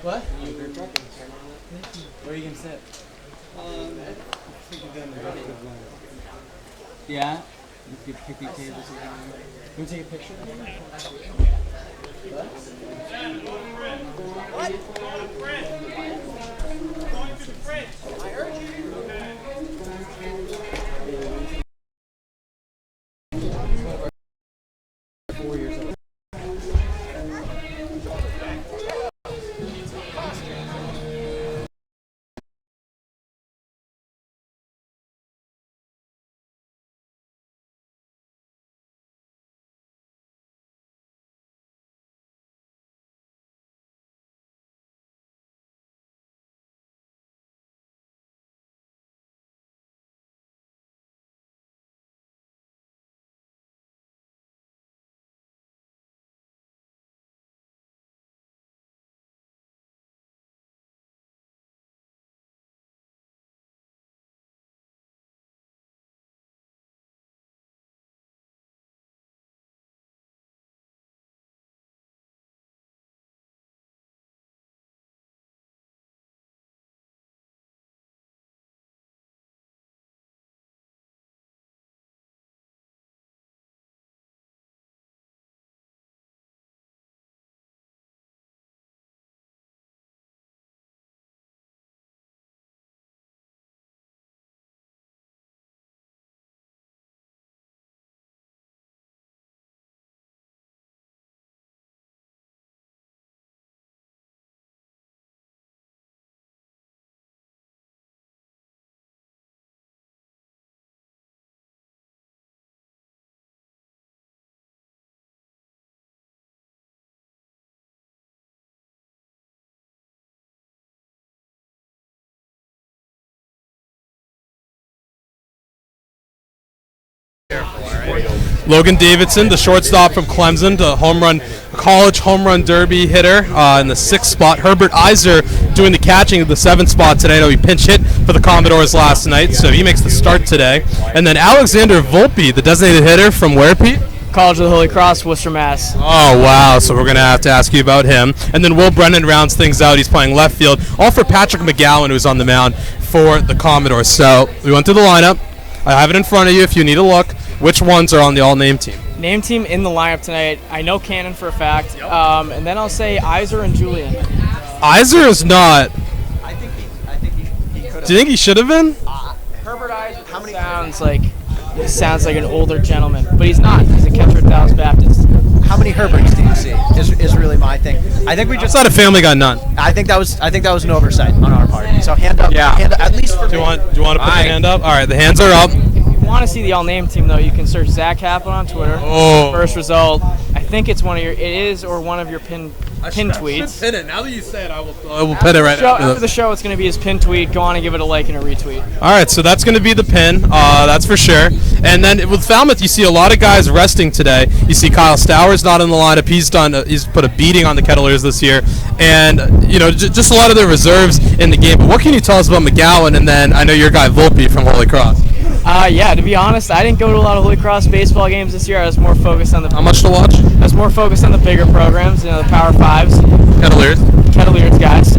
What? Where are you going to sit? Yeah? You could pick your tables. Can we take a picture? What? I heard you. 4 years old. Logan Davidson, the shortstop from Clemson, college home run derby hitter in the 6th spot. Herbert Iser doing the catching of the 7th spot today. I know he pinch hit for the Commodores last night, so he makes the start today. And then Alexander Volpe, the designated hitter from where, Pete? College of the Holy Cross, Worcester, Mass. Oh, wow. So we're going to have to ask you about him. And then Will Brennan rounds things out. He's playing left field, all for Patrick McGowan, who's on the mound for the Commodores. So we went through the lineup. I have it in front of you if you need a look. Which ones are on the all-name team? Name team in the lineup tonight. I know Cannon for a fact. Yep. And then I'll say Iser and Julian. Iser is not. I think he could have. Do you think he should have been? Herbert Iser sounds like an older gentleman, but he's not. He's a catcher at Dallas Baptist. How many Herberts do you see? Is really my thing. I think we just had a Family Guy none. I think that was an oversight on our part. So hand up. Yeah. Hand up, at least for do you want to put the hand up? All right, the hands are up. If you want to see the all-name team, though, you can search Zack Kaplan on Twitter. Oh. First result. I think it's one of your pin tweets. Pin it. Now that you say it, I will pin it right after the show. It's going to be his pin tweet. Go on and give it a like and a retweet. All right, so that's going to be the pin. That's for sure. And then with Falmouth, you see a lot of guys resting today. You see Kyle Stowers not in the lineup. He's put a beating on the Kettleers this year, and just a lot of their reserves in the game. But what can you tell us about McGowan? And then I know your guy Volpe from Holy Cross. Yeah, to be honest, I didn't go to a lot of Holy Cross baseball games this year. I was more focused on the. How much to watch? I was more focused on the bigger programs, the Power Fives. Kettleers guys.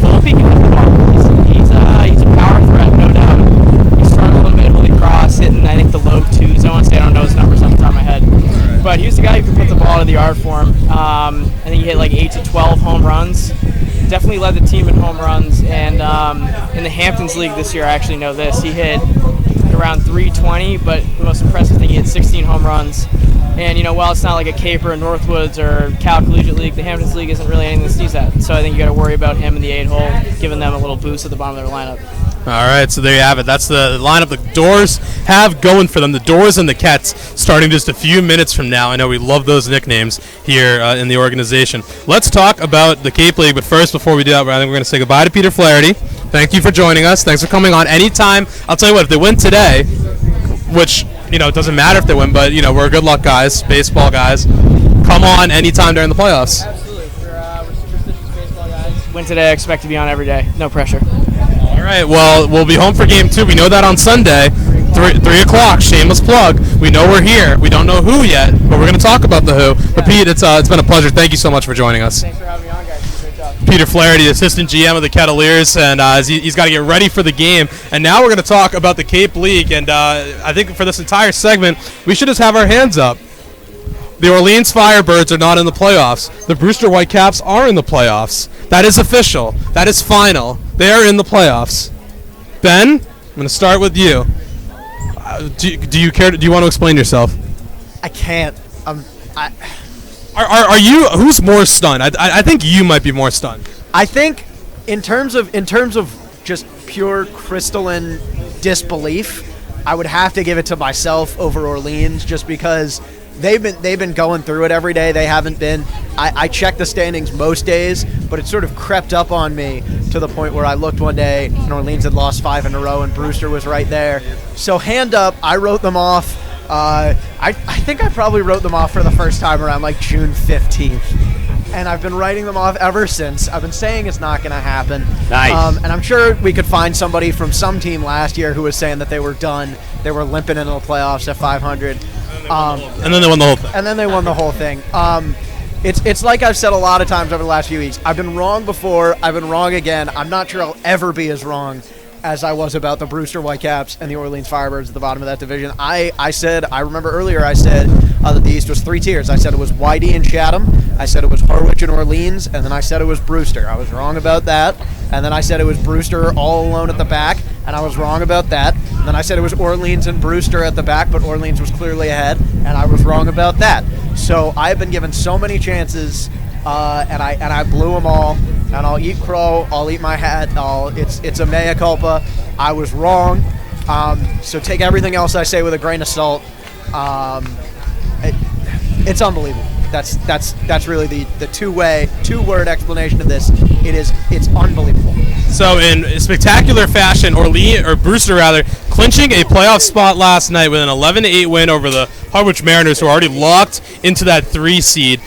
Volpe can hit the ball. He's a power threat, no doubt. He's throwing a little bit of Holy Cross, hitting I think the low 2s. I want to say I don't know his numbers off the top of my head, but he was the guy who could put the ball to the yard for him. I think he hit like 8 to 12 home runs. Definitely led the team in home runs, and in the Hamptons League this year, I actually know this. He hit around 320, but the most impressive thing, he hit 16 home runs. And, while it's not like a Caper, Northwoods, or Cal Collegiate League, the Hamptons League isn't really anything to sneeze at. So I think you got to worry about him in the 8-hole, giving them a little boost at the bottom of their lineup. All right, so there you have it. That's the lineup the Doors have going for them. The Doors and the Kets starting just a few minutes from now. I know we love those nicknames here in the organization. Let's talk about the Cape League, but first, before we do that, I think we're going to say goodbye to Peter Flaherty. Thank you for joining us. Thanks for coming on anytime. I'll tell you what, if they win today, which, it doesn't matter if they win, but, we're good luck guys, baseball guys. Come on anytime during the playoffs. Absolutely. We're superstitious baseball guys. Win today, I expect to be on every day. No pressure. All right, well, we'll be home for game 2. We know that on Sunday, 3 o'clock, shameless plug. We know we're here. We don't know who yet, but we're going to talk about the who. But Pete, it's been a pleasure. Thank you so much for joining us. Thanks for having me on, guys. Great job. Peter Flaherty, assistant GM of the Kettleers, and he's got to get ready for the game. And now we're going to talk about the Cape League, and I think for this entire segment, we should just have our hands up. The Orleans Firebirds are not in the playoffs. The Brewster Whitecaps are in the playoffs. That is official. That is final. They are in the playoffs. Ben, I'm going to start with you. Do you care? Do you want to explain yourself? I can't. Are you? Who's more stunned? I think you might be more stunned. I think in terms of just pure crystalline disbelief, I would have to give it to myself over Orleans, just because they've been going through it every day. They haven't been. I check the standings most days, but it sort of crept up on me to the point where I looked one day and Orleans had lost 5 in a row and Brewster was right there. So hand up, I wrote them off. I think I probably wrote them off for the first time around like June 15th. And I've been writing them off ever since. I've been saying it's not going to happen. Nice. And I'm sure we could find somebody from some team last year who was saying that they were done. They were limping into the playoffs at 500. And then they won the whole thing. And then they won the whole thing. It's like I've said a lot of times over the last few weeks. I've been wrong before. I've been wrong again. I'm not sure I'll ever be as wrong as I was about the Brewster Whitecaps and the Orleans Firebirds at the bottom of that division. I remember earlier I said that the East was 3 tiers. I said it was YD and Chatham. I said it was Harwich and Orleans. And then I said it was Brewster. I was wrong about that. And then I said it was Brewster all alone at the back. And I was wrong about that. And then I said it was Orleans and Brewster at the back, but Orleans was clearly ahead. And I was wrong about that. So I've been given so many chances, and I blew them all. And I'll eat crow. I'll eat my hat. It's a mea culpa. I was wrong. So take everything else I say with a grain of salt. It's unbelievable. That's really the two-word explanation of this. It's unbelievable. So in spectacular fashion, Brewster clinching a playoff spot last night with an 11-8 win over the Harwich Mariners, who are already locked into that 3 seed.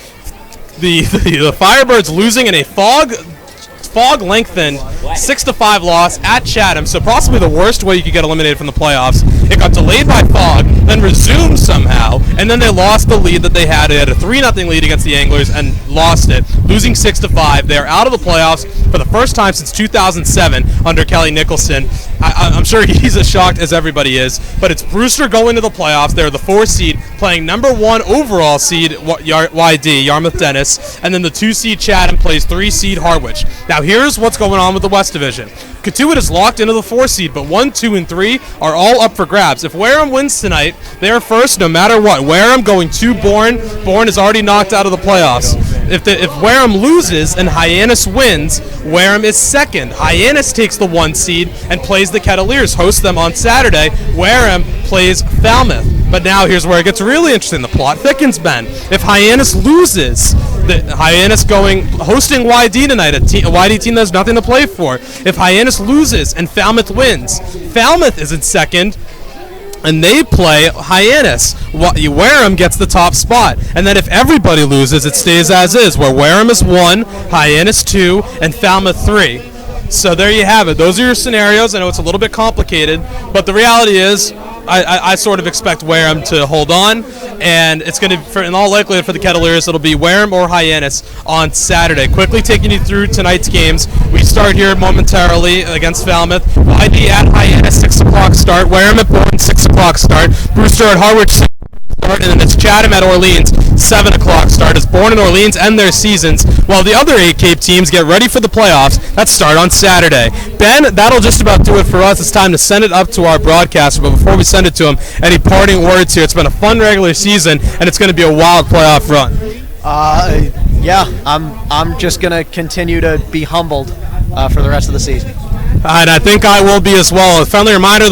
The Firebirds losing in a fog-lengthened 6-5 loss at Chatham, so possibly the worst way you could get eliminated from the playoffs. It got delayed by fog, then resumed somehow, and then they lost the lead that they had. They had a 3-0 lead against the Anglers and lost it, losing 6-5. They are out of the playoffs for the first time since 2007 under Kelly Nicholson. I'm sure he's as shocked as everybody is, but it's Brewster going to the playoffs. They're the 4 seed, playing number 1 overall seed YD, Yarmouth Dennis, and then the 2 seed Chatham plays 3 seed Harwich. Now here's what's going on with the West Division. Cotuit is locked into the 4 seed, but 1, 2, and 3 are all up for grabs. If Wareham wins tonight, they are first no matter what. Wareham going to Bourne. Bourne is already knocked out of the playoffs. If Wareham loses and Hyannis wins, Wareham is second. Hyannis takes the 1 seed and plays the Kettleers, hosts them on Saturday. Wareham plays Falmouth. But now here's where it gets really interesting. The plot thickens, Ben. If Hyannis loses, Hyannis hosting YD tonight, a YD team that has nothing to play for. If Hyannis loses and Falmouth wins, Falmouth is in second, and they play Hyannis. Wareham gets the top spot. And then if everybody loses, it stays as is, where Wareham is 1, Hyannis 2, and Falmouth 3. So there you have it. Those are your scenarios. I know it's a little bit complicated, but the reality is I sort of expect Wareham to hold on, and it's going to, in all likelihood for the Kettleers, it'll be Wareham or Hyannis on Saturday. Quickly taking you through tonight's games. We start here momentarily against Falmouth. YD at Hyannis, 6 o'clock start. Wareham at Bourne, 6 o'clock start. Brewster at Harwich, 6 start, and then it's Chatham at Orleans, 7 o'clock start, as Bourne and Orleans end their seasons, while the other 8 Cape teams get ready for the playoffs that start on Saturday. Ben, that'll just about do it for us. It's time to send it up to our broadcaster, but before we send it to him, any parting words here? It's been a fun regular season, and it's going to be a wild playoff run. Yeah, I'm just going to continue to be humbled for the rest of the season. And I think I will be as well. A friendly reminder,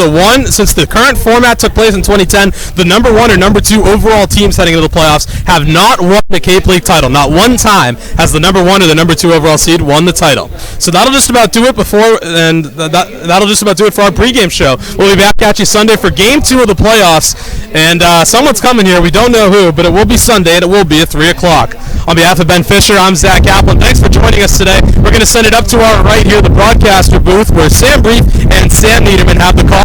since the current format took place in 2010, the number 1 or number 2 overall teams heading into the playoffs have not won the Cape League title. Not one time has the number 1 or the number 2 overall seed won the title. So that'll just about do it that'll just about do it for our pregame show. We'll be back at you Sunday for Game 2 of the playoffs. And someone's coming here. We don't know who, but it will be Sunday, and it will be at 3 o'clock. On behalf of Ben Fisher, I'm Zack Kaplan. Thanks for joining us today. We're going to send it up to our right here, the broadcaster booth, where Sam Brief and Sam Niederman have the call.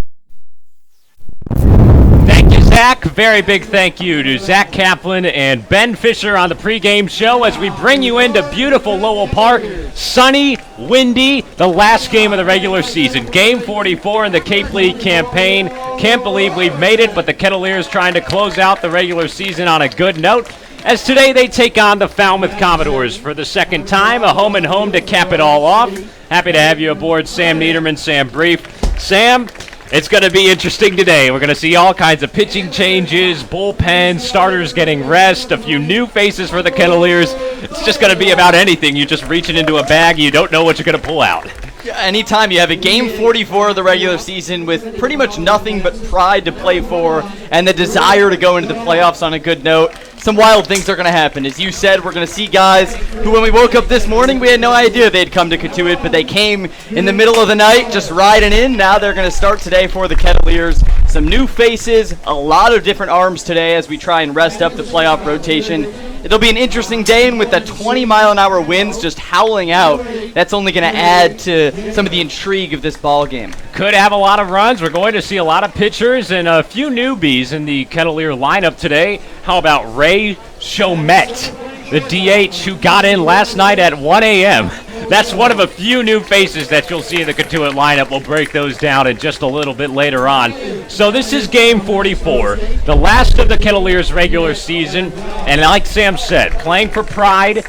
Thank you, Zach. back. Very big thank you to Zack Kaplan and Ben Fisher on the pregame show as we bring you into beautiful Lowell Park. Sunny, windy, the last game of the regular season. Game 44 in the Cape League campaign. Can't believe we've made it, but the Kettleers trying to close out the regular season on a good note. As today they take on the Falmouth Commodores for the second time, a home and home to cap it all off. Happy to have you aboard, Sam Niederman, Sam Brief. Sam, it's going to be interesting today. We're going to see all kinds of pitching changes, bullpens, starters getting rest, a few new faces for the Kettleers. It's just going to be about anything. You're just reaching into a bag. You don't know what you're going to pull out. Anytime you have a game 44 of the regular season with pretty much nothing but pride to play for and the desire to go into the playoffs on a good note, some wild things are going to happen. As you said, we're going to see guys who, when we woke up this morning, we had no idea they'd come to Cotuit, but they came in the middle of the night just riding in. Now they're going to start today for the Kettleers. Some new faces, a lot of different arms today as we try and rest up the playoff rotation. It'll be an interesting day, and with the 20-mile-an-hour winds just howling out, that's only going to add to some of the intrigue of this ball game. Could have a lot of runs. We're going to see a lot of pitchers and a few newbies in the Kettleer lineup today. How about Ray Chomet, the DH who got in last night at 1 a.m.? That's one of a few new faces that you'll see in the Cotuit lineup. We'll break those down in just a little bit later on. So this is game 44, the last of the Kettleers regular season. And like Sam said, playing for pride.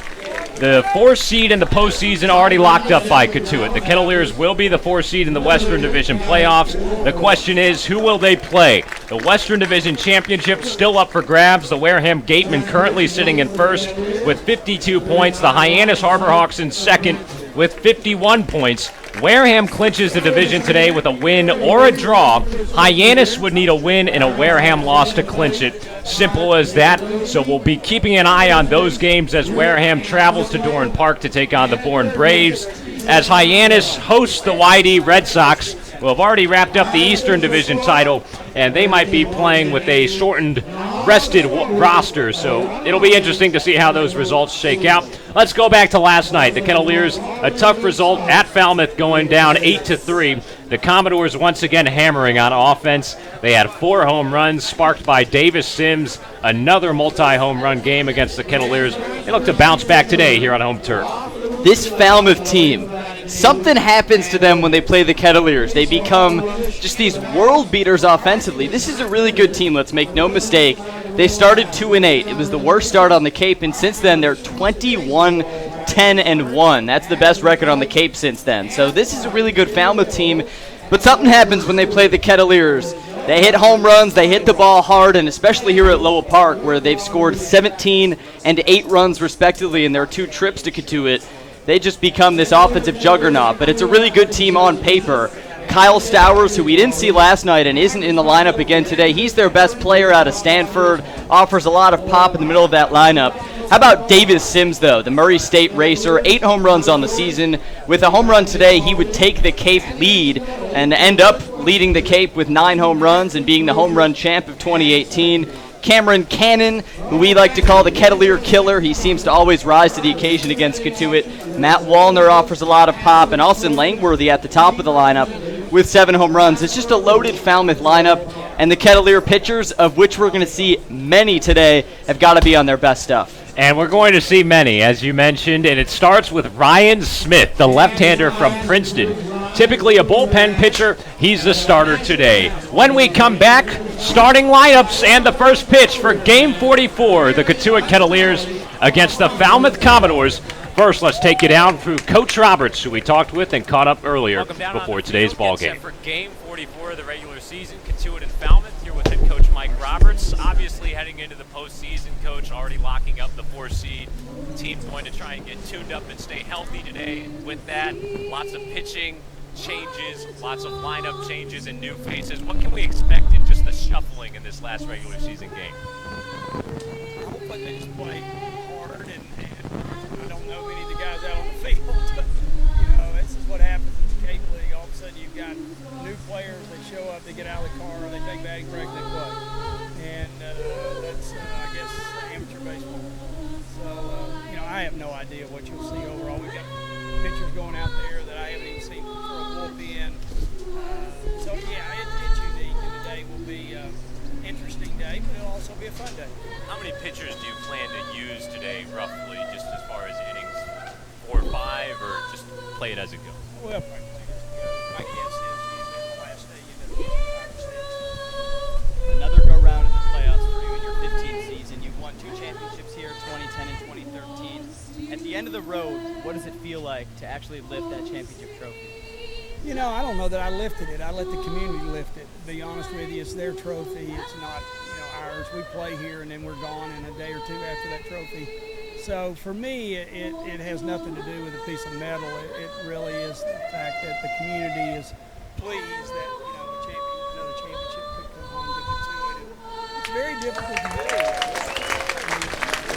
The 4th seed in the postseason already locked up by Cotuit. The Kettleers will be the 4th seed in the Western Division playoffs. The question is, who will they play? The Western Division Championship still up for grabs. The Wareham Gatemen currently sitting in first with 52 points. The Hyannis Harborhawks in second with 51 points. Wareham clinches the division today with a win or a draw. Hyannis would need a win and a Wareham loss to clinch it. Simple as that. So we'll be keeping an eye on those games as Wareham travels to Doran Park to take on the Bourne Braves. As Hyannis hosts the YD Red Sox, who have already wrapped up the Eastern Division title, and they might be playing with a shortened, rested roster. So it'll be interesting to see how those results shake out. Let's go back to last night. The Kettleers, a tough result at Falmouth, going down 8-3. The Commodores once again hammering on offense. They had 4 home runs sparked by Davis Sims, another multi-home run game against the Kettleers. They look to bounce back today here on home turf. This Falmouth team, something happens to them when they play the Kettleers. They become just these world beaters offensively. This is a really good team, let's make no mistake. They started 2-8. It was the worst start on the Cape, and since then they're 21-10-1. That's the best record on the Cape since then. So this is a really good Falmouth team, but something happens when they play the Kettleers. They hit home runs, they hit the ball hard, and especially here at Lowell Park, where they've scored 17 and 8 runs respectively in their 2 trips to Cotuit. They just become this offensive juggernaut, but it's a really good team on paper. Kyle Stowers, who we didn't see last night and isn't in the lineup again today, he's their best player out of Stanford, offers a lot of pop in the middle of that lineup. How about Davis Sims, though, the Murray State racer, 8 home runs on the season. With a home run today, he would take the Cape lead and end up leading the Cape with 9 home runs and being the home run champ of 2018. Cameron Cannon, who we like to call the Kettleer Killer. He seems to always rise to the occasion against Cotuit. Matt Wallner offers a lot of pop, and Austin Langworthy at the top of the lineup with 7 home runs. It's just a loaded Falmouth lineup, and the Kettleer pitchers, of which we're going to see many today, have got to be on their best stuff. And we're going to see many, as you mentioned, and it starts with Ryan Smith, the left-hander from Princeton. Typically a bullpen pitcher, he's the starter today. When we come back, starting lineups and the first pitch for Game 44, the Cotuit Kettleers against the Falmouth Commodores. First, let's take you down through Coach Roberts, who we talked with and caught up earlier before today's ball game. For Game 44 of the regular season, Cotuit and Falmouth, here with head coach Mike Roberts. Obviously heading into the postseason, coach already locking up the 4 seed. Team's going to try and get tuned up and stay healthy today. With that, lots of pitching changes, lots of lineup changes and new faces. What can we expect in just the shuffling in this last regular season game? Hopefully they just play hard, and I don't know many of the guys out on the field. This is what happens in the Cape League. All of a sudden you've got new players, they show up, they get out of the car, they take batting practice, they play. And that's, I guess, amateur baseball. So, I have no idea what you'll see overall. We've got pitchers going out there that I haven't even seen for a bullpen. It's unique, and today will be an interesting day. day, but it'll also be a fun day. How many pitchers do you plan to use today, roughly, just as far as innings? 4 or 5, or just play it as it goes? Well, my guess is usually on the last day you get 5 or 6. Another go round in the playoffs for you in your 15th season. You've won 2 championships here, 2010 and 2013. At the end of the road, what does it feel like to actually lift that championship trophy? You know, I don't know that I lifted it. I let the community lift it. To be honest with you, it's their trophy. It's not, ours. We play here and then we're gone in a day or two after that trophy. So for me, it has nothing to do with a piece of metal. It really is the fact that the community is pleased that another championship could come home to Cotuit. It's very difficult to do.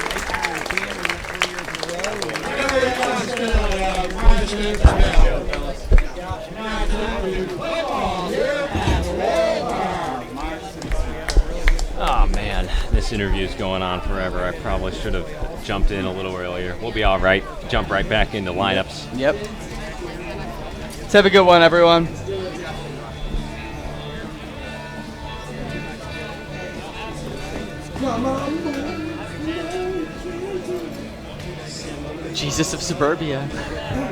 8, 9, 10, we went 3 years in a row. Oh man, this interview's going on forever. I probably should have jumped in a little earlier. We'll be all right. Jump right back into lineups. Yep. Let's have a good one, everyone. Jesus of Suburbia.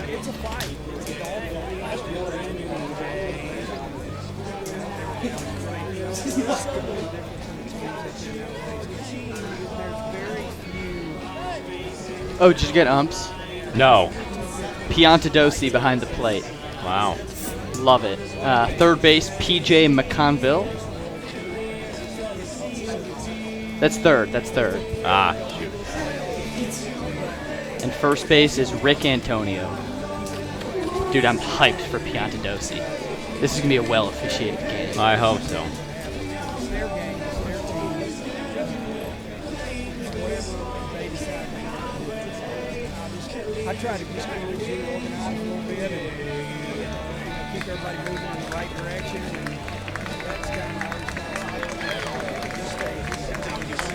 It's a fight. It's a Oh, did you get umps? No. Piantadosi behind the plate. Wow. Love it. Third base, PJ McConville. That's third. Ah, shoot. And first base is Rick Antonio. Dude, I'm hyped for Piantadosi. This is going to be a well-officiated game. I hope so. I try to just organize a little bit and keep everybody moving in the right direction. And that's kind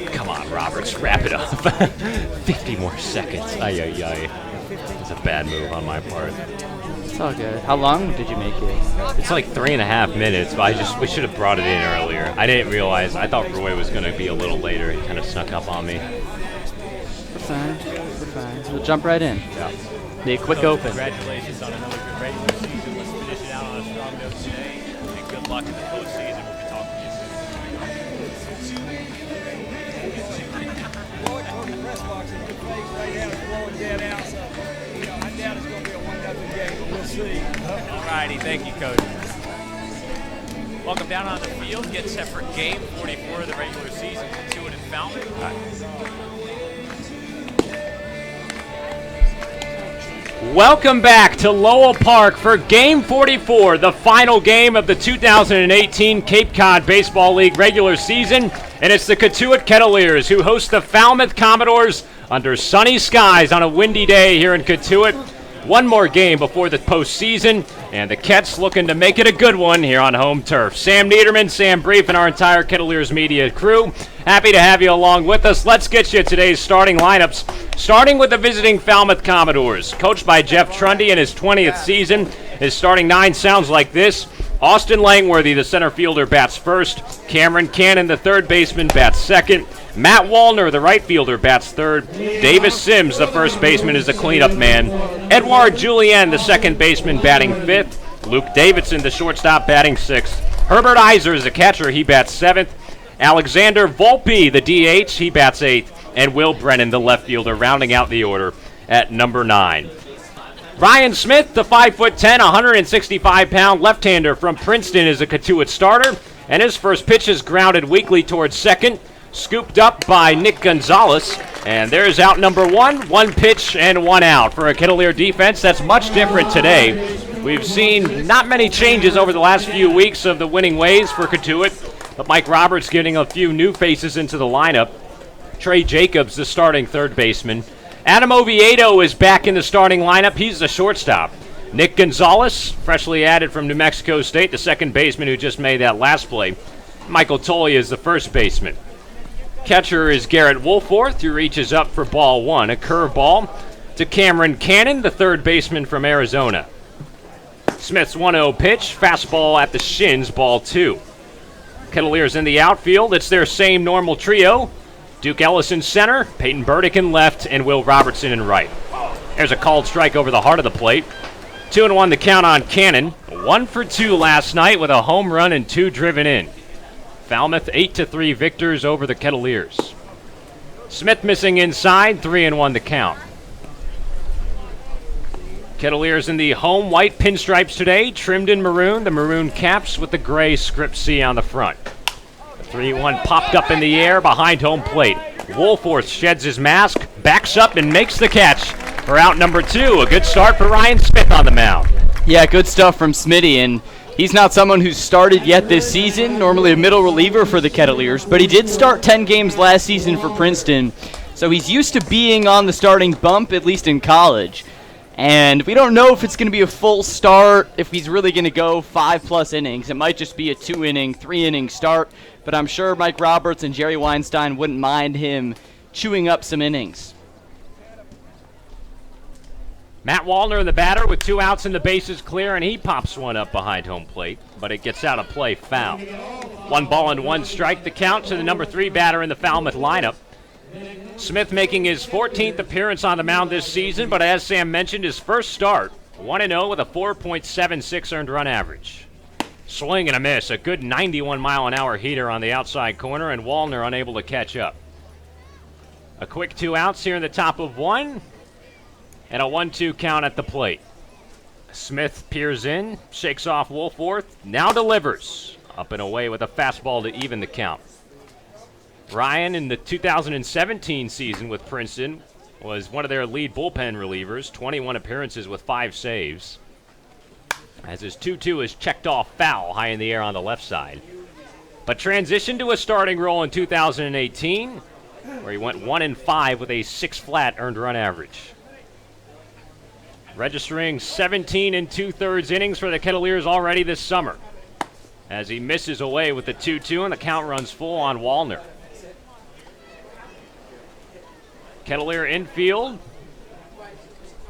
of Come on, Roberts, wrap it up. 50 more seconds. Ay, ay, ay. It's a bad move on my part. It's all good. How long did you make it? It's like 3.5 minutes, but we should have brought it in earlier. I didn't realize. I thought Roy was going to be a little later. He kind of snuck up on me. We're fine. We'll jump right in. Yeah. Be a quick open. Congratulations on another good regular season. Let's finish it out on a strong note today. And good luck in the postseason. We'll be talking to you soon. blow it toward the press box and your face right now is blowing dead out. So, I doubt it's going to be a 1-0 game, but we'll see. All righty. Thank you, Coach. Welcome down on the field. Get set for game 44 of the regular season. Cotuit and Falmouth. Welcome back to Lowell Park for Game 44, the final game of the 2018 Cape Cod Baseball League regular season, and it's the Cotuit Kettleers who host the Falmouth Commodores under sunny skies on a windy day here in Cotuit. One more game before the postseason, and the Kets looking to make it a good one here on home turf. Sam Niederman, Sam Brief, and our entire Kettleers media crew, happy to have you along with us. Let's get you today's starting lineups, starting with the visiting Falmouth Commodores. Coached by Jeff Trundy in his 20th season, his starting 9 sounds like this. Austin Langworthy, the center fielder, bats first. Cameron Cannon, the third baseman, bats second. Matt Wallner, the right fielder, bats third. Davis Sims, the first baseman, is the cleanup man. Edouard Julien, the second baseman, batting fifth. Luke Davidson, the shortstop, batting sixth. Herbert Iser is the catcher. He bats seventh. Alexander Volpe, the DH, he bats eighth. And Will Brennan, the left fielder, rounding out the order at number 9. Ryan Smith, the 5'10", 165-pound left-hander from Princeton, is a Cotuit starter. And his first pitch is grounded weakly towards second. Scooped up by Nick Gonzalez, and there's out number 1, 1 pitch and 1 out for a Kettleer defense that's much different today. We've seen not many changes over the last few weeks of the winning ways for Cotuit, but Mike Roberts getting a few new faces into the lineup. Trey Jacobs, the starting third baseman. Adam Oviedo is back in the starting lineup. He's the shortstop. Nick Gonzalez, freshly added from New Mexico State, the second baseman who just made that last play. Michael Tolley is the first baseman. Catcher is Garrett Wolforth, who reaches up for ball 1, a curveball to Cameron Cannon, the third baseman from Arizona. Smith's 1-0 pitch, fastball at the shins, ball 2. Kettleers in the outfield. It's their same normal trio. Duke Ellis in center, Peyton Burdick in left, and Will Robertson in right. There's a called strike over the heart of the plate. 2-1 the count on Cannon. 1 for 2 last night with a home run and 2 driven in. Falmouth 8-3 victors over the Kettleers. Smith missing inside, 3-1 the count. Kettleers in the home white pinstripes today, trimmed in maroon, the maroon caps with the gray script C on the front. The 3-1 popped up in the air behind home plate. Woolforth sheds his mask, backs up, and makes the catch for out number 2. A good start for Ryan Smith on the mound. Yeah, good stuff from Smitty, and he's not someone who's started yet this season, normally a middle reliever for the Kettleers, but he did start 10 games last season for Princeton, so he's used to being on the starting bump, at least in college. And we don't know if it's going to be a full start, if he's really going to go 5+ innings. It might just be a 2-inning, 3-inning start, but I'm sure Mike Roberts and Jerry Weinstein wouldn't mind him chewing up some innings. Matt Wallner in the batter with 2 outs and the bases clear, and he pops one up behind home plate, but it gets out of play, foul. 1 ball and 1 strike, the count to the number 3 batter in the Falmouth lineup. Smith making his 14th appearance on the mound this season, but as Sam mentioned, his first start, 1-0 with a 4.76 earned run average. Swing and a miss, a good 91-mile-an-hour heater on the outside corner, and Wallner unable to catch up. A quick 2 outs here in the top of 1, and a 1-2 count at the plate. Smith peers in, shakes off Woolforth, now delivers. Up and away with a fastball to even the count. Ryan, in the 2017 season with Princeton, was one of their lead bullpen relievers, 21 appearances with 5 saves. As his 2-2 is checked off foul high in the air on the left side. But transitioned to a starting role in 2018, where he went 1-5 with a 6 flat earned run average. Registering 17 2/3 innings for the Kettleers already this summer, as he misses away with the 2-2 and the count runs full on Wallner. Kettleer infield,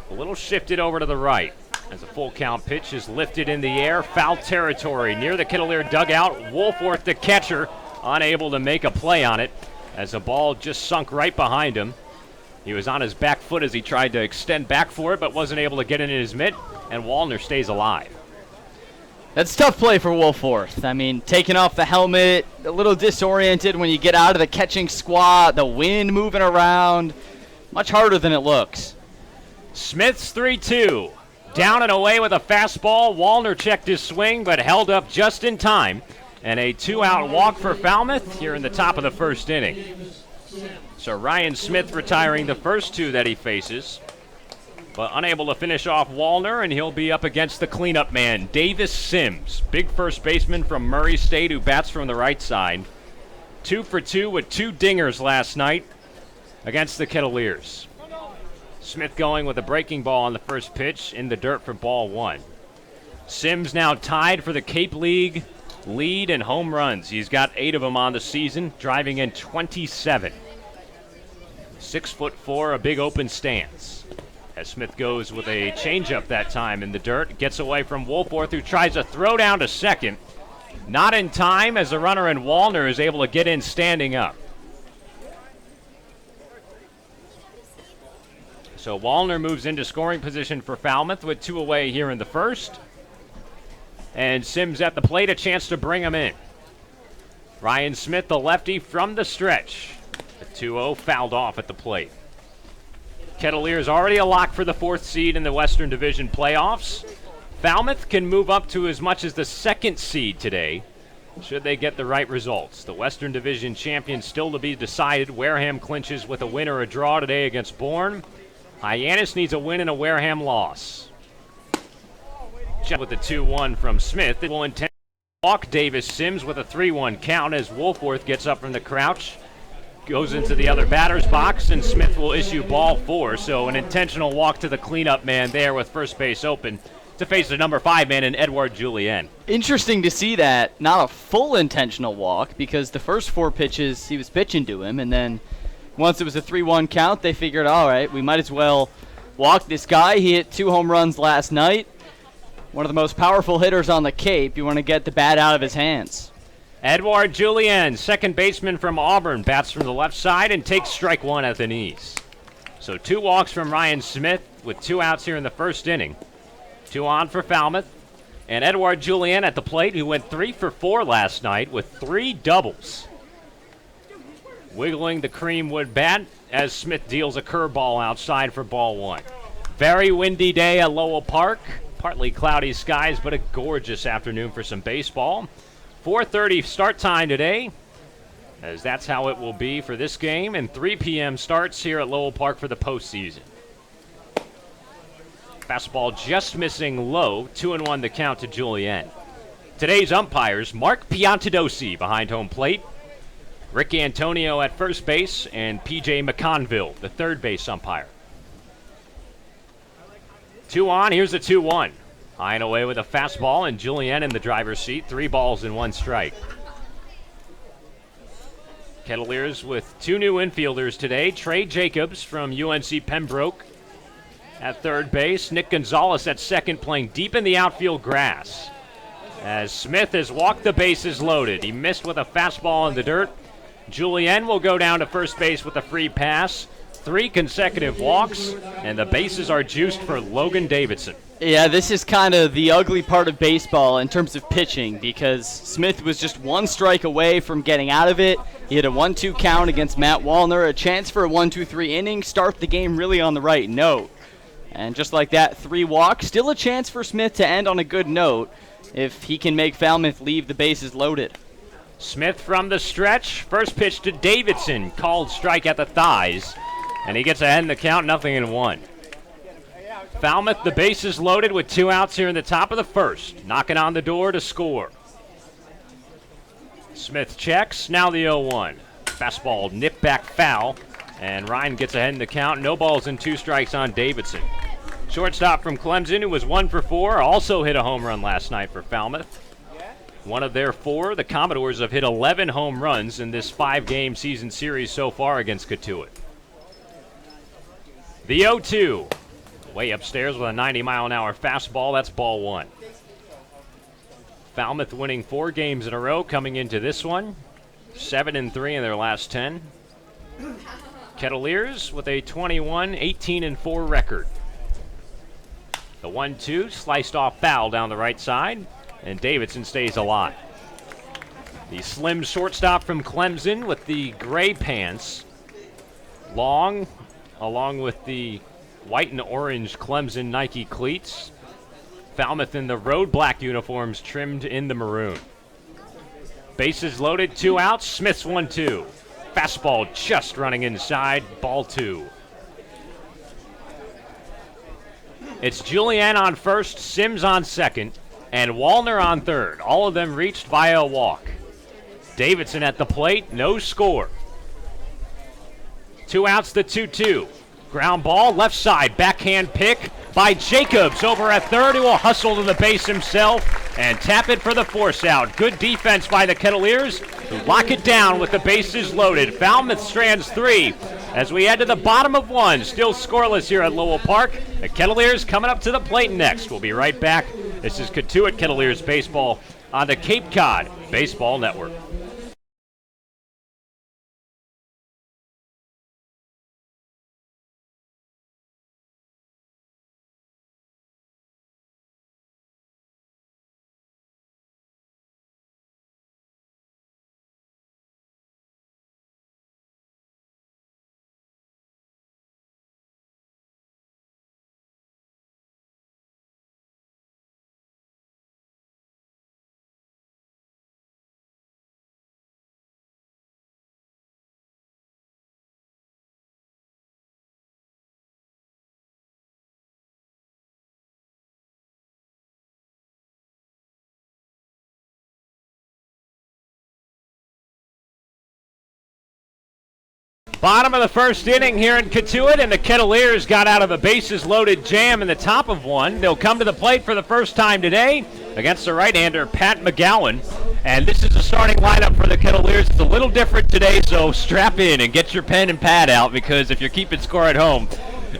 a little shifted over to the right as a full count pitch is lifted in the air, foul territory near the Kettleer dugout. Woolforth, the catcher, unable to make a play on it as the ball just sunk right behind him. He was on his back foot as he tried to extend back for it, but wasn't able to get it in his mitt, and Wallner stays alive. That's a tough play for Woolforth. I mean, taking off the helmet, a little disoriented when you get out of the catching squat, the wind moving around. Much harder than it looks. Smith's 3-2. Down and away with a fastball. Wallner checked his swing, but held up just in time. And a 2-out walk for Falmouth here in the top of the first inning. So Ryan Smith retiring the first 2 that he faces, but unable to finish off Wallner, and he'll be up against the cleanup man, Davis Sims, big first baseman from Murray State who bats from the right side. 2 for 2 with 2 dingers last night against the Kettleers. Smith going with a breaking ball on the first pitch in the dirt for ball 1. Sims now tied for the Cape League lead in home runs. He's got 8 of them on the season, driving in 27. 6'4", a big open stance. As Smith goes with a changeup that time in the dirt, gets away from Woolforth, who tries to throw down to second. Not in time, as the runner in Wallner is able to get in standing up. So Wallner moves into scoring position for Falmouth with 2 away here in the first. And Sims at the plate, a chance to bring him in. Ryan Smith, the lefty, from the stretch. The 2-0 fouled off at the plate. Kettleers already a lock for the 4th seed in the Western Division playoffs. Falmouth can move up to as much as the 2nd seed today, should they get the right results. The Western Division champion still to be decided. Wareham clinches with a win or a draw today against Bourne. Hyannis needs a win and a Wareham loss. With the 2-1 from Smith, it will intend to walk Davis Sims with a 3-1 count as Woolforth gets up from the crouch, goes into the other batter's box, and Smith will issue ball 4. So an intentional walk to the cleanup man there with first base open to face the number 5 man in Edward Julien. Interesting to see that. Not a full intentional walk, because the first 4 pitches he was pitching to him, and then once it was a 3-1 count, they figured, all right, we might as well walk this guy. He hit 2 home runs last night. One of the most powerful hitters on the Cape. You want to get the bat out of his hands. Edouard Julien, second baseman from Auburn, bats from the left side and takes strike one at the knees. So 2 walks from Ryan Smith with 2 outs here in the first inning. 2 on for Falmouth. And Edouard Julien at the plate, who went 3 for 4 last night with 3 doubles. Wiggling the cream wood bat as Smith deals a curveball outside for ball 1. Very windy day at Lowell Park. Partly cloudy skies, but a gorgeous afternoon for some baseball. 4:30 start time today, as that's how it will be for this game, and 3 p.m. starts here at Lowell Park for the postseason. Fastball just missing low, 2-1 the count to Julien. Today's umpires, Mark Piantadosi behind home plate, Rick Antonio at first base, and P.J. McConville, the third base umpire. 2 on, here's a 2-1. High and away with a fastball, and Julien in the driver's seat, 3 balls and 1 strike. Kettleers with 2 new infielders today. Trey Jacobs from UNC Pembroke at third base. Nick Gonzalez at second, playing deep in the outfield grass. As Smith has walked the bases loaded. He missed with a fastball in the dirt. Julien will go down to first base with a free pass. 3 consecutive walks, and the bases are juiced for Logan Davidson. Yeah, this is kind of the ugly part of baseball in terms of pitching, because Smith was just 1 strike away from getting out of it. He had a 1-2 count against Matt Wallner, a chance for a 1-2-3 inning, start the game really on the right note. And just like that, 3 walks, still a chance for Smith to end on a good note if he can make Falmouth leave the bases loaded. Smith from the stretch, first pitch to Davidson, called strike at the thighs, and he gets ahead in the count, 0-1. Falmouth, the bases loaded with 2 outs here in the top of the first, knocking on the door to score. Smith checks, now the 0-1. Fastball nipped back foul, and Ryan gets ahead in the count. No balls and 2 strikes on Davidson. Shortstop from Clemson, who was 1 for 4, also hit a home run last night for Falmouth. One of their 4, the Commodores have hit 11 home runs in this 5-game season series so far against Cotuit. The 0-2. Way upstairs with a 90-mile-an-hour fastball. That's ball 1. Falmouth winning 4 games in a row coming into this one. 7-3 in their last 10. Kettleers with a 21-18-4 record. The 1-2 sliced off foul down the right side, and Davidson stays alive. The slim shortstop from Clemson with the gray pants. Long, along with the white and orange Clemson Nike cleats. Falmouth in the road black uniforms trimmed in the maroon. Bases loaded, 2 outs. Smith's 1-2. Fastball just running inside, ball 2. It's Julien on first, Sims on second, and Wallner on third. All of them reached via a walk. Davidson at the plate, no score. 2 outs, the 2-2. Ground ball, left side, backhand pick by Jacobs over at third, who will hustle to the base himself and tap it for the force out. Good defense by the Kettleers, who lock it down with the bases loaded. Falmouth strands 3 as we head to the bottom of 1. Still scoreless here at Lowell Park. The Kettleers coming up to the plate next. We'll be right back. This is Cotuit Kettleers Baseball on the Cape Cod Baseball Network. Bottom of the first inning here in Cotuit, and the Kettleers got out of a bases-loaded jam in the top of 1. They'll come to the plate for the first time today against the right-hander Pat McGowan. And this is the starting lineup for the Kettleers. It's a little different today, so strap in and get your pen and pad out, because if you're keeping score at home,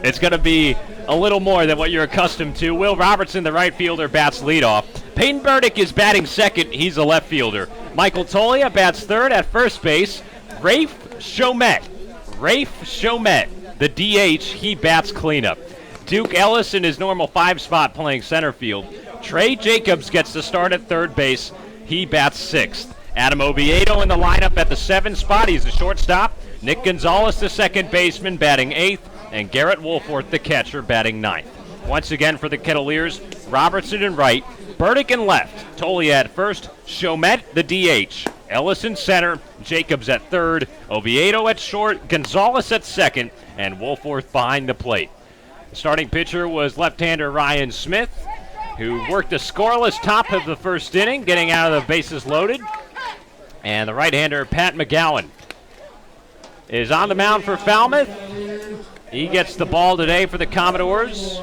it's going to be a little more than what you're accustomed to. Will Robertson, the right fielder, bats leadoff. Peyton Burdick is batting second. He's a left fielder. Michael Tolia bats third. At first base, Rafe Chomet, the DH, he bats cleanup. Duke Ellis in his normal 5 spot playing center field. Trey Jacobs gets the start at third base. He bats 6th. Adam Oviedo in the lineup at the 7 spot. He's the shortstop. Nick Gonzalez, the second baseman, batting 8th. And Garrett Wolforth, the catcher, batting 9th. Once again for the Kettleers, Robertson in right, Burdick in left, Tolia at first, Chomet the DH, Ellis in center, Jacobs at third, Oviedo at short, Gonzalez at second, and Wolforth behind the plate. The starting pitcher was left-hander Ryan Smith, who worked a scoreless top of the first inning, getting out of the bases loaded. And the right-hander Pat McGowan is on the mound for Falmouth. He gets the ball today for the Commodores.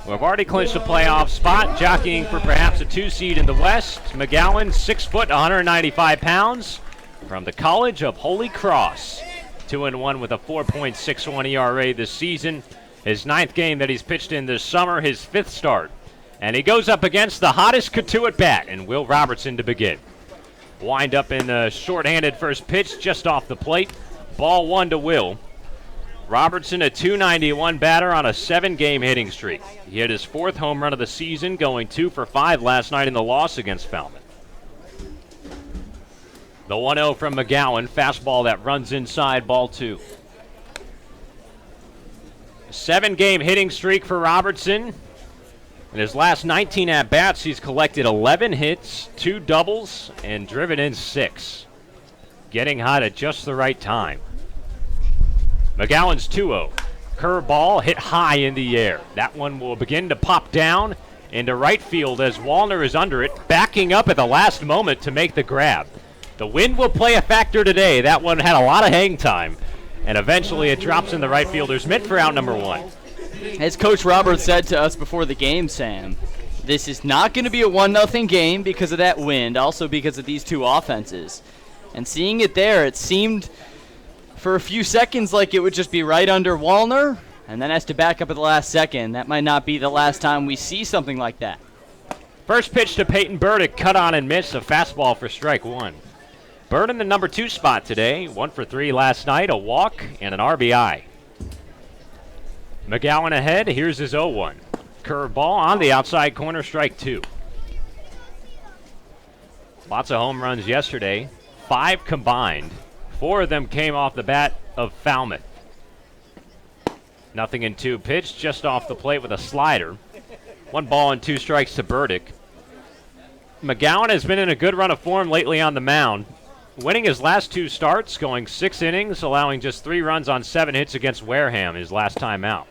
We've already clinched a playoff spot, jockeying for perhaps a 2 seed in the West. McGowan, 6 foot, 195 pounds, from the College of Holy Cross. 2-1 with a 4.61 ERA this season. His 9th game that he's pitched in this summer, his 5th start. And he goes up against the hottest Cotuit bat, and Will Robertson to begin. Wind up in the short-handed first pitch, just off the plate. Ball 1 to Will. Robertson, a .291 batter on a 7-game hitting streak. He hit his 4th home run of the season, going 2 for 5 last night in the loss against Falmouth. The 1-0 from McGowan, fastball that runs inside, ball 2. 7-game hitting streak for Robertson. In his last 19 at-bats, he's collected 11 hits, 2 doubles, and driven in 6. Getting hot at just the right time. McGowan's 2-0. Curveball hit high in the air. That one will begin to pop down into right field as Wallner is under it, backing up at the last moment to make the grab. The wind will play a factor today. That one had a lot of hang time, and eventually it drops in the right fielder's mitt for out number 1. As Coach Roberts said to us before the game, Sam, this is not going to be a 1-0 game because of that wind, also because of these two offenses. And seeing it there, it seemed for a few seconds like it would just be right under Wallner, and then has to back up at the last second. That might not be the last time we see something like that. First pitch to Peyton Burdick, cut on and miss, a fastball for strike 1. Bird in the number 2 spot today, 1 for 3 last night, a walk and an RBI. McGowan ahead, here's his 0-1. Curveball on the outside corner, strike 2. Lots of home runs yesterday, 5 combined. 4 of them came off the bat of Falmouth. 0-2 pitch, just off the plate with a slider. 1 ball and 2 strikes to Burdick. McGowan has been in a good run of form lately on the mound, winning his last 2 starts, going 6 innings, allowing just 3 runs on 7 hits against Wareham his last time out.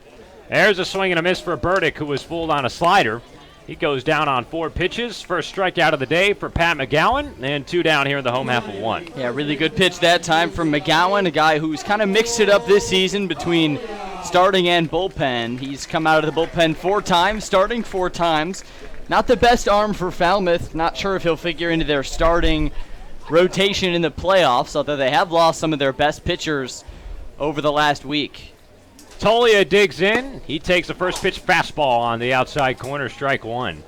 There's a swing and a miss for Burdick, who was fooled on a slider. He goes down on 4 pitches. First strikeout of the day for Pat McGowan, and 2 down here in the home half of 1. Yeah, really good pitch that time from McGowan, a guy who's kind of mixed it up this season between starting and bullpen. He's come out of the bullpen 4 times, starting 4 times. Not the best arm for Falmouth. Not sure if he'll figure into their starting rotation in the playoffs, although they have lost some of their best pitchers over the last week. Tolia digs in. He takes a first pitch fastball on the outside corner, strike 1.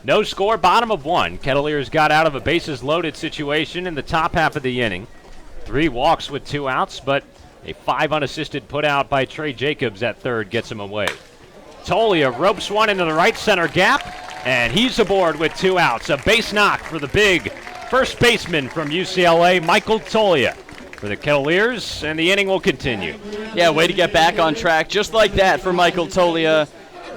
No score, bottom of 1. Kettleers got out of a bases loaded situation in the top half of the inning. 3 walks with 2 outs, but a 5 unassisted put out by Trey Jacobs at third gets him away. Tolia ropes one into the right center gap, and he's aboard with 2 outs. A base knock for the big first baseman from UCLA, Michael Tolia, for the Kettleers, and the inning will continue. Yeah, way to get back on track just like that for Michael Tolia.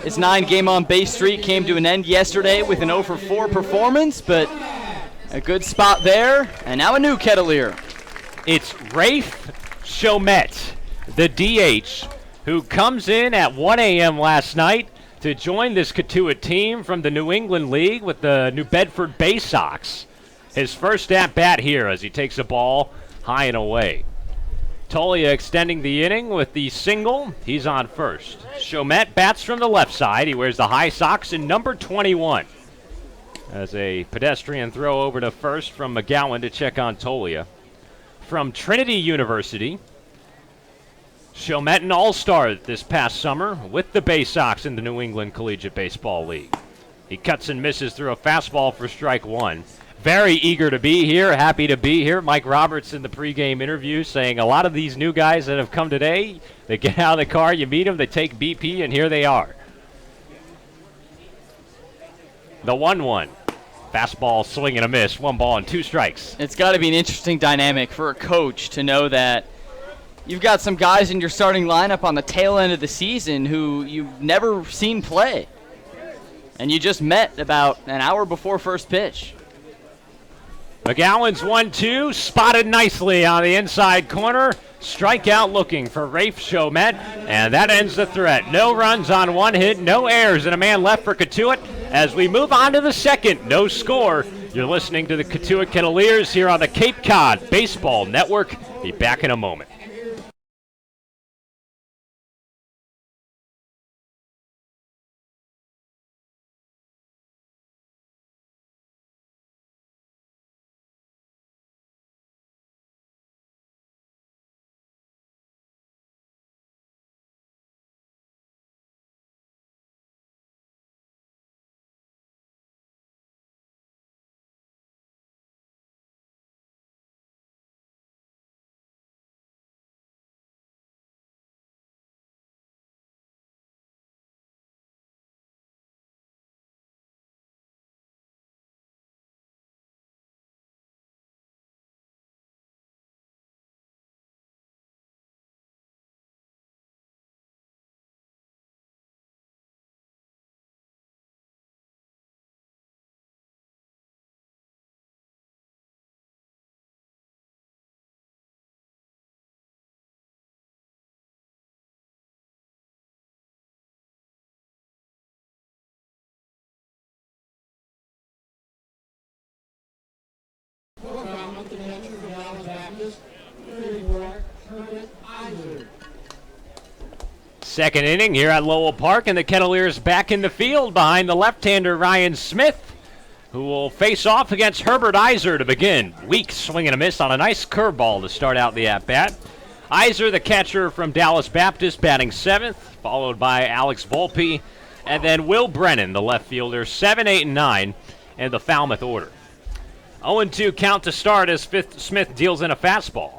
His 9-game on-base streak came to an end yesterday with an 0-for-4 performance, but a good spot there, and now a new Kettleer. It's Rafe Chomet, the DH, who comes in at 1 a.m. last night to join this Cotuit team from the New England League with the New Bedford Bay Sox. His first at-bat here as he takes a ball high and away. Tolia extending the inning with the single. He's on first. Chomet bats from the left side. He wears the high socks in number 21. As a pedestrian throw over to first from McGowan to check on Tolia. From Trinity University, Chomet an all-star this past summer with the Bay Sox in the New England Collegiate Baseball League. He cuts and misses through a fastball for strike one. Very eager to be here, happy to be here. Mike Roberts in the pregame interview saying a lot of these new guys that have come today, they get out of the car, you meet them, they take BP, and here they are. The 1-1. Fastball, swing and a miss. 1 ball and 2 strikes. It's got to be an interesting dynamic for a coach to know that you've got some guys in your starting lineup on the tail end of the season who you've never seen play. And you just met about an hour before first pitch. McGowan's 1-2, spotted nicely on the inside corner. Strikeout looking for Rafe Chomet, and that ends the threat. No runs on 1 hit, no errors, and a man left for Cotuit. As we move on to the second, no score. You're listening to the Cotuit Kettleers here on the Cape Cod Baseball Network. Be back in a moment. Second inning here at Lowell Park, and the Kettleers back in the field behind the left-hander Ryan Smith, who will face off against Herbert Iser to begin. Weak swing and a miss on a nice curveball to start out the at-bat. Iser, the catcher from Dallas Baptist, batting 7th, followed by Alex Volpe, and then Will Brennan, the left fielder, 7, 8, and 9 in the Falmouth order. 0-2 count to start as Smith deals in a fastball.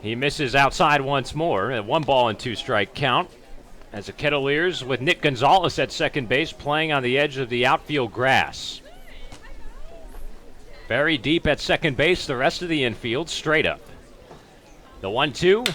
He misses outside once more, a 1 ball and 2 strike count. As the Kettleers with Nick Gonzalez at second base playing on the edge of the outfield grass. Very deep at second base, the rest of the infield straight up. The 1-2.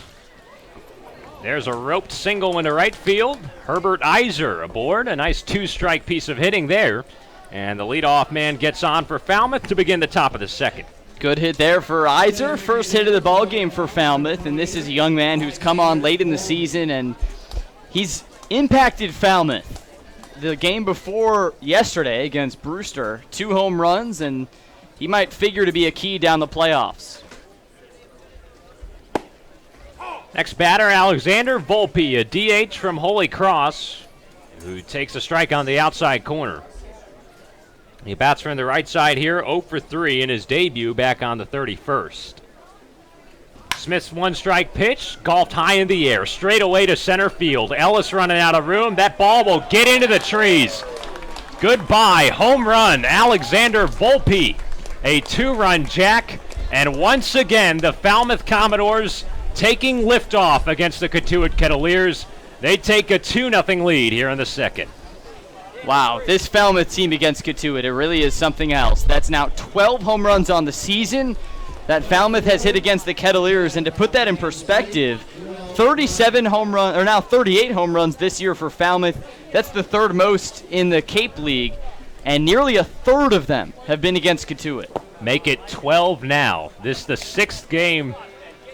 There's a roped single into right field. Herbert Iser aboard, a nice 2-strike piece of hitting there. And the leadoff man gets on for Falmouth to begin the top of the second. Good hit there for Iser. First hit of the ball game for Falmouth, and this is a young man who's come on late in the season, and he's impacted Falmouth. The game before yesterday against Brewster, 2 home runs, and he might figure to be a key down the playoffs. Next batter, Alexander Volpe, a DH from Holy Cross, who takes a strike on the outside corner. He bats from the right side here, 0 for 3 in his debut back on the 31st. Smith's 1-strike pitch, golfed high in the air, straight away to center field. Ellis running out of room. That ball will get into the trees. Goodbye, home run, Alexander Volpe. A 2-run jack, and once again, the Falmouth Commodores taking liftoff against the Cotuit Kettleers. They take a 2-0 lead here in the second. Wow, this Falmouth team against Cotuit, it really is something else. That's now 12 home runs on the season that Falmouth has hit against the Kettleers, and to put that in perspective, 38 home runs this year for Falmouth. That's the 3rd most in the Cape League, and nearly a third of them have been against Cotuit. Make it 12 now. This is the 6th game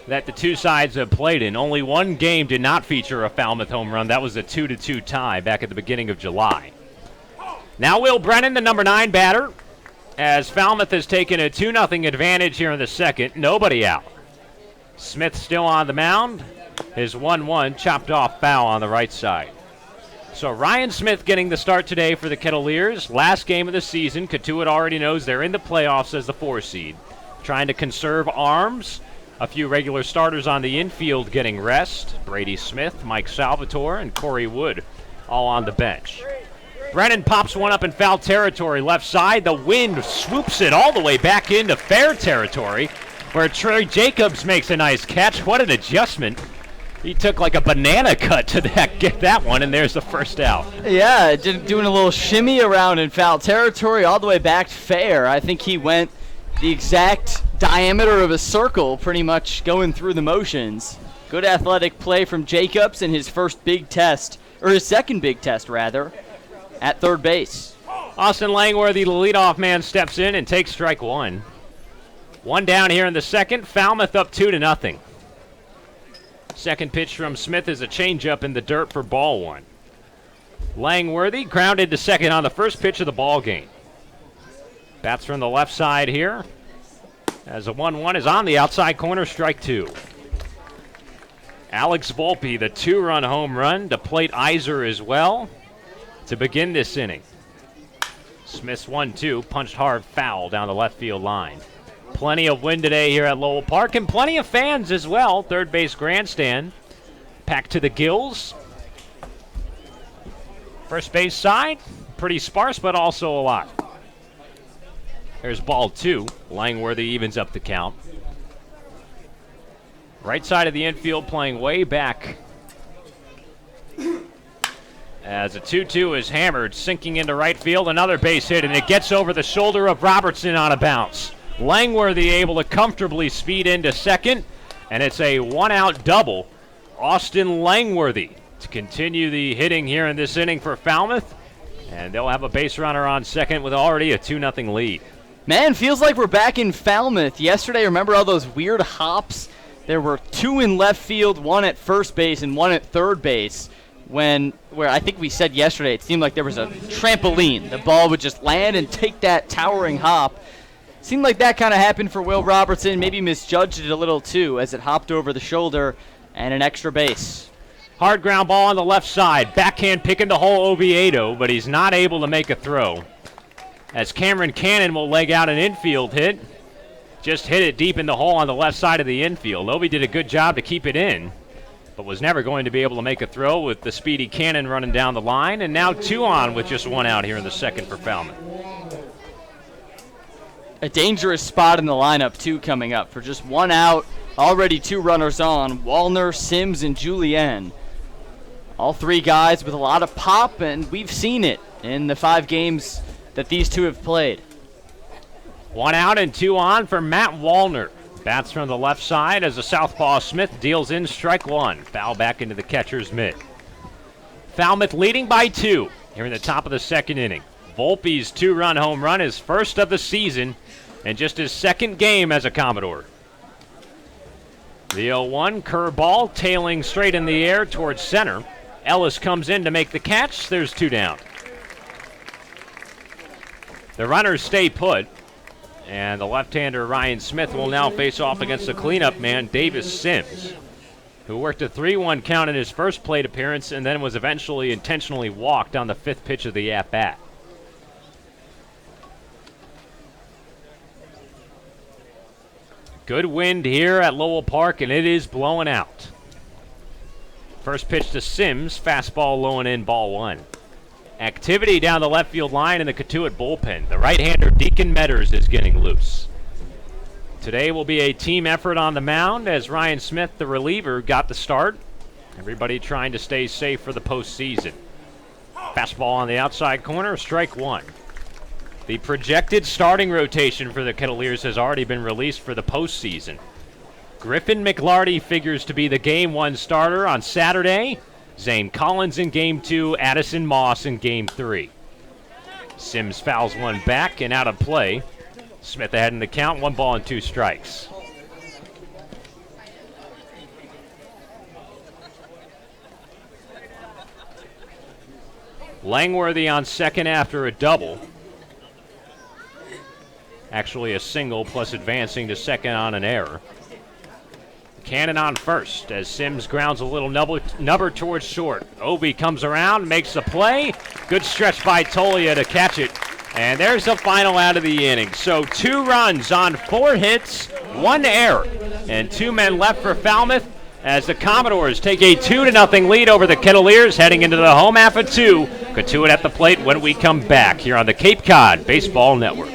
that the two sides have played in. Only one game did not feature a Falmouth home run. That was a 2-2 tie back at the beginning of July. Now Will Brennan, the number 9 batter, as Falmouth has taken a 2-0 advantage here in the second. Nobody out. Smith still on the mound. His 1-1 chopped off foul on the right side. So Ryan Smith getting the start today for the Kettleers. Last game of the season. Cotuit already knows they're in the playoffs as the 4 seed. Trying to conserve arms. A few regular starters on the infield getting rest. Brady Smith, Mike Salvatore, and Corey Wood all on the bench. Brennan pops one up in foul territory, left side. The wind swoops it all the way back into fair territory, where Trey Jacobs makes a nice catch. What an adjustment. He took like a banana cut to get that one, and there's the first out. Yeah, doing a little shimmy around in foul territory all the way back to fair. I think he went the exact diameter of a circle, pretty much going through the motions. Good athletic play from Jacobs in his first big test, or his second big test, rather, at third base. Austin Langworthy, the leadoff man, steps in and takes strike one. One down here in the second. Falmouth up 2-0. Second pitch from Smith is a changeup in the dirt for ball one. Langworthy grounded to second on the first pitch of the ball game. Bats from the left side here. As a 1-1 is on the outside corner, strike two. Alex Volpe, the 2-run home run to plate Iser as well to begin this inning. Smith's 1-2, punched hard foul down the left field line. Plenty of wind today here at Lowell Park, and plenty of fans as well. Third base grandstand packed to the gills. First base side, pretty sparse, but also a lot. There's ball two. Langworthy evens up the count. Right side of the infield playing way back. As a 2-2 is hammered, sinking into right field. Another base hit, and it gets over the shoulder of Robertson on a bounce. Langworthy able to comfortably speed into second, and it's a one-out double. Austin Langworthy to continue the hitting here in this inning for Falmouth, and they'll have a base runner on second with already a 2-0 lead. Man, feels like we're back in Falmouth. Yesterday, remember all those weird hops? There were two in left field, one at first base and one at third base. Where I think we said yesterday it seemed like there was a trampoline. The ball would just land and take that towering hop. Seemed like that kind of happened for Will Robertson. Maybe misjudged it a little too as it hopped over the shoulder and an extra base. Hard ground ball on the left side. Backhand picking the hole Oviedo, but he's not able to make a throw. As Cameron Cannon will leg out an infield hit. Just hit it deep in the hole on the left side of the infield. Ovi did a good job to keep it in, but was never going to be able to make a throw with the speedy Cannon running down the line. And now 2 on with just 1 out here in the second for Falmouth. A dangerous spot in the lineup, too, coming up. For just 1 out, already 2 runners on. Wallner, Sims, and Julien. All 3 guys with a lot of pop, and we've seen it in the 5 games that these 2 have played. 1 out and 2 on for Matt Wallner. Bats from the left side as a southpaw Smith deals in strike 1. Foul back into the catcher's mitt. Falmouth leading by 2 here in the top of the second inning. Volpe's 2-run home run is first of the season and just his second game as a Commodore. The 0-1 curveball tailing straight in the air towards center. Ellis comes in to make the catch. There's 2 down. The runners stay put, and the left-hander Ryan Smith will now face off against the cleanup man Davis Sims, who worked a 3-1 count in his first plate appearance and then was eventually intentionally walked on the 5th pitch of the at-bat. Good wind here at Lowell Park, and it is blowing out. First pitch to Sims, fastball low and in, ball 1. Activity down the left field line in the Cotuit bullpen. The right-hander Deacon Metters is getting loose. Today will be a team effort on the mound as Ryan Smith, the reliever, got the start. Everybody trying to stay safe for the postseason. Fastball on the outside corner, strike 1. The projected starting rotation for the Kettleers has already been released for the postseason. Griffin McLarty figures to be the Game 1 starter on Saturday. Zane Collins in Game 2, Addison Moss in Game 3. Sims fouls one back and out of play. Smith ahead in the count, 1 ball and 2 strikes. Langworthy on second after a double. Actually a single plus advancing to second on an error. Cannon on first as Sims grounds a little nubber towards short. Ovi comes around, makes the play. Good stretch by Tolia to catch it. And there's the final out of the inning. So 2 runs on 4 hits, 1 error, and 2 men left for Falmouth as the Commodores take a 2-0 lead over the Kettleers, heading into the home half of 2. Cotuit at the plate when we come back here on the Cape Cod Baseball Network.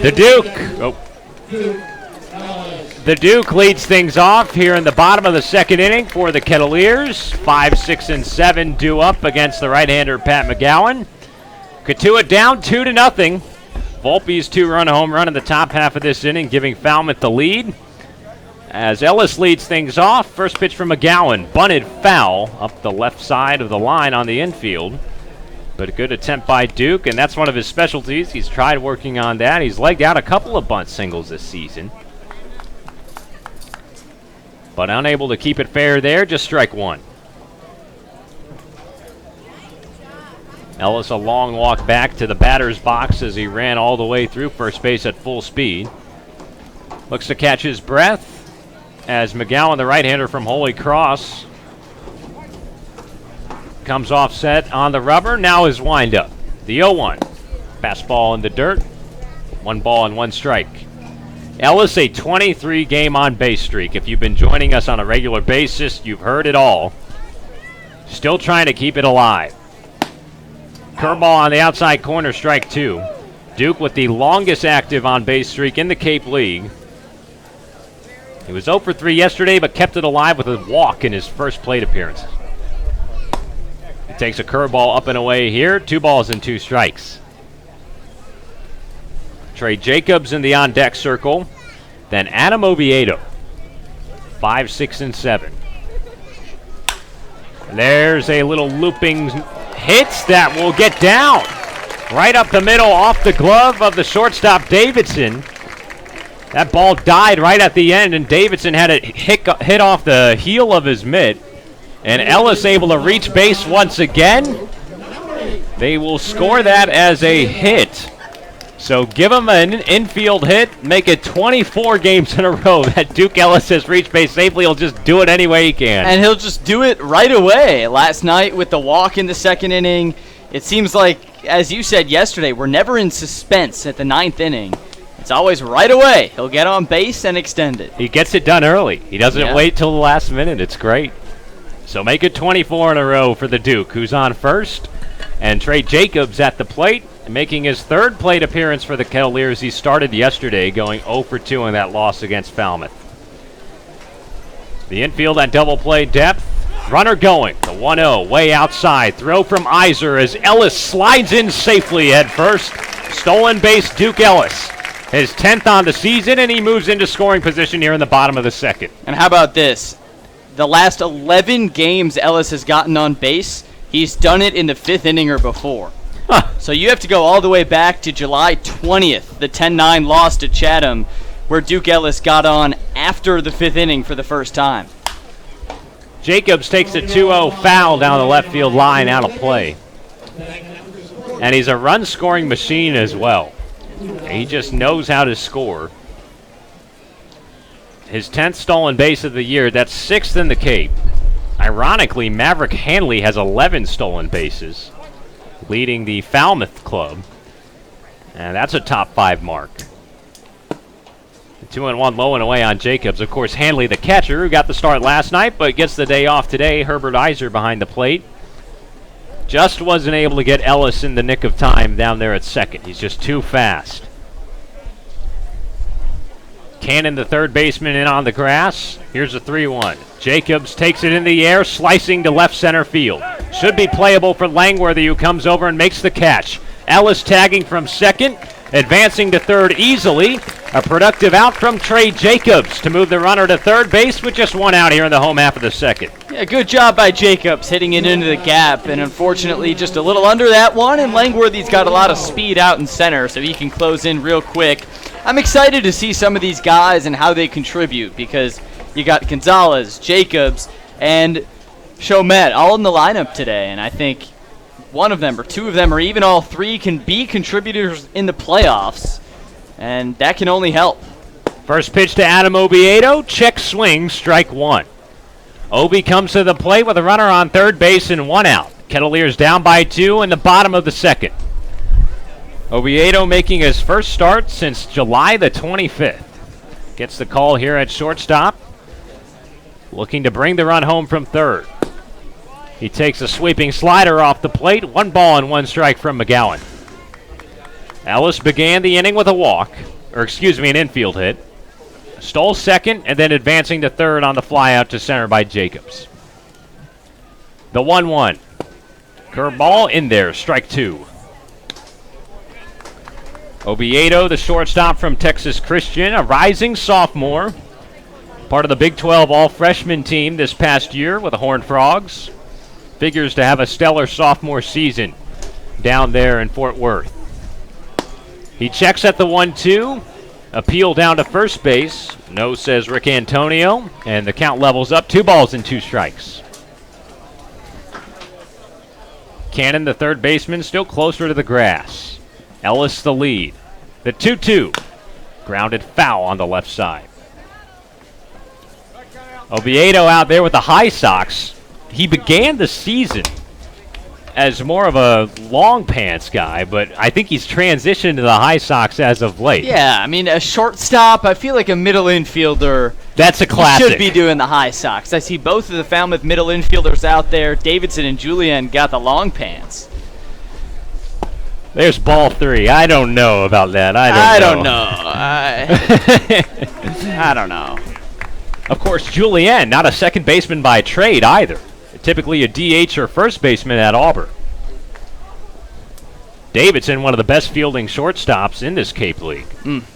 The Duke. Oh. The Duke leads things off here in the bottom of the second inning for the Kettleers. 5, 6, and 7 due up against the right-hander Pat McGowan. Cotuit down 2-0. Volpe's 2-run home run in the top half of this inning, giving Falmouth the lead. As Ellis leads things off, first pitch from McGowan, bunted foul up the left side of the line on the infield. But a good attempt by Duke, and that's one of his specialties. He's tried working on that. He's legged out a couple of bunt singles this season. But unable to keep it fair there, just strike one. Ellis a long walk back to the batter's box as he ran all the way through first base at full speed. Looks to catch his breath as McGowan, the right-hander from Holy Cross, comes offset on the rubber. Now his windup. The 0-1. Fastball in the dirt. 1 ball and 1 strike. Ellis, a 23-game on-base streak. If you've been joining us on a regular basis, you've heard it all. Still trying to keep it alive. Curveball on the outside corner, strike 2. Duke with the longest active on-base streak in the Cape League. He was 0 for 3 yesterday, but kept it alive with a walk in his first plate appearance. He takes a curveball up and away here. 2 balls and 2 strikes. Trey Jacobs in the on-deck circle. Then Adam Oviedo. 5, 6, and 7. There's a little looping hit that will get down. Right up the middle off the glove of the shortstop Davidson. That ball died right at the end, and Davidson had it hit off the heel of his mitt. And Ellis able to reach base once again. They will score that as a hit. So give him an infield hit, make it 24 games in a row that Duke Ellis has reached base safely. He'll just do it any way he can. And he'll just do it right away. Last night with the walk in the second inning, it seems like, as you said yesterday, we're never in suspense at the 9th inning. It's always right away. He'll get on base and extend it. He gets it done early. He doesn't wait till the last minute. It's great. So make it 24 in a row for the Duke, who's on first. And Trey Jacobs at the plate, making his 3rd plate appearance for the Kettleers. He started yesterday, going 0 for 2 in that loss against Falmouth. The infield at double play depth. Runner going. The 1-0 way outside. Throw from Iser as Ellis slides in safely head first. Stolen base, Duke Ellis. His 10th on the season, and he moves into scoring position here in the bottom of the second. And how about this? The last 11 games Ellis has gotten on base, he's done it in the 5th inning or before. So you have to go all the way back to July 20th, the 10-9 loss to Chatham, where Duke Ellis got on after the 5th inning for the first time. Jacobs takes a 2-0 foul down the left field line, out of play. And he's a run-scoring machine as well. He just knows how to score. His 10th stolen base of the year. That's 6th in the Cape. Ironically, Maverick Hanley has 11 stolen bases, leading the Falmouth club. And that's a top 5 mark. 2-1 low and away on Jacobs. Of course, Hanley, the catcher, who got the start last night, but gets the day off today. Herbert Iser behind the plate. Just wasn't able to get Ellis in the nick of time down there at second. He's just too fast. Cannon, the third baseman, in on the grass. Here's a 3-1. Jacobs takes it in the air, slicing to left center field. Should be playable for Langworthy, who comes over and makes the catch. Ellis tagging from second, advancing to third easily. A productive out from Trey Jacobs to move the runner to third base with just one out here in the home half of the second. Yeah, good job by Jacobs hitting it into the gap, and unfortunately just a little under that one, and Langworthy's got a lot of speed out in center, so he can close in real quick. I'm excited to see some of these guys and how they contribute, because you got Gonzalez, Jacobs, and Chomet all in the lineup today, and I think one of them or two of them or even all three can be contributors in the playoffs, and that can only help. First pitch to Adam Oviedo, check swing, strike one. Obi comes to the plate with a runner on third base and one out. Kettleers down by 2 in the bottom of the second. Oviedo making his first start since July the 25th. Gets the call here at shortstop. Looking to bring the run home from third. He takes a sweeping slider off the plate. 1 ball and 1 strike from McGowan. Ellis began the inning with a walk, an infield hit. Stole second and then advancing to third on the fly out to center by Jacobs. The 1-1. Curveball in there, strike 2. Oviedo, the shortstop from Texas Christian, a rising sophomore. Part of the Big 12 all-freshman team this past year with the Horned Frogs. Figures to have a stellar sophomore season down there in Fort Worth. He checks at the 1-2. Appeal down to first base. No, says Rick Antonio. And the count levels up. 2 balls and 2 strikes. Cannon, the third baseman, still closer to the grass. Ellis the lead. The 2-2. Grounded foul on the left side. Oviedo out there with the High Sox. He began the season as more of a long pants guy, but I think he's transitioned to the High Sox as of late. Yeah, I mean, a shortstop, I feel like a middle infielder. That's a classic. Should be doing the High Sox. I see both of the Falmouth middle infielders out there. Davidson and Julian got the long pants. There's ball 3. I don't know about that. I don't know. I don't know. Of course, Julian, not a second baseman by trade either. Typically a DH or first baseman at Auburn. Davidson, one of the best fielding shortstops in this Cape League.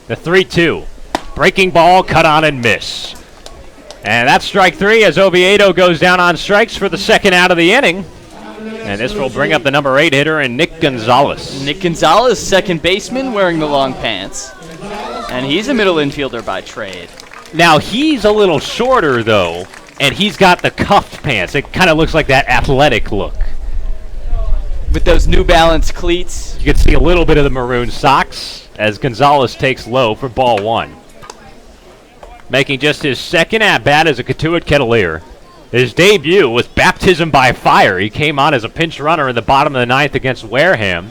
The 3-2. Breaking ball, cut on and miss. And that's strike 3 as Oviedo goes down on strikes for the second out of the inning. And this will bring up the number 8 hitter and Nick Gonzalez. Nick Gonzalez, second baseman, wearing the long pants. And he's a middle infielder by trade. Now, he's a little shorter, though, and he's got the cuffed pants. It kind of looks like that athletic look. With those New Balance cleats. You can see a little bit of the maroon socks as Gonzalez takes low for ball 1. Making just his second at-bat as a Cotuit Kettleer. His debut was baptism by fire. He came on as a pinch runner in the bottom of the 9th against Wareham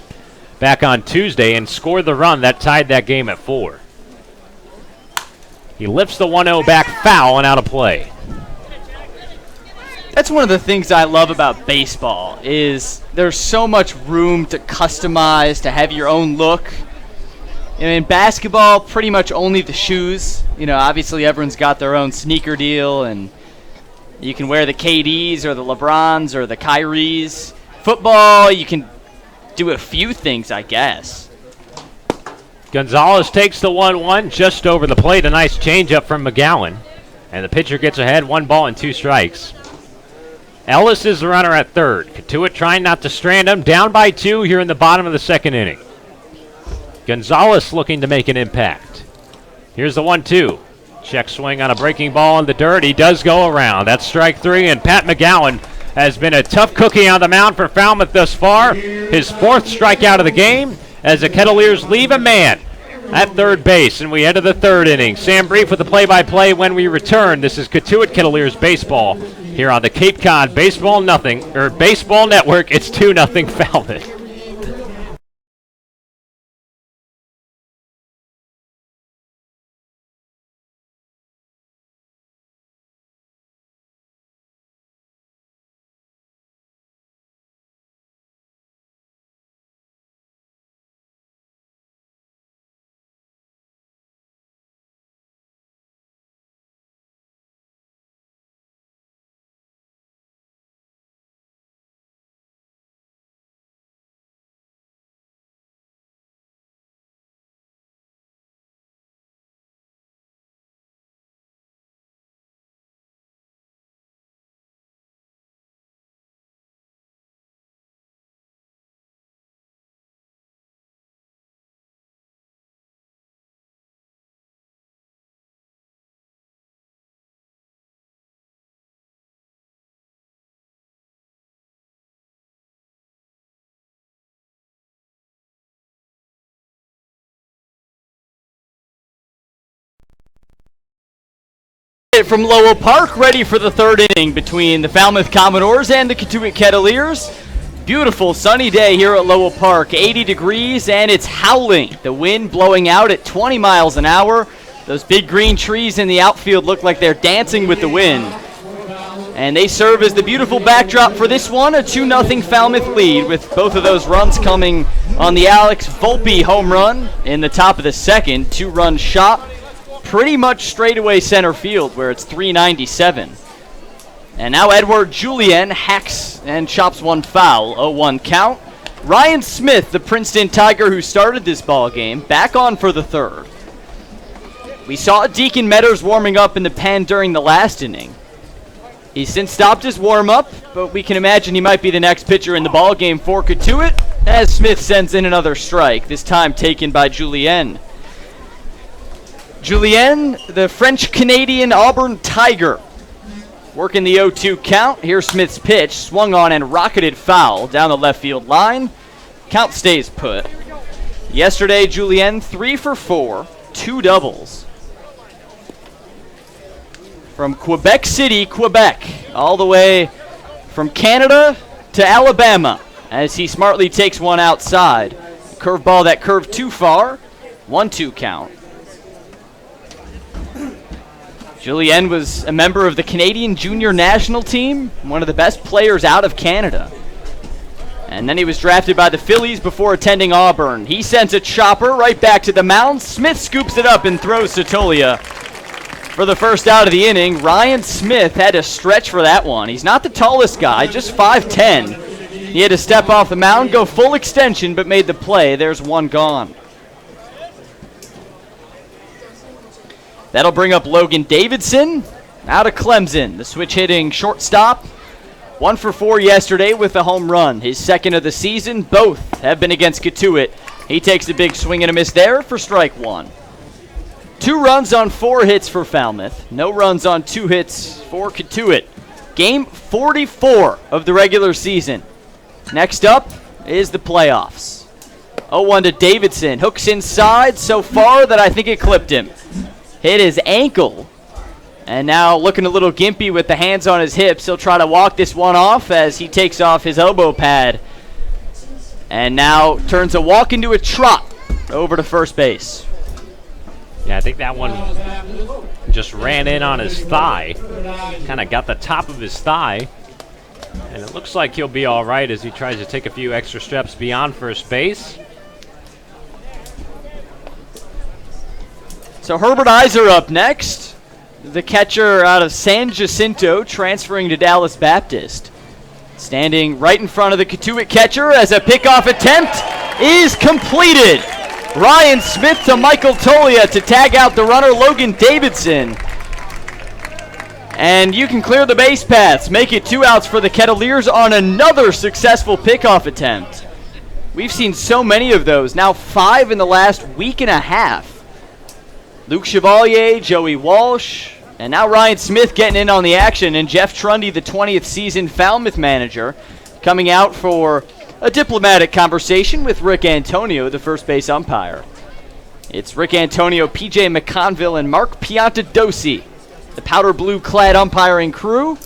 back on Tuesday and scored the run that tied that game at 4. He lifts the 1-0 back foul and out of play. That's one of the things I love about baseball is there's so much room to customize, to have your own look. And in basketball, pretty much only the shoes. You know, obviously everyone's got their own sneaker deal, and you can wear the KDs or the LeBrons or the Kyries. Football, you can do a few things, I guess. Gonzalez takes the 1-1 just over the plate. A nice changeup from McGowan. And the pitcher gets ahead, 1 ball and 2 strikes. Ellis is the runner at third. Cotuit trying not to strand him. Down by 2 here in the bottom of the second inning. Gonzalez looking to make an impact. Here's the 1-2. Check swing on a breaking ball in the dirt. He does go around. That's strike 3, and Pat McGowan has been a tough cookie on the mound for Falmouth thus far. His 4th strikeout of the game as the Kettleers leave a man at third base, and we enter the 3rd inning. Sam Brief with the play-by-play when we return. This is Cotuit Kettleers baseball here on the Cape Cod Baseball Network. It's 2-0 Falmouth. it from Lowell Park, ready for the third inning between the Falmouth Commodores and the Cotuit Kettleers. Beautiful sunny day here at Lowell Park, 80 degrees, and it's howling. The wind blowing out at 20 miles an hour. Those big green trees in the outfield look like they're dancing with the wind. And they serve as the beautiful backdrop for this one, a 2-0 Falmouth lead, with both of those runs coming on the Alex Volpe home run in the top of the second. 2-run shot, pretty much straightaway center field where it's 397. And now Edward Julien hacks and chops one foul, 0-1 count. Ryan Smith, the Princeton Tiger who started this ball game, back on for the third. We saw Deacon Metters warming up in the pen during the last inning. He's since stopped his warm-up, but we can imagine he might be the next pitcher in the ball game for Cotuit, as Smith sends in another strike, this time taken by Julien. Julien, the French-Canadian Auburn Tiger, working the 0-2 count. Here's Smith's pitch, swung on and rocketed foul down the left field line. Count stays put. Yesterday, Julien 3 for 4, 2 doubles. From Quebec City, Quebec, all the way from Canada to Alabama, as he smartly takes one outside. Curveball that curved too far, 1-2 count. Julien was a member of the Canadian junior national team, one of the best players out of Canada. And then he was drafted by the Phillies before attending Auburn. He sends a chopper right back to the mound. Smith scoops it up and throws to Tolia for the first out of the inning. Ryan Smith had to stretch for that one. He's not the tallest guy, just 5'10". He had to step off the mound, go full extension, but made the play. There's one gone. That'll bring up Logan Davidson out of Clemson, the switch-hitting shortstop. 1 for 4 yesterday with a home run, his second of the season. Both have been against Cotuit. He takes a big swing and a miss there for strike one. 2 runs on 4 hits for Falmouth. No runs on 2 hits for Cotuit. Game 44 of the regular season. Next up is the playoffs. 0-1 to Davidson. Hooks inside so far that I think it clipped him. Hit his ankle. And now looking a little gimpy with the hands on his hips. He'll try to walk this one off as he takes off his elbow pad. And now turns a walk into a trot over to first base. Yeah, I think that one just ran in on his thigh. Kind of got the top of his thigh. And it looks like he'll be all right as he tries to take a few extra steps beyond first base. So Herbert Iser up next. The catcher out of San Jacinto, transferring to Dallas Baptist. Standing right in front of the Cotuit catcher as a pickoff attempt is completed. Ryan Smith to Michael Tolia to tag out the runner Logan Davidson. And you can clear the base paths, make it 2 outs for the Kettleers on another successful pickoff attempt. We've seen so many of those, now 5 in the last week and a half. Luke Chevalier, Joey Walsh, and now Ryan Smith getting in on the action, and Jeff Trundy, the 20th season Falmouth manager, coming out for a diplomatic conversation with Rick Antonio, the first base umpire. It's Rick Antonio, PJ McConville, and Mark Piantadosi, the powder blue clad umpiring crew.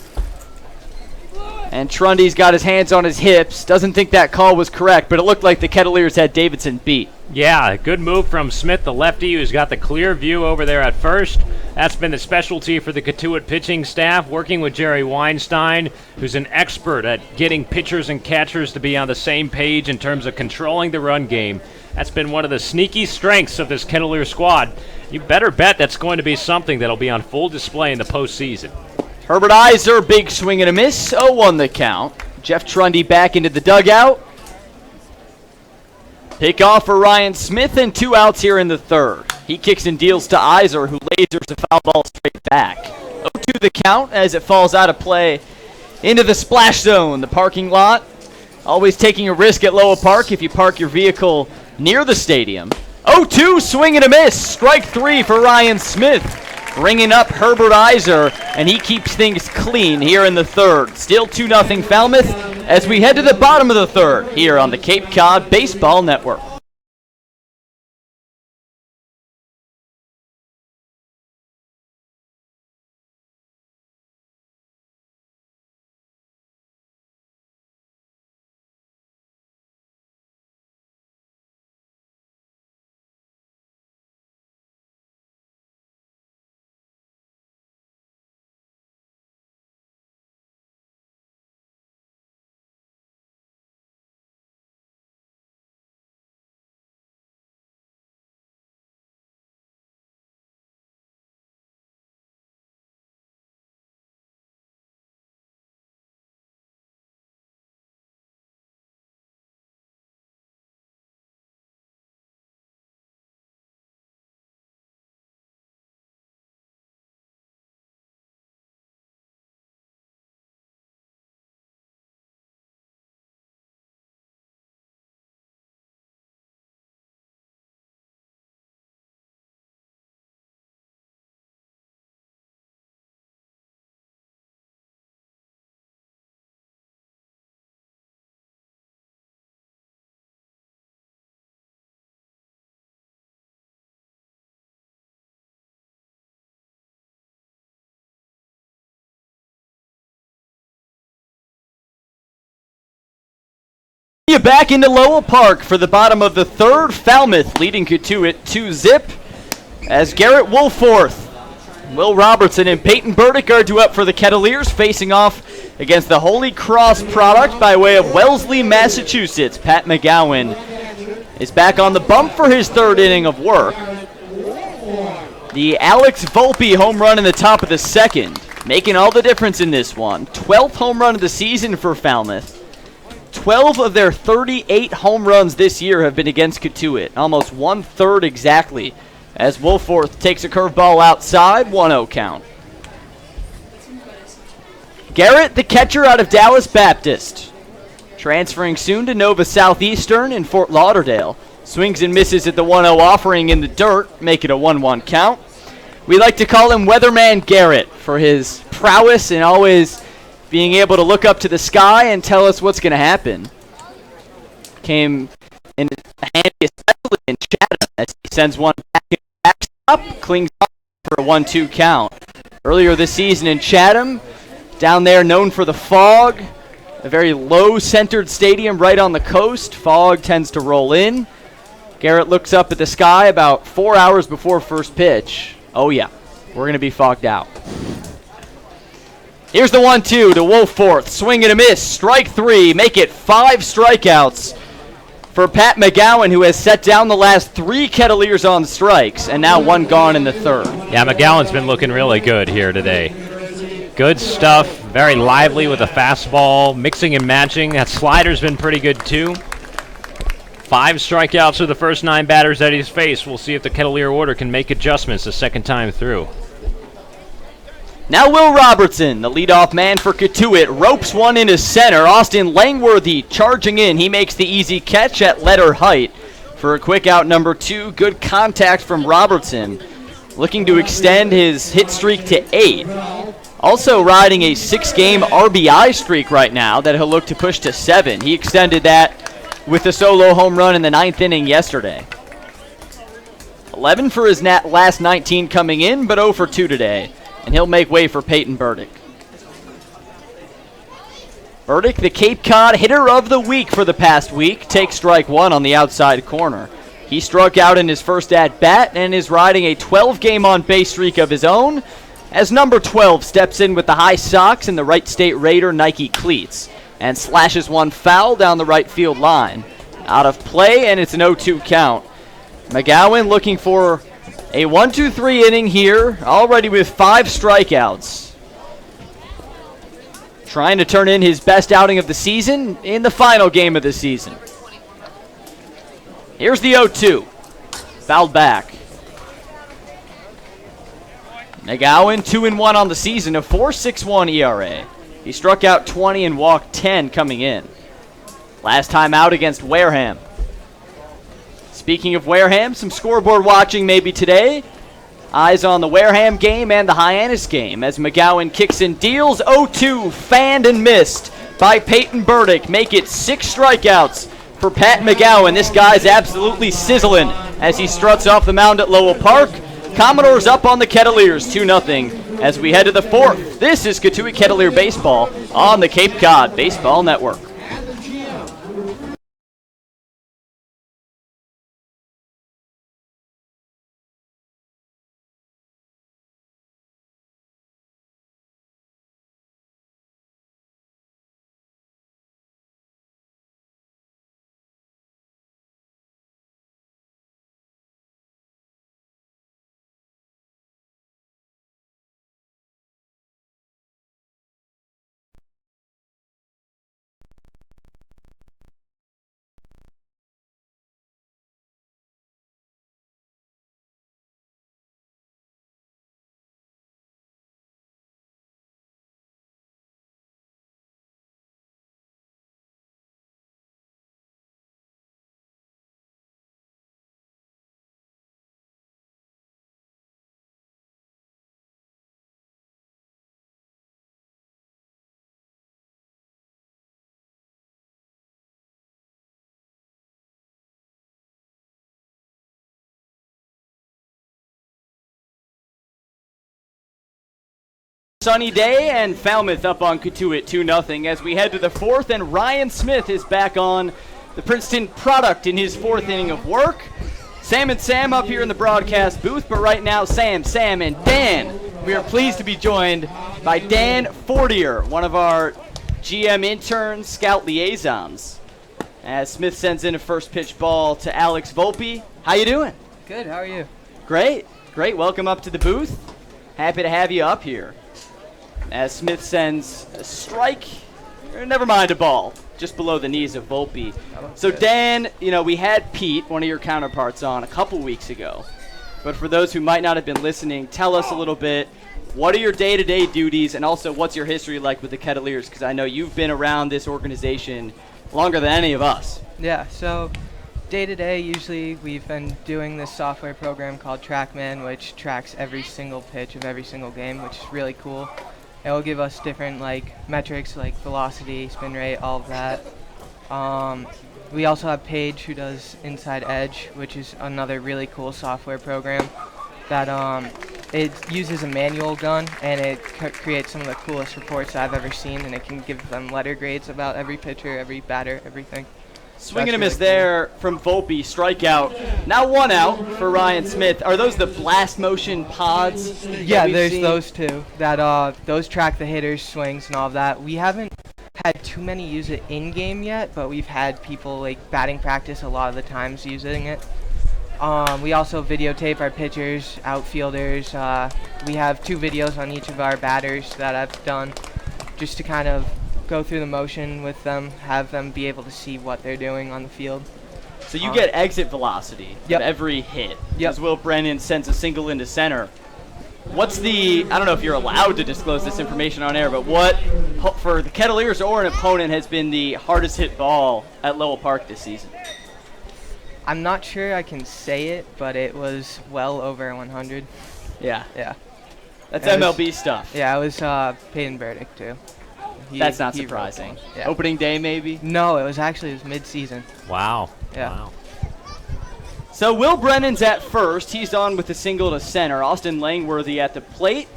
And Trundy's got his hands on his hips. Doesn't think that call was correct, but it looked like the Kettleers had Davidson beat. Yeah, good move from Smith, the lefty, who's got the clear view over there at first. That's been the specialty for the Cotuit pitching staff, working with Jerry Weinstein, who's an expert at getting pitchers and catchers to be on the same page in terms of controlling the run game. That's been one of the sneaky strengths of this Kettleer squad. You better bet that's going to be something that'll be on full display in the postseason. Herbert Iser, big swing and a miss, 0-1 the count. Jeff Trundy back into the dugout. Pick off for Ryan Smith, and 2 outs here in the third. He kicks and deals to Iser, who lasers a foul ball straight back. 0-2 the count as it falls out of play into the splash zone, the parking lot. Always taking a risk at Lowell Park if you park your vehicle near the stadium. 0-2, swing and a miss. Strike 3 for Ryan Smith. Bringing up Herbert Iser, and he keeps things clean here in the third. Still 2-0 Falmouth as we head to the bottom of the third here on the Cape Cod Baseball Network. Back into Lowell Park for the bottom of the third. Falmouth leading Cotuit 2-zip as Garrett Woolforth, Will Robertson, and Peyton Burdick are due up for the Kettleers, facing off against the Holy Cross product by way of Wellesley, Massachusetts. Pat McGowan is back on the bump for his third inning of work. The Alex Volpe home run in the top of the second, making all the difference in this one. 12th home run of the season for Falmouth. 12 of their 38 home runs this year have been against Cotuit, almost 1/3 exactly, as Woolforth takes a curveball outside, 1-0 count. Garrett, the catcher out of Dallas Baptist, transferring soon to Nova Southeastern in Fort Lauderdale. Swings and misses at the 1-0 offering in the dirt, make it a 1-1 count. We like to call him Weatherman Garrett for his prowess and always being able to look up to the sky and tell us what's going to happen. Came in handy, especially in Chatham, as he sends one back and backs up, clings up for a 1-2 count. Earlier this season in Chatham, down there known for the fog, a very low-centered stadium right on the coast. Fog tends to roll in. Garrett looks up at the sky about 4 hours before first pitch. Oh yeah, we're going to be fogged out. Here's the 1-2 to Woolforth. Swing and a miss. Strike 3. Make it 5 strikeouts for Pat McGowan, who has set down the last 3 Kettleers on strikes, and now 1 gone in the third. Yeah, McGowan's been looking really good here today. Good stuff. Very lively with a fastball. Mixing and matching. That slider's been pretty good, too. 5 strikeouts for the first 9 batters that he's faced. We'll see if the Kettleer order can make adjustments the second time through. Now Will Robertson, the leadoff man for Cotuit, ropes one into center. Austin Langworthy charging in. He makes the easy catch at letter height for a quick out number 2. Good contact from Robertson, looking to extend his hit streak to 8. Also riding a 6-game RBI streak right now that he'll look to push to 7. He extended that with a solo home run in the 9th inning yesterday. 11 for his last 19 coming in, but 0 for 2 today. And he'll make way for Peyton Burdick. Burdick, the Cape Cod hitter of the week for the past week, takes strike 1 on the outside corner. He struck out in his first at-bat and is riding a 12-game on-base streak of his own as number 12 steps in with the high socks and the Wright State Raider Nike cleats and slashes one foul down the right field line. Out of play, and it's an 0-2 count. McGowan looking for a 1-2-3 inning here, already with 5 strikeouts. Trying to turn in his best outing of the season in the final game of the season. Here's the 0-2. Fouled back. McGowan 2-1 on the season, a 4.61 ERA. He struck out 20 and walked 10 coming in. Last time out against Wareham. Speaking of Wareham, some scoreboard watching maybe today. Eyes on the Wareham game and the Hyannis game as McGowan kicks and deals. 0-2, fanned and missed by Peyton Burdick. Make it 6 strikeouts for Pat McGowan. This guy's absolutely sizzling as he struts off the mound at Lowell Park. Commodores up on the Kettleers 2-0 as we head to the 4th. This is Cotuit Kettleer Baseball on the Cape Cod Baseball Network. Sunny day and Falmouth up on Cotuit 2-0 as we head to the 4th, and Ryan Smith is back on the Princeton product in his 4th inning of work. Sam and Sam up here in the broadcast booth, but right now Sam, and Dan. We are pleased to be joined by Dan Fortier, one of our GM interns, scout liaisons. As Smith sends in a first pitch ball to Alex Volpe. How you doing? Good. How are you? Great. Welcome up to the booth. Happy to have you up here. As Smith sends a strike, or never mind, a ball, just below the knees of Volpe. So Dan, we had Pete, one of your counterparts, on a couple weeks ago. But for those who might not have been listening, tell us a little bit, what are your day-to-day duties, and also what's your history like with the Kettleers? Because I know you've been around this organization longer than any of us. Yeah, so day-to-day, usually we've been doing this software program called TrackMan, which tracks every single pitch of every single game, which is really cool. It will give us different metrics like velocity, spin rate, all of that. We also have Paige, who does Inside Edge, which is another really cool software program that it uses a manual gun, and it creates some of the coolest reports I've ever seen, and it can give them letter grades about every pitcher, every batter, everything. Swing and a miss there from Volpe, strikeout. Now 1 out for Ryan Smith. Are those the blast motion pods? Yeah, there's those two. Those track the hitters' swings and all of that. We haven't had too many use it in-game yet, but we've had people batting practice a lot of the times using it. We also videotape our pitchers, outfielders. We have 2 videos on each of our batters that I've done just to kind of go through the motion with them, have them be able to see what they're doing on the field. So you get exit velocity of every hit. As Will Brennan sends a single into center. What's I don't know if you're allowed to disclose this information on air, but what, for the Kettleers or an opponent, has been the hardest hit ball at Lowell Park this season? I'm not sure I can say it, but it was well over 100. Yeah. Yeah. That's MLB stuff. Yeah, it was Peyton Burdick, too. That's not surprising. Yeah. Opening day, maybe? No, it was mid-season. Wow. Yeah. Wow. So Will Brennan's at first. He's on with a single to center. Austin Langworthy at the plate.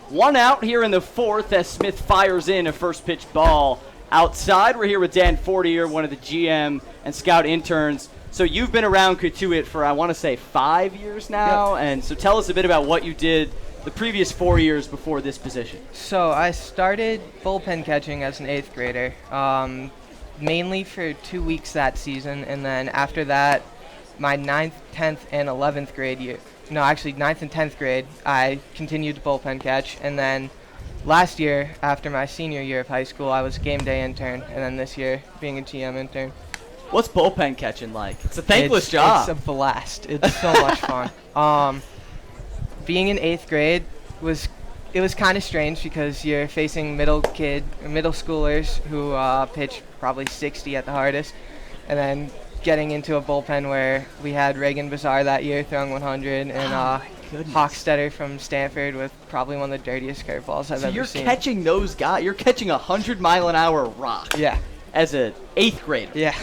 1 out here in the 4th as Smith fires in a first pitch ball outside. We're here with Dan Fortier, one of the GM and scout interns. So you've been around Cotuit for, I want to say, 5 years now. Yep. And so tell us a bit about what you did the previous 4 years before this position. So I started bullpen catching as an 8th grader, mainly for 2 weeks that season, and then after that, my 9th, 10th, and 11th grade year, no, actually 9th and 10th grade, I continued to bullpen catch, and then last year, after my senior year of high school, I was a game day intern, and then this year, being a GM intern. What's bullpen catching like? It's a thankless job. It's a blast. It's so much fun. Being in 8th grade was kind of strange because you're facing middle schoolers who pitch probably 60 at the hardest, and then getting into a bullpen where we had Reagan Bazar that year throwing 100 and Hochstetter from Stanford with probably one of the dirtiest curveballs I've ever seen. So you're catching those guys. You're catching 100-mile-an-hour rock. Yeah. As an 8th grader. Yeah.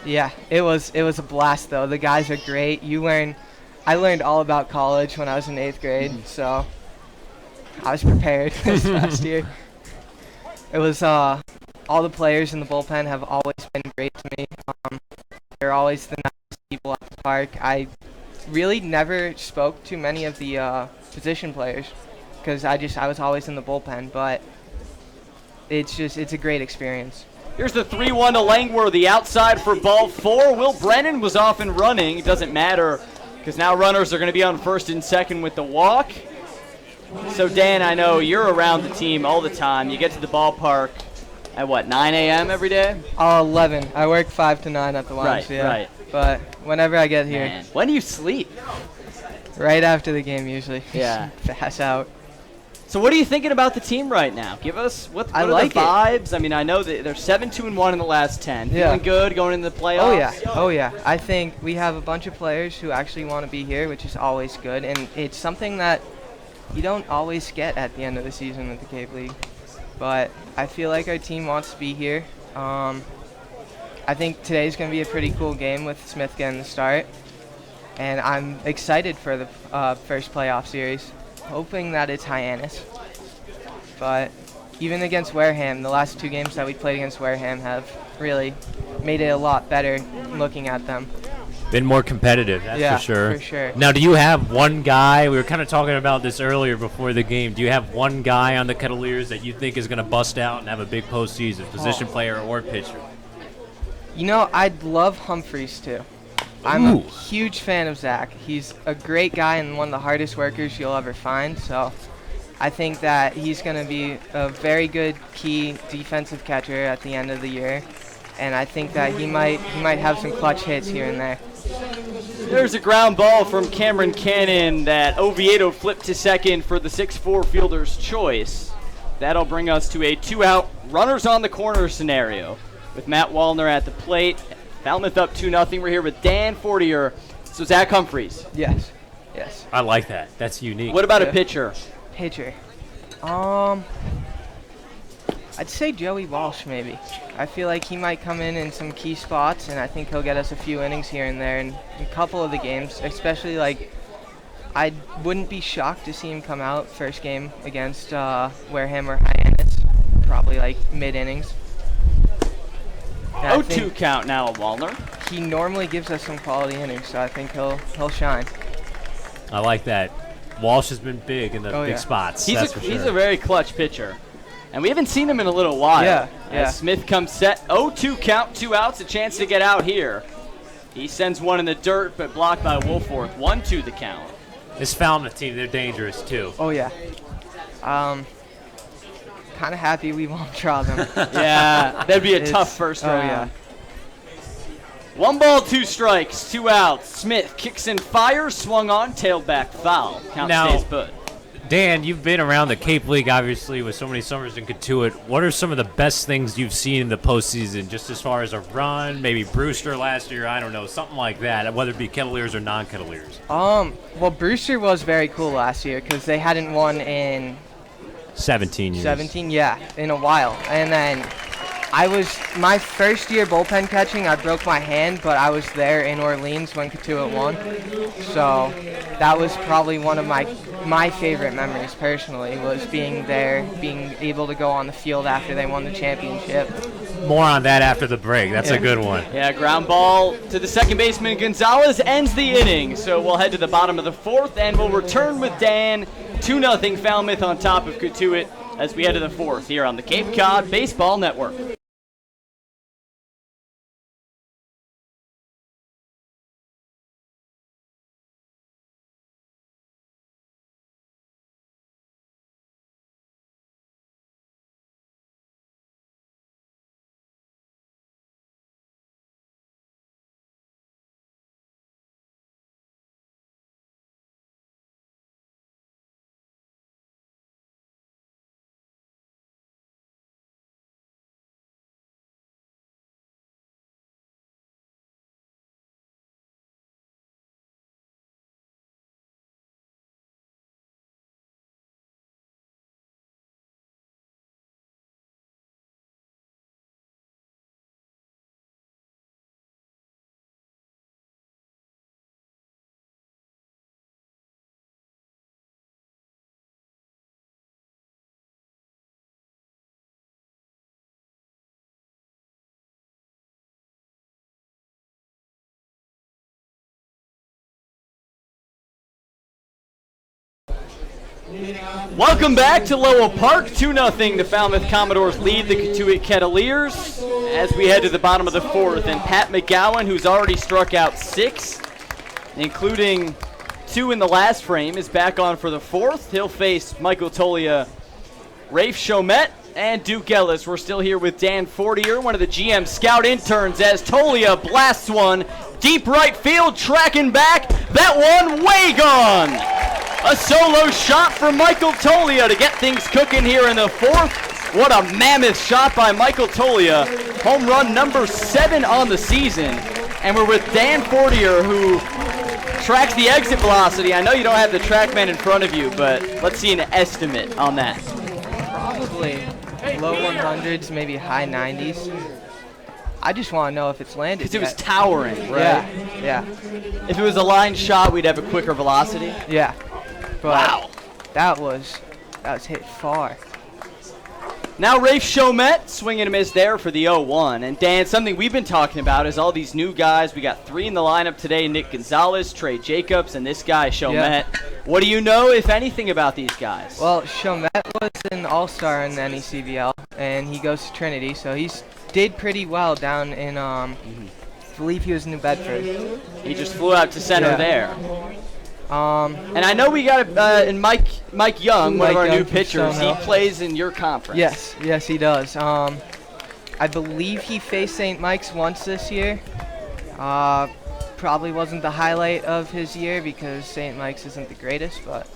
Yeah. It was a blast though. The guys are great. I learned all about college when I was in 8th grade, so I was prepared this past year. It was all the players in the bullpen have always been great to me. They're always the nicest people at the park. I really never spoke to many of the position players because I was always in the bullpen, but it's a great experience. Here's the 3-1 to Langworthy outside for ball 4. Will Brennan was off and running. It doesn't matter because now runners are going to be on first and second with the walk. So, Dan, I know you're around the team all the time. You get to the ballpark at, 9 a.m. every day? 11. I work 5 to 9 at the lunch, Right. But whenever I get here. Man. When do you sleep? Right after the game, usually. Yeah. Pass out. So what are you thinking about the team right now? Give us what are the vibes? I mean, I know that they're 7-2-1 in the last 10. Feeling good going into the playoffs? Oh yeah. I think we have a bunch of players who actually want to be here, which is always good, and it's something that you don't always get at the end of the season with the Cape League. But I feel like our team wants to be here. I think today's going to be a pretty cool game with Smith getting the start, and I'm excited for the first playoff series. Hoping that it's Hyannis. But even against Wareham, the last 2 games that we played against Wareham have really made it a lot better looking at them. Been more competitive, that's Yeah, for sure. for sure. Now, do you have one guy? We were kind of talking about this earlier before the game. Do you have one guy on the Kettleers that you think is going to bust out and have a big postseason, position player or pitcher? You know, I'd love Humphreys too. I'm a huge fan of Zach. He's a great guy and one of the hardest workers you'll ever find. So I think that he's going to be a very good key defensive catcher at the end of the year. And I think that he might have some clutch hits here and there. There's a ground ball from Cameron Cannon that Oviedo flipped to second for the 6'4 fielder's choice. That'll bring us to a 2-out, runners on the corner scenario with Matt Wallner at the plate. Falmouth up 2-0. We're here with Dan Fortier. So Zach Humphreys. Yes. I like that. That's unique. What about a pitcher? Pitcher. I'd say Joey Walsh maybe. I feel like he might come in some key spots, and I think he'll get us a few innings here and there in a couple of the games, especially like I wouldn't be shocked to see him come out first game against Wareham or Hyannis, probably like mid-innings. 0-2 count now at Wallner. He normally gives us some quality innings, so I think he'll shine. I like that. Walsh has been big in the big spots. He's a very clutch pitcher. And we haven't seen him in a little while. Yeah. As Smith comes set, 0-2 count, 2 outs, a chance to get out here. He sends one in the dirt, but blocked by Wolforth. 1-2 the count. This Falmouth team, they're dangerous too. Oh yeah. Kind of happy we won't draw them. Yeah, that'd be a tough first round. Yeah. 1 ball, 2 strikes, 2 outs. Smith kicks and fires, swung on, tailed back foul. Count stays put. Dan, you've been around the Cape League, obviously, with so many summers in Cotuit. What are some of the best things you've seen in the postseason, just as far as a run, maybe Brewster last year, I don't know, something like that, whether it be Kettleers or non-Kettleers? Well, Brewster was very cool last year because they hadn't won in 17 years. 17, yeah, in a while. And then my first year bullpen catching, I broke my hand, but I was there in Orleans when Cotuit won. So that was probably one of my favorite memories personally, was being there, being able to go on the field after they won the championship. More on that after the break. That's a good one. Yeah, ground ball to the second baseman. Gonzalez ends the inning. So we'll head to the bottom of the 4th, and we'll return with Dan. 2-0 Falmouth on top of Cotuit as we head to the 4th here on the Cape Cod Baseball Network. Welcome back to Lowell Park. 2-0. The Falmouth Commodores lead the Cotuit Kettleers as we head to the bottom of the 4th. And Pat McGowan, who's already struck out 6, including 2 in the last frame, is back on for the 4th. He'll face Michael Tolia, Rafe Chomet, and Duke Ellis. We're still here with Dan Fortier, one of the GM scout interns, as Tolia blasts one deep right field, tracking back. That one way gone. A solo shot from Michael Tolia to get things cooking here in the 4th. What a mammoth shot by Michael Tolia. Home run number 7 on the season. And we're with Dan Fortier, who tracks the exit velocity. I know you don't have the TrackMan in front of you, but let's see an estimate on that. Probably low 100s, maybe high 90s. I just want to know if it's landed. Because it was towering, right? Yeah. If it was a line shot, we'd have a quicker velocity. Yeah. But wow. That was hit far. Now Rafe Chomet swinging a miss there for the 0-1. And Dan, something we've been talking about is all these new guys. We got 3 in the lineup today: Nick Gonzalez, Trey Jacobs, and this guy Chomet. Yeah. What do you know, if anything, about these guys? Well, Chomet was an all-star in the NECBL, and he goes to Trinity, so he's did pretty well down in, I believe he was New Bedford. He just flew out to center there. And I know we got and Mike Young, one of our new pitchers. He plays in your conference. Yes, he does. I believe he faced St. Mike's once this year. Probably wasn't the highlight of his year because St. Mike's isn't the greatest, but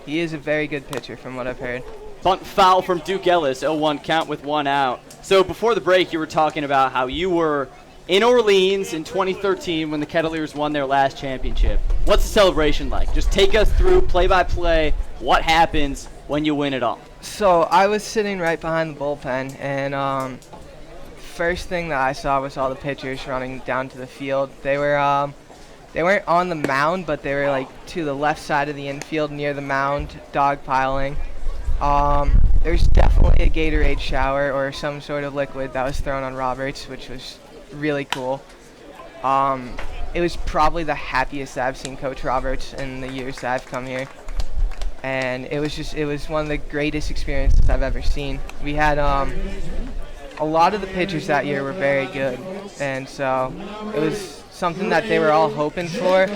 he is a very good pitcher from what I've heard. Bunt foul from Duke Ellis, 0-1 count with 1 out. So before the break, you were talking about how you were in Orleans in 2013 when the Kettleers won their last championship. What's the celebration like? Just take us through play-by-play what happens when you win it all. So I was sitting right behind the bullpen, and first thing that I saw was all the pitchers running down to the field. They weren't on the mound, but they were like to the left side of the infield near the mound, dogpiling. There's definitely a Gatorade shower or some sort of liquid that was thrown on Roberts, which was really cool. It was probably the happiest I've seen Coach Roberts in the years that I've come here, and it was one of the greatest experiences I've ever seen. We had a lot of the pitchers that year were very good, and so it was something that they were all hoping for.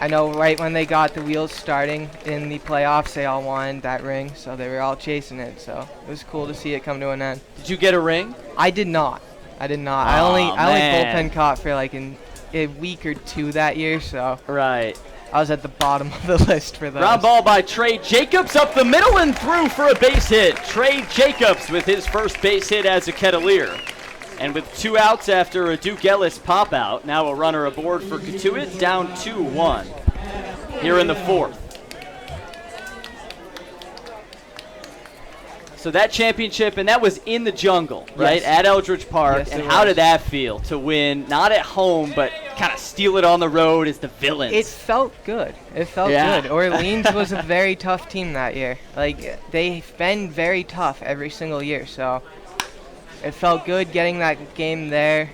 I know right when they got the wheels starting in the playoffs, they all wanted that ring, so they were all chasing it. So it was cool to see it come to an end. Did you get a ring? I did not. I only bullpen caught for like a week or 2 that year, so right. I was at the bottom of the list for those. Ground ball by Trey Jacobs up the middle and through for a base hit. Trey Jacobs with his first base hit as a Kettleer. And with 2 outs after a Duke Ellis pop out, now a runner aboard for Cotuit, down 2-1 here in the 4th. So that championship, and that was in the jungle, right, yes, at Eldridge Park. Yes, and how did that feel to win, not at home, but kind of steal it on the road as the villains? It felt good. It felt good. Orleans was a very tough team that year. Like, they've been very tough every single year, so it felt good getting that game there.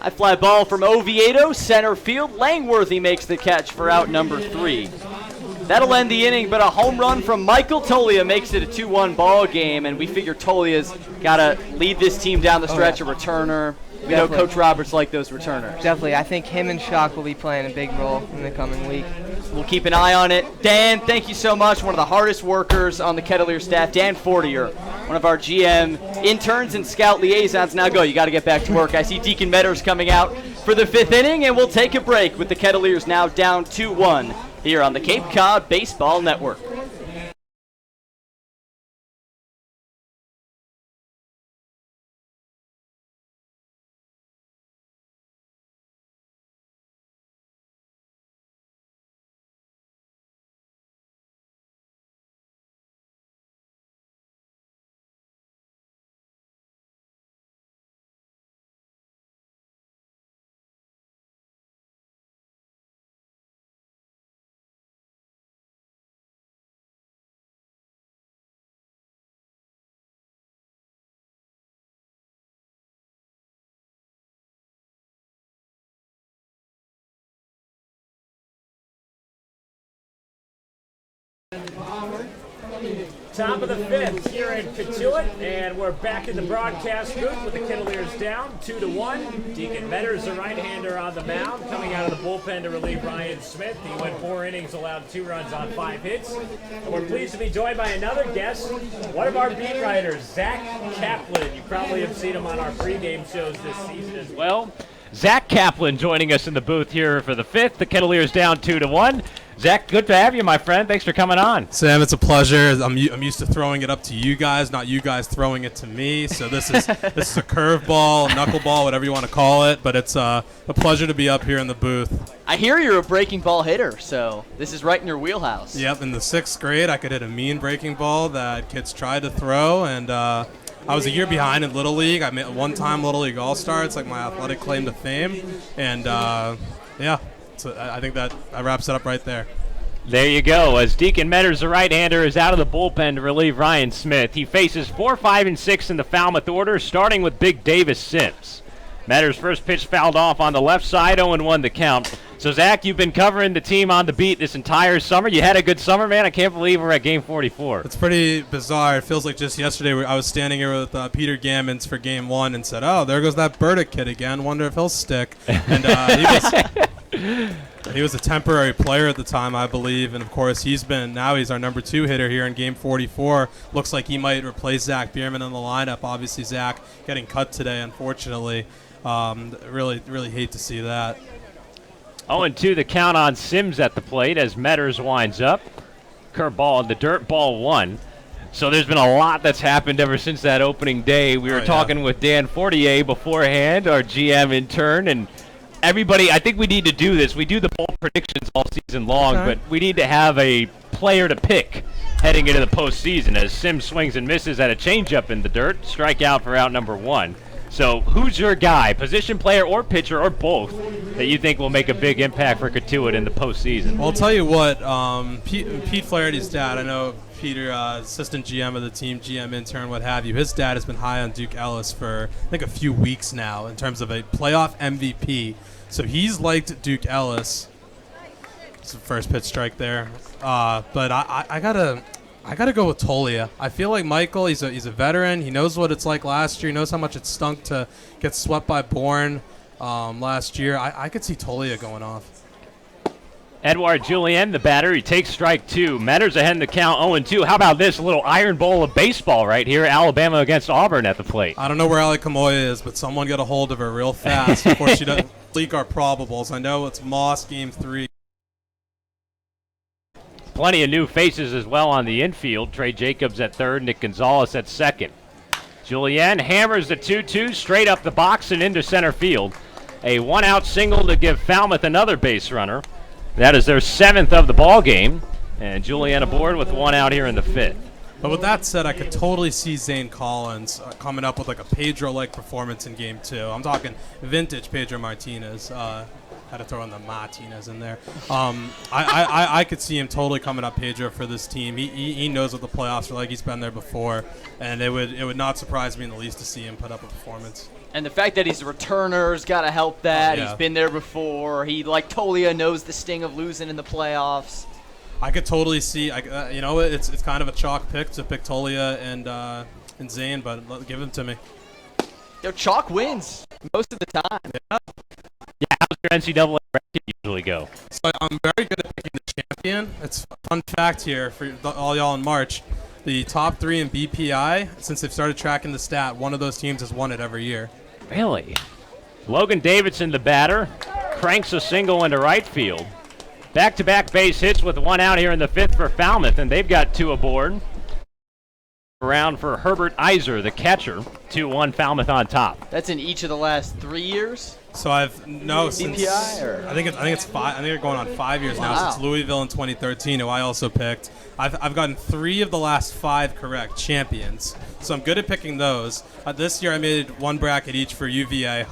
High fly ball from Oviedo, center field. Langworthy makes the catch for out number 3. That'll end the inning, but a home run from Michael Tolia makes it a 2-1 ball game, and we figure Tolia's got to lead this team down the stretch, a returner. We know Coach Roberts like those returners. Definitely. I think him and Shock will be playing a big role in the coming week. We'll keep an eye on it. Dan, thank you so much. One of the hardest workers on the Kettleer staff. Dan Fortier, one of our GM interns and scout liaisons. Now go. You got to get back to work. I see Deacon Meadors coming out for the 5th inning, and we'll take a break with the Kettleers now down 2-1 here on the Cape Cod Baseball Network. Top of the 5th here in Cotuit, and we're back in the broadcast booth with the Kettleers down 2-1. Deacon Meadors, the right-hander on the mound, coming out of the bullpen to relieve Ryan Smith. He went 4 innings, allowed 2 runs on 5 hits. And we're pleased to be joined by another guest, one of our beat writers, Zack Kaplan. You probably have seen him on our pregame shows this season as well. Zack Kaplan joining us in the booth here for the 5th. The Kettleers down 2-1. Zack, good to have you, my friend. Thanks for coming on. Sam, it's a pleasure. I'm used to throwing it up to you guys, not you guys throwing it to me. So this is a curveball, knuckleball, whatever you want to call it. But it's a pleasure to be up here in the booth. I hear you're a breaking ball hitter, so this is right in your wheelhouse. Yep, in the 6th grade, I could hit a mean breaking ball that kids tried to throw, and I was a year behind in Little League. I made a one-time Little League All-Star. It's like my athletic claim to fame. And, yeah. So I think that wraps it up right there. There you go. As Deacon Metters, the right-hander, is out of the bullpen to relieve Ryan Smith. He faces 4, 5, and 6 in the Falmouth order, starting with Big Davis Sims. Metters' first pitch fouled off on the left side, 0-1 the count. So, Zach, you've been covering the team on the beat this entire summer. You had a good summer, man. I can't believe we're at Game 44. It's pretty bizarre. It feels like just yesterday I was standing here with Peter Gammons for Game 1 and said, oh, there goes that Burdick kid again. Wonder if he'll stick. And he was a temporary player at the time, I believe. And, of course, he's our number 2 hitter here in Game 44. Looks like he might replace Zach Bierman in the lineup. Obviously, Zach getting cut today, unfortunately. Really hate to see that. 0-2 the count on Sims at the plate as Metters winds up. Curveball in the dirt, ball 1. So there's been a lot that's happened ever since that opening day. We were talking with Dan Fortier beforehand, our GM intern, and everybody, I think we need to do this. We do the bold predictions all season long, but we need to have a player to pick heading into the postseason as Sims swings and misses at a changeup in the dirt. Strikeout for out number 1. So who's your guy, position player or pitcher or both, that you think will make a big impact for Cotuit in the postseason? Well, I'll tell you what, Pete Flaherty's dad, I know Peter, assistant GM of the team, GM intern, what have you, his dad has been high on Duke Ellis for, I think, a few weeks now in terms of a playoff MVP. So he's liked Duke Ellis. It's the first pitch strike there. But I gotta go with Tolia. I feel like Michael, he's a veteran. He knows what it's like last year. He knows how much it stunk to get swept by Bourne last year. I could see Tolia going off. Edouard Julien, the batter, he takes strike 2. Metters ahead in the count, 0-2. How about this, a little iron bowl of baseball right here, Alabama against Auburn at the plate. I don't know where Ali Kamoya is, but someone get a hold of her real fast before she doesn't leak our probables. I know it's Moss Game 3. Plenty of new faces as well on the infield. Trey Jacobs at third, Nick Gonzalez at second. Julien hammers the 2-2 straight up the box and into center field. A one-out single to give Falmouth another base runner. That is their 7th of the ball game, and Julien aboard with 1 out here in the 5th. But with that said, I could totally see Zane Collins coming up with like a Pedro-like performance in Game 2. I'm talking vintage Pedro Martinez. Had to throw in the Martinez in there. I could see him totally coming up Pedro for this team. He knows what the playoffs are like. He's been there before, and it would not surprise me in the least to see him put up a performance. And the fact that he's a returner's got to help that. Yeah. He's been there before. He, like Tolia, knows the sting of losing in the playoffs. I could totally see. It's kind of a chalk pick to pick Tolia and Zane, but give him to me. Yo, chalk wins most of the time. Yeah, how's your NCAA bracket usually go? So I'm very good at picking the champion. It's a fun fact here for all y'all in March. The top 3 in BPI, since they've started tracking the stat, one of those teams has won it every year. Really? Logan Davidson, the batter, cranks a single into right field. Back-to-back base hits with 1 out here in the 5th for Falmouth, and they've got 2 aboard. Around for Herbert Iser, the catcher. 2-1 Falmouth on top. That's in each of the last 3 years? So since BPI, or? I think it's 5. I think they're going on 5 years now since Louisville in 2013, who I also picked. I've gotten 3 of the last 5 correct champions, so I'm good at picking those. This year I made 1 bracket each for UVA,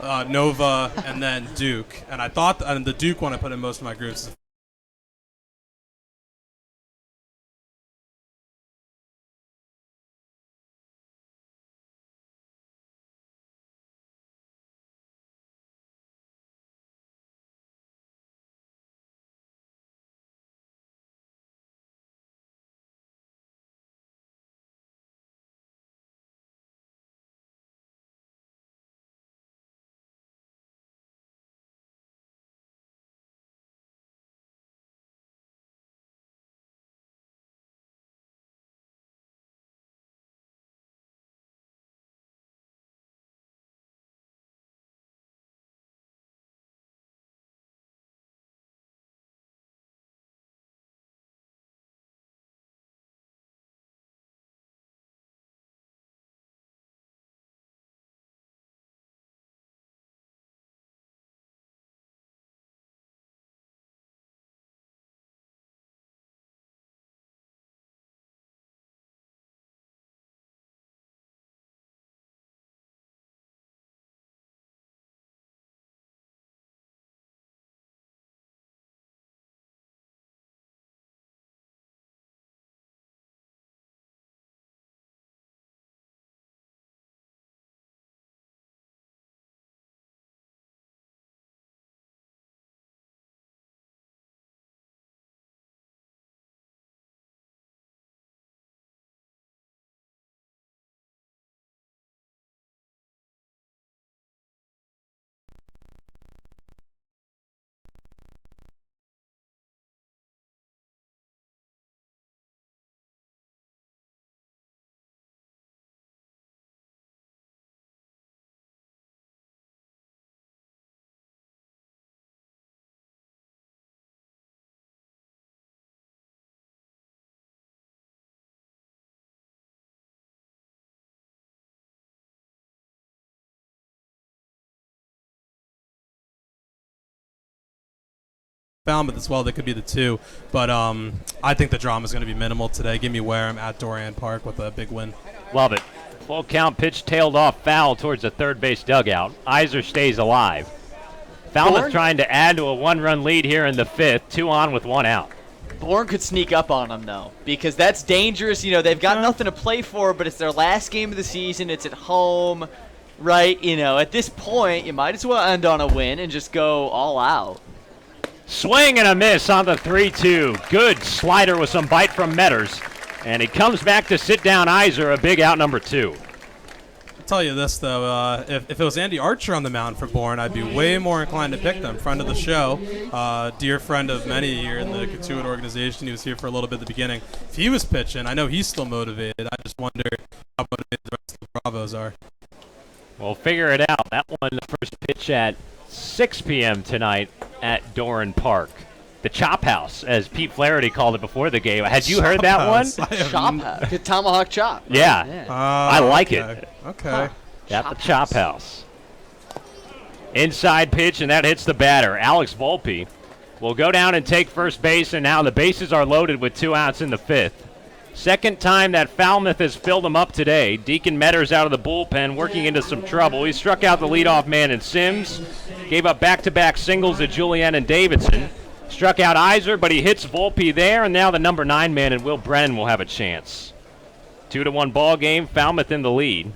Nova, and then Duke. And I thought the Duke one I put in most of my groups. Falmouth as well. They could be the 2. But I think the drama is going to be minimal today. Give me Wareham at Doran Park with a big win. Love it. Full count pitch tailed off foul towards the third base dugout. Iser stays alive. Falmouth trying to add to a 1-run lead here in the 5th. 2 on with 1 out. Bourne could sneak up on them, though, because that's dangerous. You know, they've got nothing to play for, but it's their last game of the season. It's at home, right? You know, at this point, you might as well end on a win and just go all out. Swing and a miss on the 3-2. Good slider with some bite from Metters. And he comes back to sit down Iser, a big out number 2. I'll tell you this, though. If it was Andy Archer on the mound for Bourne, I'd be way more inclined to pick them. Friend of the show, dear friend of many here in the Cotuit organization. He was here for a little bit at the beginning. If he was pitching, I know he's still motivated. I just wonder how motivated the rest of the Bravos are. We'll figure it out. That one, the first pitch at 6 p.m. tonight at Doran Park. The Chop House, as Pete Flaherty called it before the game. Had you heard that one? Chop House. The Tomahawk Chop. Right? Yeah. I like it. Okay. At the Chop House. Inside pitch, and that hits the batter. Alex Volpe will go down and take first base, and now the bases are loaded with 2 outs in the 5th. Second time that Falmouth has filled them up today. Deacon Metters out of the bullpen, working into some trouble. He struck out the leadoff man in Sims, gave up back-to-back singles to Julian and Davidson. Struck out Iser, but he hits Volpe there, and now the number 9 man and Will Brennan will have a chance. 2-1 ball game, Falmouth in the lead.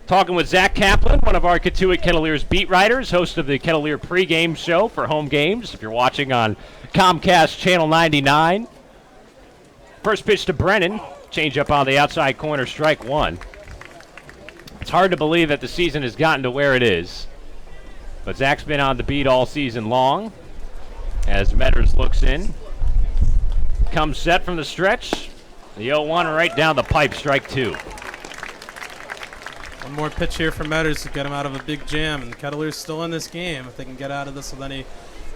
Talking with Zack Kaplan, one of our Cotuit Kettleers beat writers, host of the Kettleer pregame show for home games, if you're watching on Comcast Channel 99. First pitch to Brennan, change up on the outside corner, strike 1. It's hard to believe that the season has gotten to where it is, but Zach's been on the beat all season long. As Metters looks in, comes set from the stretch. The 0-1 right down the pipe, strike 2. One more pitch here for Metters to get him out of a big jam, and the Kettleers still in this game if they can get out of this with any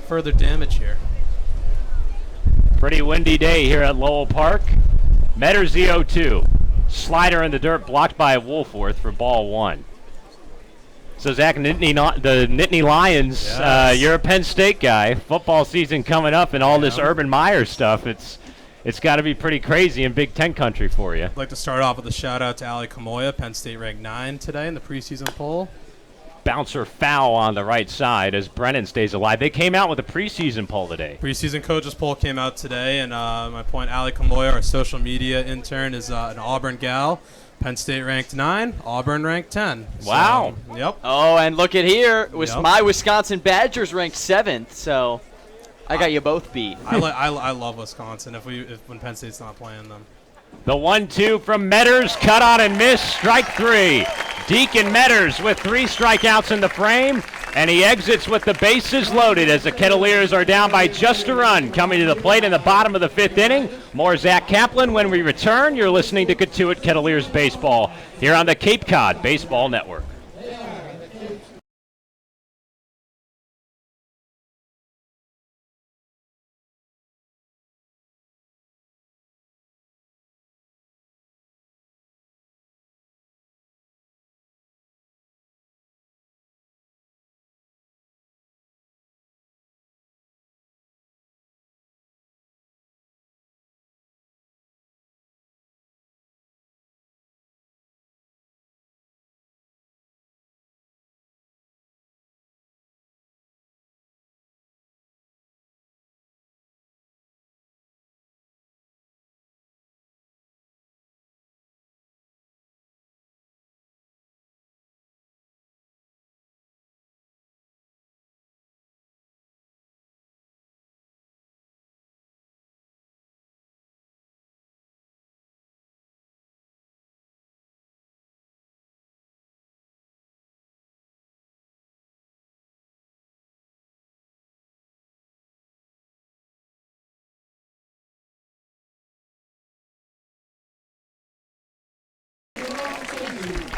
further damage here. Pretty windy day here at Lowell Park. Metters the 0-2. Slider in the dirt blocked by Woolforth for ball 1. So, Zach, the Nittany Lions, yes. You're a Penn State guy. Football season coming up and all this Urban Meyer stuff. It's got to be pretty crazy in Big Ten country for you. I'd like to start off with a shout-out to Ali Kamoya. Penn State ranked 9 today in the preseason poll. Bouncer foul on the right side as Brennan stays alive. They came out with a preseason poll today. Preseason coaches poll came out today, and my point, Ali Kamoya, our social media intern, is an Auburn gal. Penn State ranked 9, Auburn ranked 10. Wow. So, yep. Oh, and look at here. My Wisconsin Badgers ranked 7th, so I got you both beat. I love Wisconsin when Penn State's not playing them. The 1-2 from Metters, cut on and miss, strike 3. Deacon Metters with 3 strikeouts in the frame, and he exits with the bases loaded as the Kettleers are down by just a run. Coming to the plate in the bottom of the 5th inning, more Zack Kaplan when we return. You're listening to Cotuit Kettleers Baseball here on the Cape Cod Baseball Network.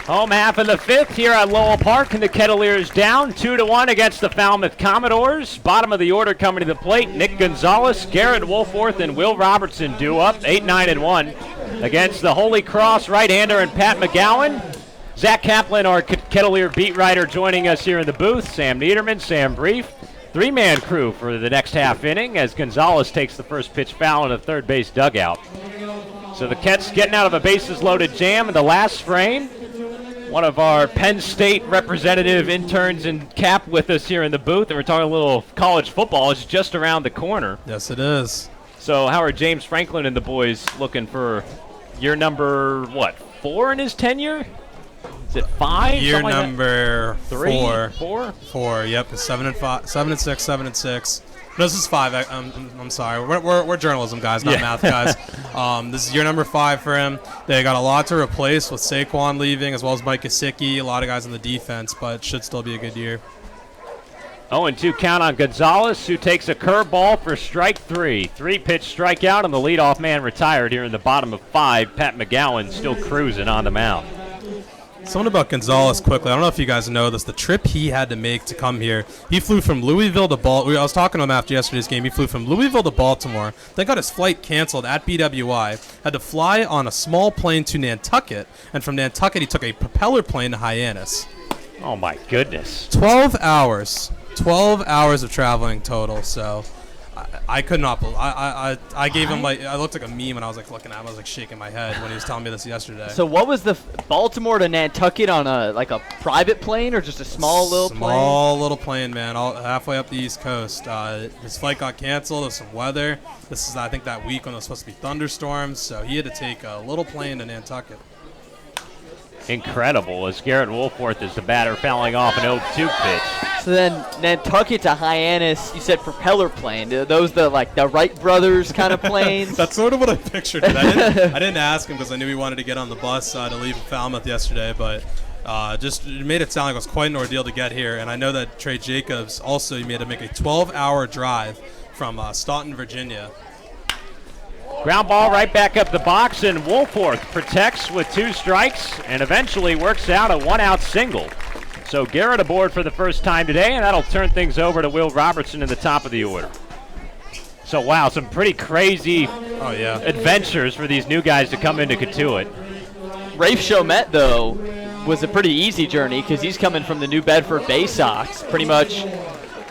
Home half of the 5th here at Lowell Park, and the Kettleers down 2-1 against the Falmouth Commodores. Bottom of the order coming to the plate, Nick Gonzalez, Garrett Woolforth, and Will Robertson due up 8-9-1 against the Holy Cross right-hander and Pat McGowan. Zack Kaplan, our Kettleer beat writer, joining us here in the booth. Sam Niederman, Sam Brief. three-man crew for the next half inning as Gonzalez takes the first pitch foul in the third base dugout. So the Kets getting out of a bases-loaded jam in the last frame. One of our Penn State representative interns in Cap with us here in the booth, and we're talking a little college football. It's just around the corner. Yes, it is. So how are James Franklin and the boys looking for year number, 4 in his tenure? Is it 5? Year Something like number that? 3? 4. 4. Yep, it's 7 and 5, 7 and 6, 7 and 6. No, this is 5. I'm sorry. We're journalism guys, not math guys. This is year number 5 for him. They got a lot to replace with Saquon leaving, as well as Mike Gesicki, a lot of guys on the defense, but it should still be a good year. 0-2 count on Gonzalez, who takes a curveball for strike 3. 3-pitch strikeout, and the leadoff man retired here in the bottom of 5. Pat McGowan still cruising on the mound. Something about Gonzalez quickly. I don't know if you guys know this. The trip he had to make to come here, he flew from Louisville to Baltimore. I was talking to him after yesterday's game. He flew from Louisville to Baltimore. Then got his flight canceled at BWI. Had to fly on a small plane to Nantucket. And from Nantucket, he took a propeller plane to Hyannis. Oh, my goodness. 12 hours. 12 hours of traveling total. So I could not believe. I gave him I looked like a meme and I was like looking at him. I was like shaking my head when he was telling me this yesterday. So what was the Baltimore to Nantucket on a private plane or just a small little plane? Small little plane, man. All halfway up the East Coast. His flight got canceled. There's some weather. This is I think that week when there was supposed to be thunderstorms. So he had to take a little plane to Nantucket. Incredible as Garrett Wolforth is the batter fouling off an 0-2 pitch. So then Nantucket to Hyannis, you said propeller plane. Are those the Wright brothers kind of planes? That's sort of what I pictured. I didn't ask him because I knew he wanted to get on the bus to leave Falmouth yesterday, but just it made it sound like it was quite an ordeal to get here. And I know that Trey Jacobs also made to make a 12-hour drive from Staunton, Virginia. Ground ball right back up the box, and Wolforth protects with 2 strikes and eventually works out a 1-out single. So Garrett aboard for the first time today, and that'll turn things over to Will Robertson in the top of the order. So, wow, some pretty crazy adventures for these new guys to come into Cotuit. Rafe Chomet, though, was a pretty easy journey because he's coming from the New Bedford Bay Sox. Pretty much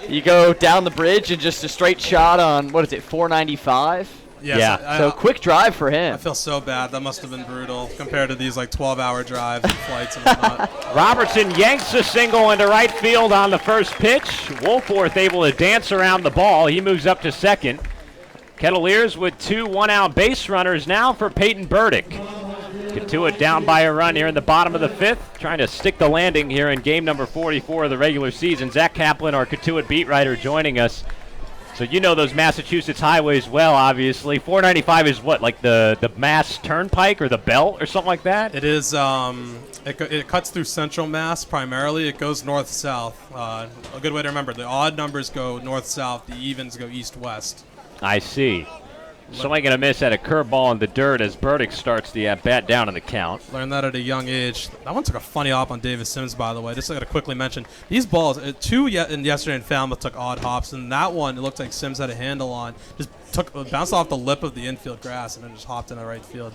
you go down the bridge and just a straight shot on, 495? Yeah. So quick drive for him. I feel so bad. That must have been brutal compared to these 12-hour drives and flights and whatnot. Robertson yanks a single into right field on the first pitch. Wolforth able to dance around the ball. He moves up to second. Kettleers with 2 1-out base runners now for Peyton Burdick. Cotuit down by a run here in the bottom of the 5th, trying to stick the landing here in game number 44 of the regular season. Zack Kaplan, our Cotuit beat writer, joining us. So you know those Massachusetts highways well, obviously. 495 is what, like the Mass Turnpike or the Belt or something like that? It is. It cuts through Central Mass primarily. It goes north-south. A good way to remember: the odd numbers go north-south, the evens go east-west. I see. Somebody going to miss at a curveball in the dirt as Burdick starts the at-bat down in the count. Learned that at a young age. That one took a funny hop on Davis Sims, by the way. Just got to quickly mention, these balls, 2 yesterday in Falmouth took odd hops, and that one, it looked like Sims had a handle on. Just bounced off the lip of the infield grass and then just hopped into right field.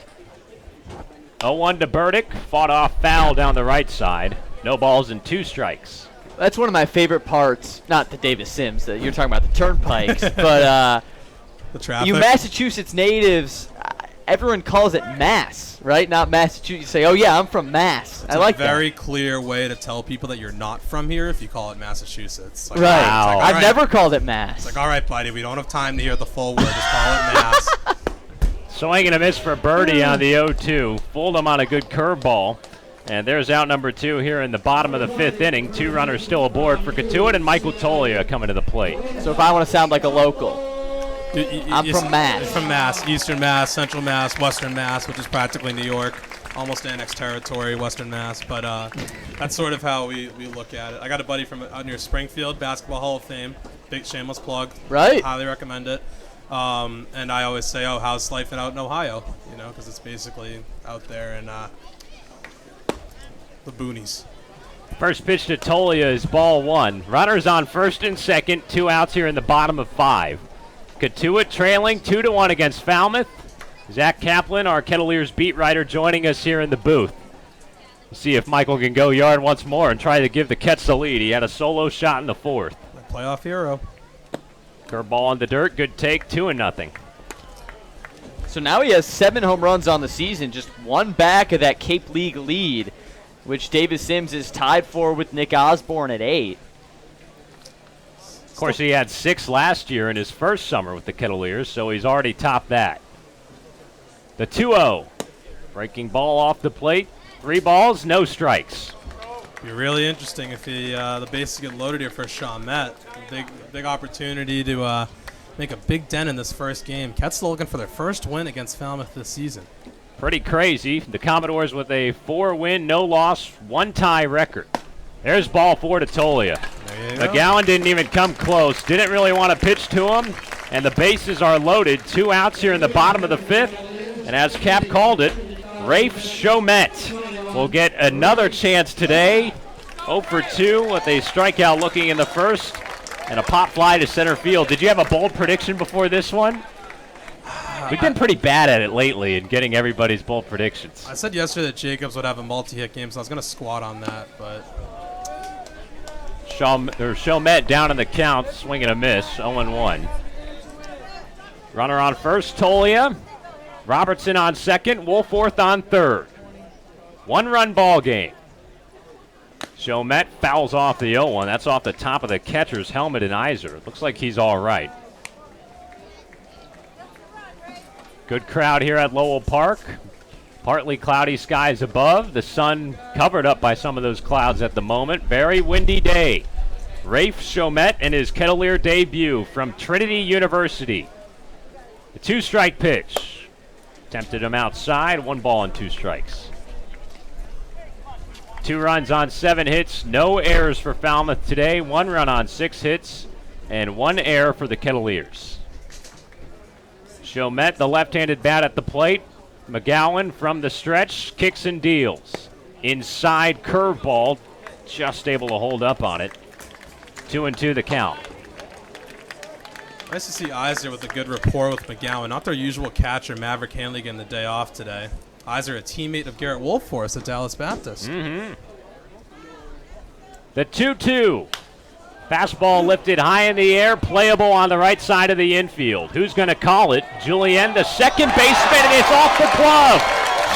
0-1 to Burdick. Fought off foul down the right side. No balls and 2 strikes. That's one of my favorite parts. Not the Davis Sims. You're talking about the turnpikes, but the traffic. You Massachusetts natives, everyone calls it Mass, right? Not Massachusetts. You say, "Oh yeah, I'm from Mass." It's I like a very clear way to tell people that you're not from here if you call it Massachusetts. Right. Wow. I've never called it Mass. It's like, all right, buddy, we don't have time to hear the full word. Just call it Mass. Swing and a miss for Birdie on the 0-2. Fooled him on a good curveball. And there's out number 2 here in the bottom of the 5th inning. 2 runners still aboard for Cotuit, and Michael Tolia coming to the plate. So if I want to sound like a local, I'm from Mass. You're from Mass, Eastern Mass, Central Mass, Western Mass, which is practically New York, almost annexed territory, Western Mass. But that's sort of how we look at it. I got a buddy from out near Springfield, Basketball Hall of Fame, big shameless plug. Right. Highly recommend it. And I always say, oh, how's life out in Ohio? You know, because it's basically out there in the boonies. First pitch to Tolia is ball 1. Runners on first and second, 2 outs here in the bottom of 5. Cotuit trailing 2-1 against Falmouth. Zack Kaplan, our Kettleers beat writer, joining us here in the booth. We'll see if Michael can go yard once more and try to give the Kets the lead. He had a solo shot in the 4th. Playoff hero. Curveball in the dirt. Good take. 2-0. So now he has 7 home runs on the season, just one back of that Cape League lead, which Davis Sims is tied for with Nick Osborne at 8. Of course, he had 6 last year in his first summer with the Kettleers, so he's already topped that. The 2-0. Breaking ball off the plate. 3 balls, no strikes. Be really interesting if the bases get loaded here for Chalmette. Big opportunity to make a big dent in this first game. Ket's looking for their first win against Falmouth this season. Pretty crazy. The Commodores with a 4-win, no-loss, 1-tie record. There's ball 4 to Tolia. McGowan didn't even come close. Didn't really want to pitch to him. And the bases are loaded. 2 outs here in the bottom of the 5th. And as Cap called it, Rafe Chalmette will get another chance today. 0 for 2 with a strikeout looking in the first. And a pop fly to center field. Did you have a bold prediction before this one? We've been pretty bad at it lately in getting everybody's bold predictions. I said yesterday that Jacobs would have a multi-hit game, so I was going to squat on that, but... Chalmette down in the count, swing and a miss, 0-1. Runner on first, Tolia. Robertson on second, Woolforth on third. 1-run ball game. Chalmette fouls off the 0-1. That's off the top of the catcher's helmet and Iser. Looks like he's all right. Good crowd here at Lowell Park. Partly cloudy skies above. The sun covered up by some of those clouds at the moment. Very windy day. Rafe Chalmette in his Kettleer debut from Trinity University. The 2-strike pitch. Tempted him outside. 1 ball and 2 strikes. 2 runs on 7 hits. No errors for Falmouth today. 1 run on 6 hits. And 1 error for the Kettleers. Chalmette, the left-handed bat at the plate. McGowan from the stretch, kicks and deals. Inside curveball, just able to hold up on it. 2-2 the count. Nice to see Iser with a good rapport with McGowan. Not their usual catcher, Maverick Hanley, getting the day off today. Iser, a teammate of Garrett Wolfforth at Dallas Baptist. The 2-2. Fastball lifted high in the air, playable on the right side of the infield. Who's going to call it? Julien, the second baseman, and it's off the glove.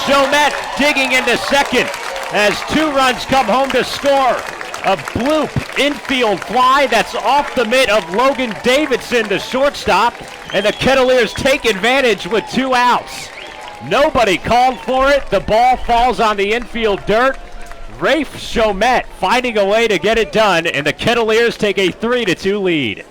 Chalmette digging into second as 2 runs come home to score. A bloop infield fly that's off the mitt of Logan Davidson, the shortstop, and the Kettleers take advantage with 2 outs. Nobody called for it. The ball falls on the infield dirt. Rafe Chalmette finding a way to get it done, and the Kettleers take a 3-2 lead.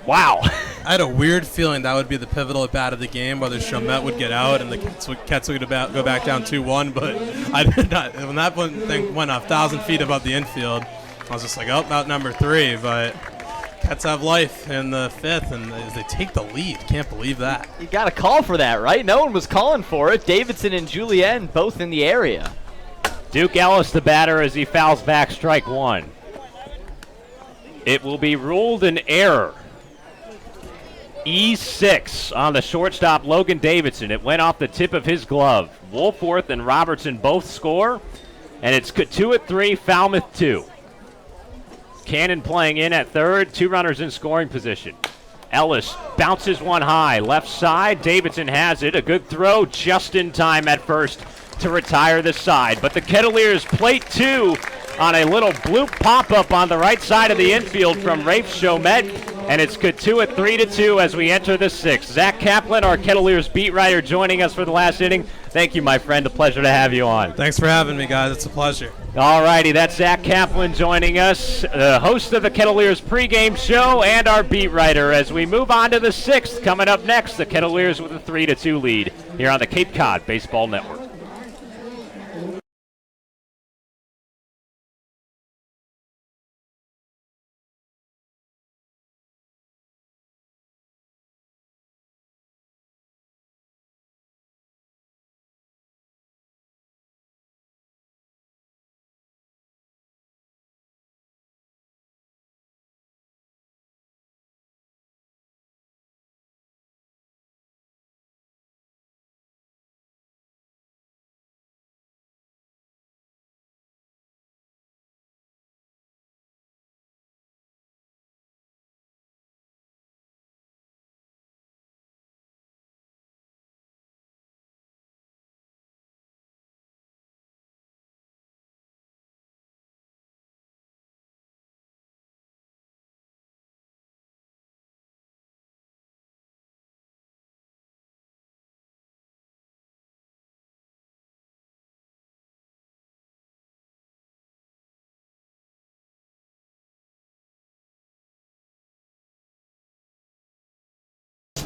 Wow. I had a weird feeling that would be the pivotal at bat of the game, whether Chalmette would get out and the Cats would go back down 2-1, but I did not. When that thing went 1,000 feet above the infield, I was just like, oh, out number 3, but Cats have life in the 5th, and they take the lead. Can't believe that. You got to call for that, right? No one was calling for it. Davidson and Julien both in the area. Duke Ellis, the batter, as he fouls back strike 1. It will be ruled an error. E6 on the shortstop, Logan Davidson. It went off the tip of his glove. Woolforth and Robertson both score, and it's Cotuit 3, Falmouth 2. Cannon playing in at third, 2 runners in scoring position. Ellis bounces one high, left side. Davidson has it. A good throw just in time at first to retire the side. But the Kettleers plate 2 on a little bloop pop-up on the right side of the infield from Rafe Chalmette. And it's Cotuit 3-2 as we enter the 6th. Zack Kaplan, our Kettleers beat writer, joining us for the last inning. Thank you, my friend. A pleasure to have you on. Thanks for having me, guys. It's a pleasure. All righty, that's Zack Kaplan joining us, the host of the Kettleers pregame show and our beat writer as we move on to the 6th. Coming up next, the Kettleers with a 3-2 lead here on the Cape Cod Baseball Network.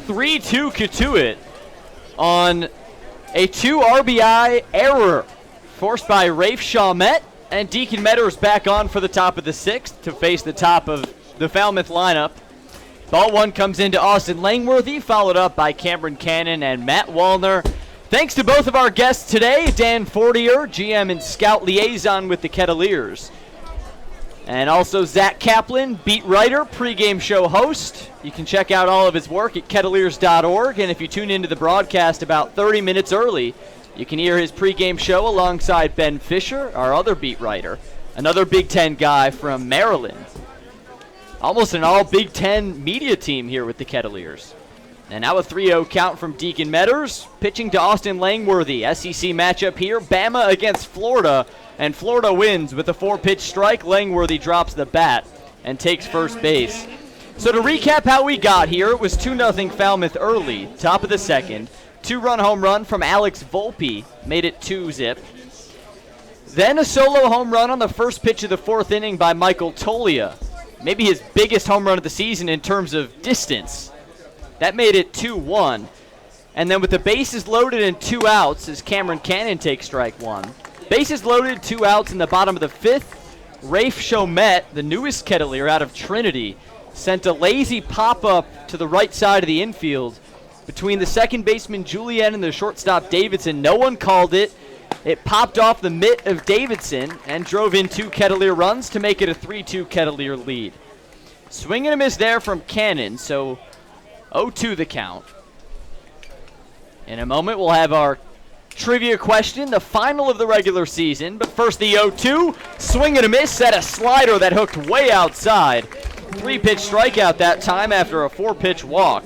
3-2 Cotuit on a 2 RBI error forced by Rafe Chalmette, and Deacon Meadors back on for the top of the 6th to face the top of the Falmouth lineup. Ball 1 comes into Austin Langworthy, followed up by Cameron Cannon and Matt Wallner. Thanks to both of our guests today, Dan Fortier, GM and Scout Liaison with the Kettleers, and also Zack Kaplan, beat writer, pregame show host. You can check out all of his work at kettleers.org, and if you tune into the broadcast about 30 minutes early, you can hear his pregame show alongside Ben Fisher, our other beat writer, another Big Ten guy from Maryland. Almost an all Big Ten media team here with the Kettleers. And now a 3-0 count from Deacon Meadors, pitching to Austin Langworthy. SEC matchup here, Bama against Florida, and Florida wins with a 4-pitch strike. Langworthy drops the bat and takes first base. So to recap how we got here, it was 2-0 Falmouth early, top of the 2nd. 2-run home run from Alex Volpe made it 2-zip. Then a solo home run on the first pitch of the 4th inning by Michael Tolia. Maybe his biggest home run of the season in terms of distance. That made it 2-1. And then with the bases loaded and 2 outs as Cameron Cannon takes strike 1. Bases loaded, 2 outs in the bottom of the 5th. Rafe Chalmette, the newest Kettleer out of Trinity, sent a lazy pop-up to the right side of the infield between the second baseman Julian and the shortstop Davidson. No one called it. It popped off the mitt of Davidson and drove in 2 Kettleer runs to make it a 3-2 Kettleer lead. Swing and a miss there from Cannon, so 0-2 the count. In a moment, we'll have our trivia question, the final of the regular season. But first, the 0-2. Swing and a miss at a slider that hooked way outside. 3-pitch strikeout that time after a 4-pitch walk.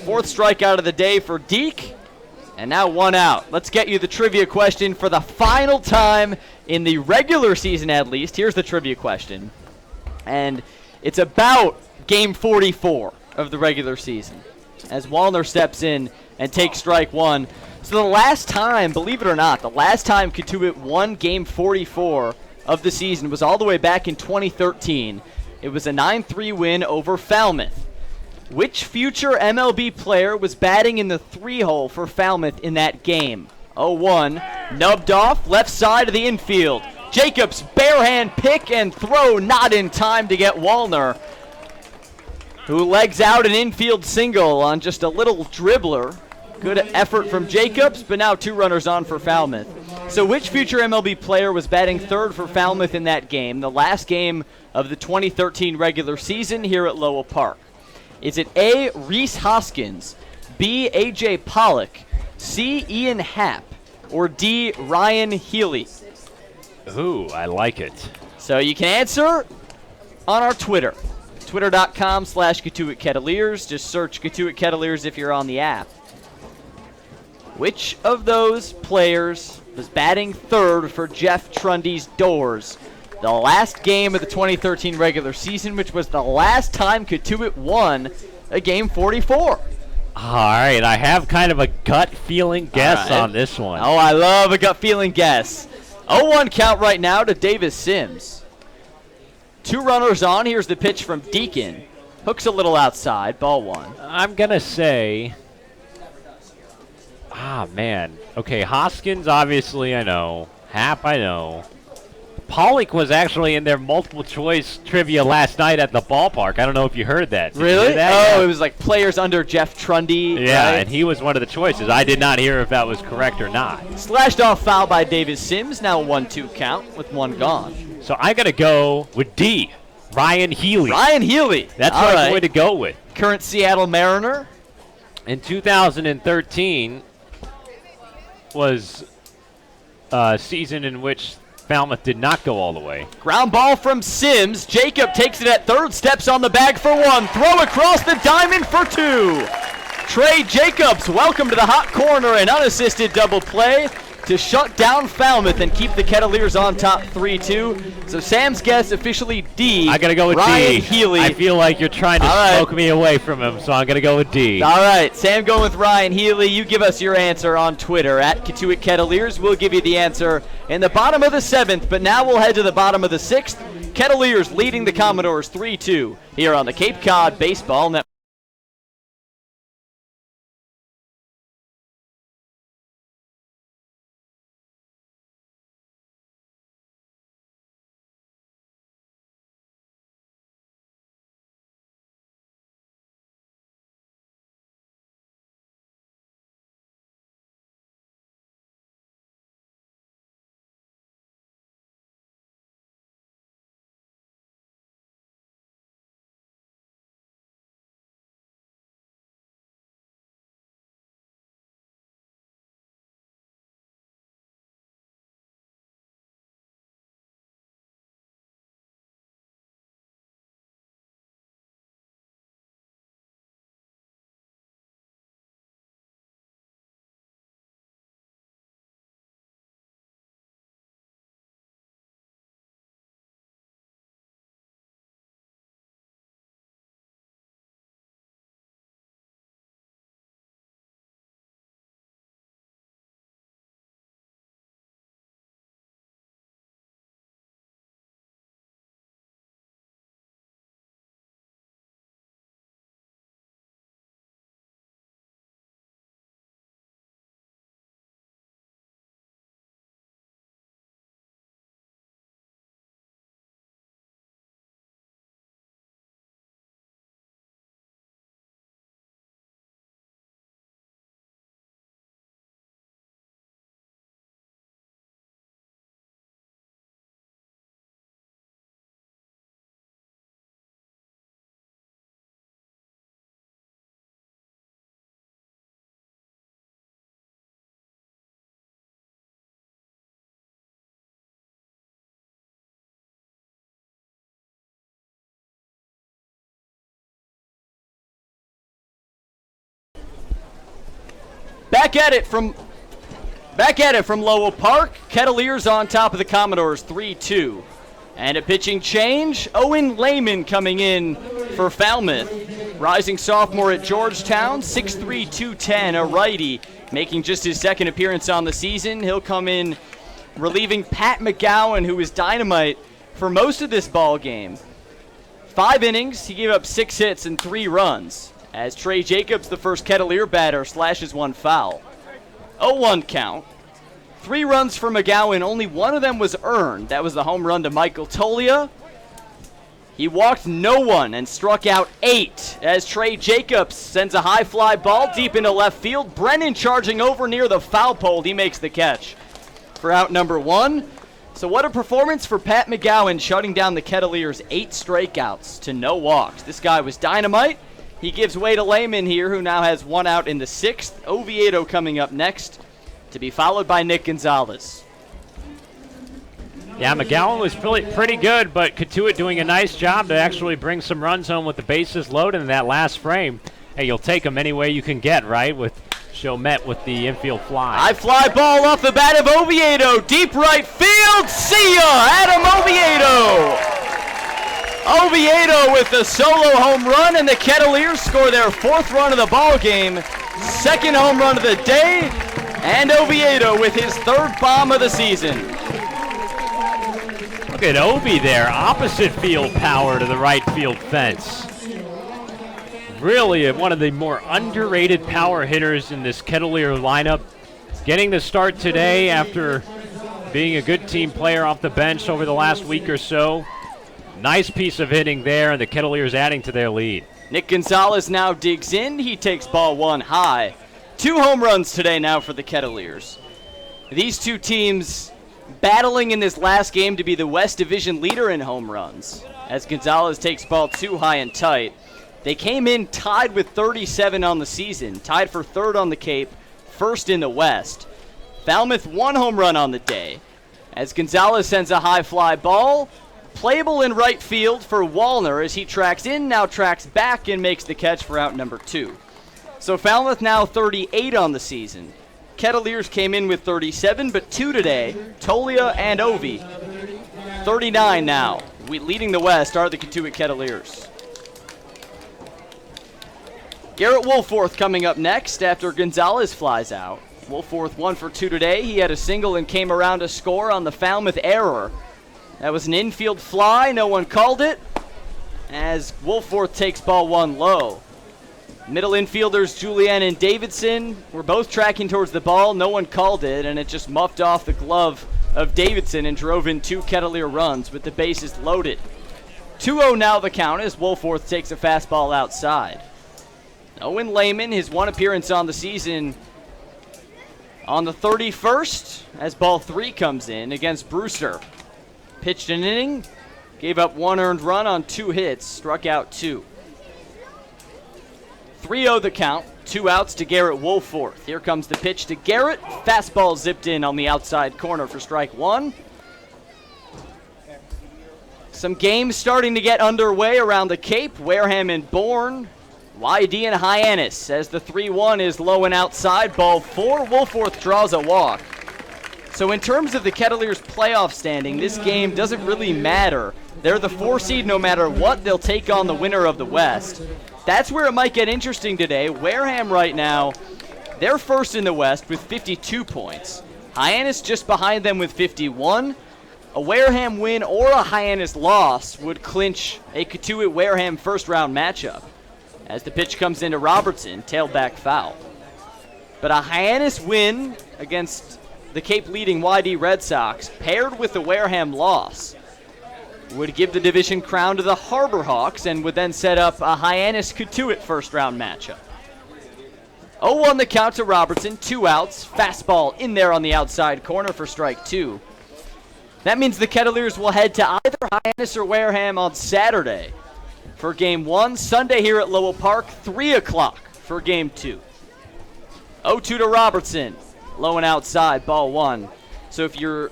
4th strikeout of the day for Deke. And now 1 out. Let's get you the trivia question for the final time in the regular season, at least. Here's the trivia question. And it's about game 44 of the regular season, as Wallner steps in and takes strike 1. So the last time, believe it or not, the last time Cotuit won game 44 of the season was all the way back in 2013. It was a 9-3 win over Falmouth. Which future MLB player was batting in the 3-hole for Falmouth in that game? 0-1, nubbed off, left side of the infield. Jacobs, barehand pick and throw, not in time to get Wallner, who legs out an infield single on just a little dribbler. Good effort from Jacobs, but now 2 runners on for Falmouth. So which future MLB player was batting 3rd for Falmouth in that game, the last game of the 2013 regular season here at Lowell Park? Is it A, Reese Hoskins, B, A.J. Pollock, C, Ian Happ, or D, Ryan Healy? Ooh, I like it. So you can answer on our Twitter, twitter.com/Cotuit Kettleers. Just search Cotuit Kettleers if you're on the app. Which of those players was batting 3rd for Jeff Trundy's Doors the last game of the 2013 regular season, which was the last time Cotuit won a game 44? All right, I have kind of a gut feeling guess on this one. Oh, I love a gut feeling guess. 0-1 count right now to Davis Sims. 2 runners on. Here's the pitch from Deacon. Hooks a little outside, ball 1. I'm going to say, man. Okay, Hoskins, obviously, I know. Happ, I know. Pollock was actually in their multiple choice trivia last night at the ballpark. I don't know if you heard that. Did you Really? hear that? Oh, Yeah. it was like players under Jeff Trundy. Yeah, right? and he was one of the choices. I did not hear if that was correct or not. Slashed off foul by Davis Sims. Now a 1-2 count with 1 gone. So I'm going to go with D, Ryan Healy. Ryan Healy. That's All what right. I'm going to go with. Current Seattle Mariner. In 2013 was a season in which Falmouth did not go all the way. Ground ball from Sims. Jacob takes it at 3rd, steps on the bag for 1. Throw across the diamond for 2. Trey Jacobs, welcome to the hot corner. An unassisted double play to shut down Falmouth and keep the Kettleers on top 3-2. So Sam's guess officially D. I got to go with Ryan D. Healy. I feel like you're trying to smoke me away from him, so I'm going to go with D. All right, Sam going with Ryan Healy. You give us your answer on Twitter at Cotuit Kettleers. We'll give you the answer in the bottom of the 7th, but now we'll head to the bottom of the 6th. Kettleers leading the Commodores 3-2 here on the Cape Cod Baseball Network. Back at it from Lowell Park. Kettleers on top of the Commodores 3-2. And a pitching change. Owen Lehman coming in for Falmouth. Rising sophomore at Georgetown, 6'3", 210, a righty, making just his second appearance on the season. He'll come in relieving Pat McGowan, who was dynamite for most of this ball game. 5 innings, he gave up 6 hits and 3 runs, as Trey Jacobs, the first Kettleer batter, slashes 1 foul. 0-1 count. 3 runs for McGowan, only one of them was earned. That was the home run to Michael Tolia. He walked no one and struck out 8 as Trey Jacobs sends a high fly ball deep into left field. Brennan charging over near the foul pole. He makes the catch for out number 1. So what a performance for Pat McGowan, shutting down the Kettleers' 8 strikeouts to no walks. This guy was dynamite. He gives way to Lehman here, who now has 1 out in the 6th. Oviedo coming up next, to be followed by Nick Gonzalez. Yeah, McGowan was pretty good, but Cotuit doing a nice job to actually bring some runs home with the bases loaded in that last frame. Hey, you'll take them any way you can get, right? With Chomet with the infield fly. High fly ball off the bat of Oviedo. Deep right field. See ya, Adam Oviedo. Oviedo with the solo home run, and the Kettleers score their 4th run of the ball game. 2nd home run of the day, and Oviedo with his 3rd bomb of the season. Look at Ovi there, opposite field power to the right field fence. Really one of the more underrated power hitters in this Kettleer lineup. Getting the start today after being a good team player off the bench over the last week or so. Nice piece of hitting there, and the Kettleers adding to their lead. Nick Gonzalez now digs in. He takes ball 1 high. 2 home runs today now for the Kettleers. These two teams battling in this last game to be the West Division leader in home runs, as Gonzalez takes ball 2 high and tight. They came in tied with 37 on the season, tied for 3rd on the Cape, 1st in the West. Falmouth 1 home run on the day, as Gonzalez sends a high fly ball, playable in right field for Wallner as he tracks in, now tracks back, and makes the catch for out number 2. So Falmouth now 38 on the season. Kettleers came in with 37, but 2 today, Tolia and Ovi. 39 now. Leading the West are the Cotuit Kettleers. Garrett Wolforth coming up next after Gonzalez flies out. Wolforth 1 for 2 today. He had a single and came around to score on the Falmouth error. That was an infield fly. No one called it, as Wolforth takes ball 1 low. Middle infielders Julian and Davidson were both tracking towards the ball. No one called it, and it just muffed off the glove of Davidson and drove in 2 Kettleer runs with the bases loaded. 2-0 now the count as Wolforth takes a fastball outside. Owen Lehman, his 1 appearance on the season, on the 31st, as ball 3 comes in against Brewster. Pitched an inning, gave up 1 earned run on 2 hits, struck out 2. 3-0 the count, 2 outs to Garrett Wolforth. Here comes the pitch to Garrett. Fastball zipped in on the outside corner for strike 1. Some games starting to get underway around the Cape. Wareham and Bourne. YD and Hyannis as the 3-1 is low and outside. Ball 4. Wolforth draws a walk. So in terms of the Kettleers' playoff standing, this game doesn't really matter. They're the 4 seed no matter what. They'll take on the winner of the West. That's where it might get interesting today. Wareham right now, they're 1st in the West with 52 points. Hyannis just behind them with 51. A Wareham win or a Hyannis loss would clinch a Cotuit-Wareham first-round matchup. As the pitch comes into Robertson, tailback foul. But a Hyannis win against the Cape leading YD Red Sox, paired with the Wareham loss, would give the division crown to the Harbor Hawks and would then set up a Hyannis-Cotuit first-round matchup. 0-1 the count to Robertson, 2 outs, fastball in there on the outside corner for strike 2. That means the Kettleers will head to either Hyannis or Wareham on Saturday for Game 1. Sunday here at Lowell Park, 3 o'clock for Game 2. 0-2 to Robertson, low and outside, ball 1. So if you're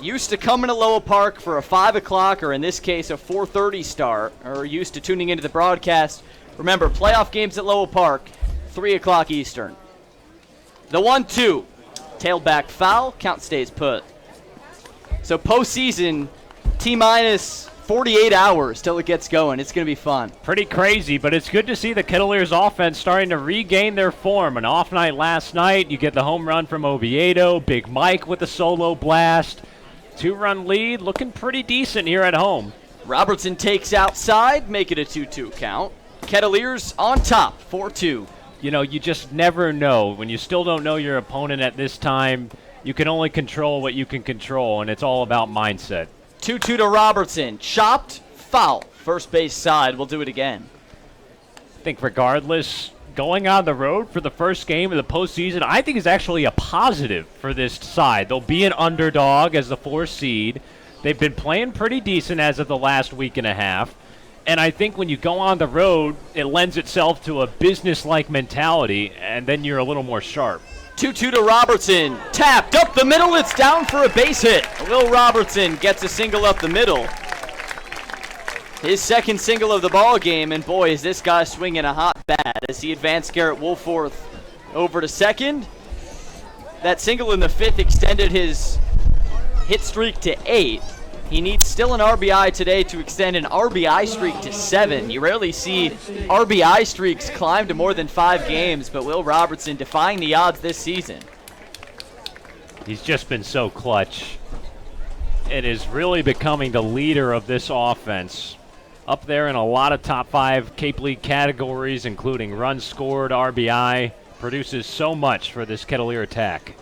used to coming to Lowell Park for a 5 o'clock, or in this case a 4:30 start, or used to tuning into the broadcast, remember, playoff games at Lowell Park, 3 o'clock Eastern. The 1-2. Tailback foul. Count stays put. So postseason, T-minus 48 hours till it gets going. It's going to be fun. Pretty crazy, but it's good to see the Kettleers offense starting to regain their form. An off night last night. You get the home run from Oviedo. Big Mike with the solo blast. 2-run lead, looking pretty decent here at home. Robertson takes outside, make it a 2-2 count. Kettleers on top, 4-2. You know, you just never know. When you still don't know your opponent at this time, you can only control what you can control, and it's all about mindset. 2-2 to Robertson. Chopped, foul. First base side, we'll do it again. I think regardless, going on the road for the first game of the postseason, I think is actually a positive for this side. They'll be an underdog as the 4th seed. They've been playing pretty decent as of the last week and a half. And I think when you go on the road, it lends itself to a business-like mentality, and then you're a little more sharp. 2-2 to Robertson. Tapped up the middle. It's down for a base hit. Will Robertson gets a single up the middle. His second single of the ball game, and boy, is this guy swinging a hot bat as he advanced Garrett Woolforth over to second. That single in the 5th extended his hit streak to 8. He needs still an RBI today to extend an RBI streak to 7. You rarely see RBI streaks climb to more than 5 games, but Will Robertson defying the odds this season. He's just been so clutch. It is really becoming the leader of this offense. Up there in a lot of top 5 Cape League categories, including runs scored, RBI. Produces so much for this Kettleer attack.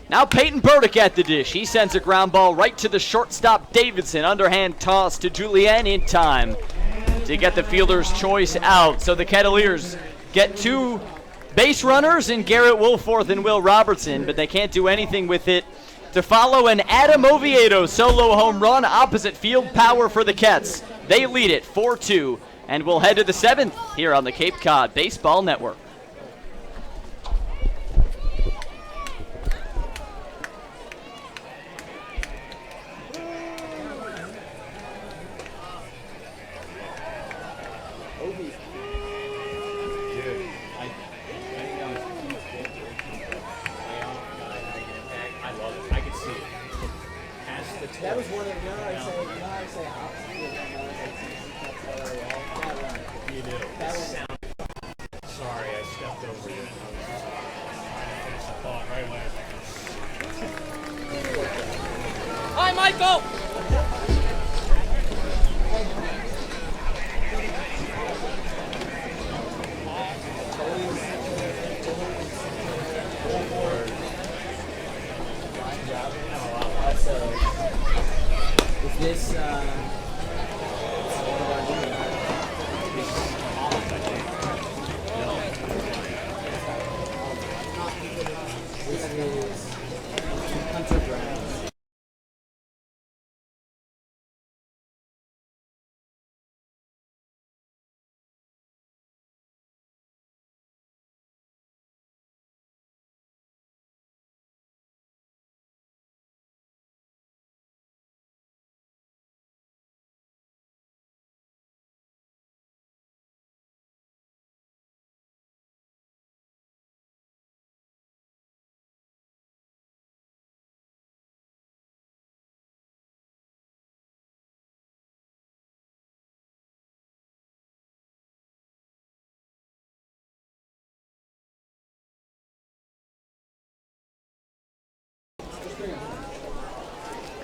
Now Peyton Burdick at the dish. He sends a ground ball right to the shortstop Davidson. Underhand toss to Julian in time to get the fielder's choice out. So the Kettleers get 2 base runners in Garrett Woolforth and Will Robertson, but they can't do anything with it to follow an Adam Oviedo solo home run. Opposite field power for the Kets. They lead it 4-2, and we'll head to the 7th here on the Cape Cod Baseball Network. That was one of the You do. That was sorry, I stepped over you. I finished the thought right away. Hi, Michael! Is this Hunter Brown.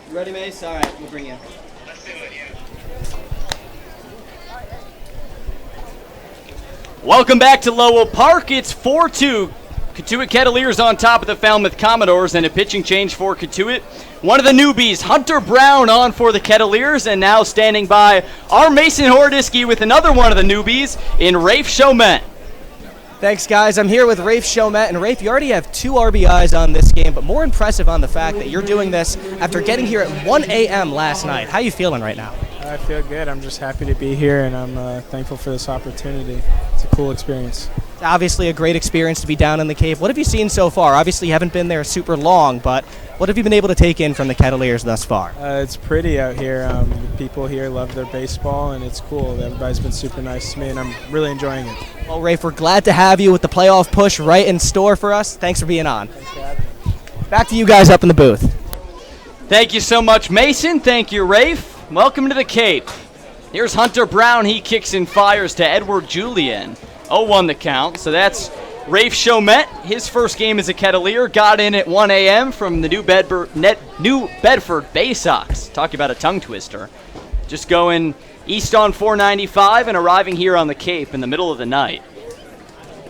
You ready, Mace? All right, we'll bring you. Welcome back to Lowell Park. It's 4-2. Cotuit Kettleers on top of the Falmouth Commodores, and a pitching change for Cotuit. One of the newbies, Hunter Brown, on for the Kettleers, and now standing by our Mason Horodisky with another one of the newbies in Rafe Chomet. Thanks, guys. I'm here with Rafe Chomet. And Rafe, you already have 2 RBIs on this game, but more impressive on the fact that you're doing this after getting here at 1 a.m. last night. How are you feeling right now? I feel good. I'm just happy to be here, and I'm thankful for this opportunity. It's a cool experience. Obviously a great experience to be down in the Cape. What have you seen so far? Obviously you haven't been there super long, but what have you been able to take in from the Kettleers thus far? It's pretty out here. The people here love their baseball, and it's cool. Everybody's been super nice to me, and I'm really enjoying it. Well, Rafe, we're glad to have you with the playoff push right in store for us. Thanks for being on. Thanks for having me. Back to you guys up in the booth. Thank you so much, Mason. Thank you, Rafe. Welcome to the Cape. Here's Hunter Brown. He kicks and fires to Edward Julian. 0-1 the count. So that's Rafe Chomet. His first game as a Kettleer. Got in at 1 a.m. from the New Bedford Bay Sox. Talk about a tongue twister. Just going east on 495 and arriving here on the Cape in the middle of the night.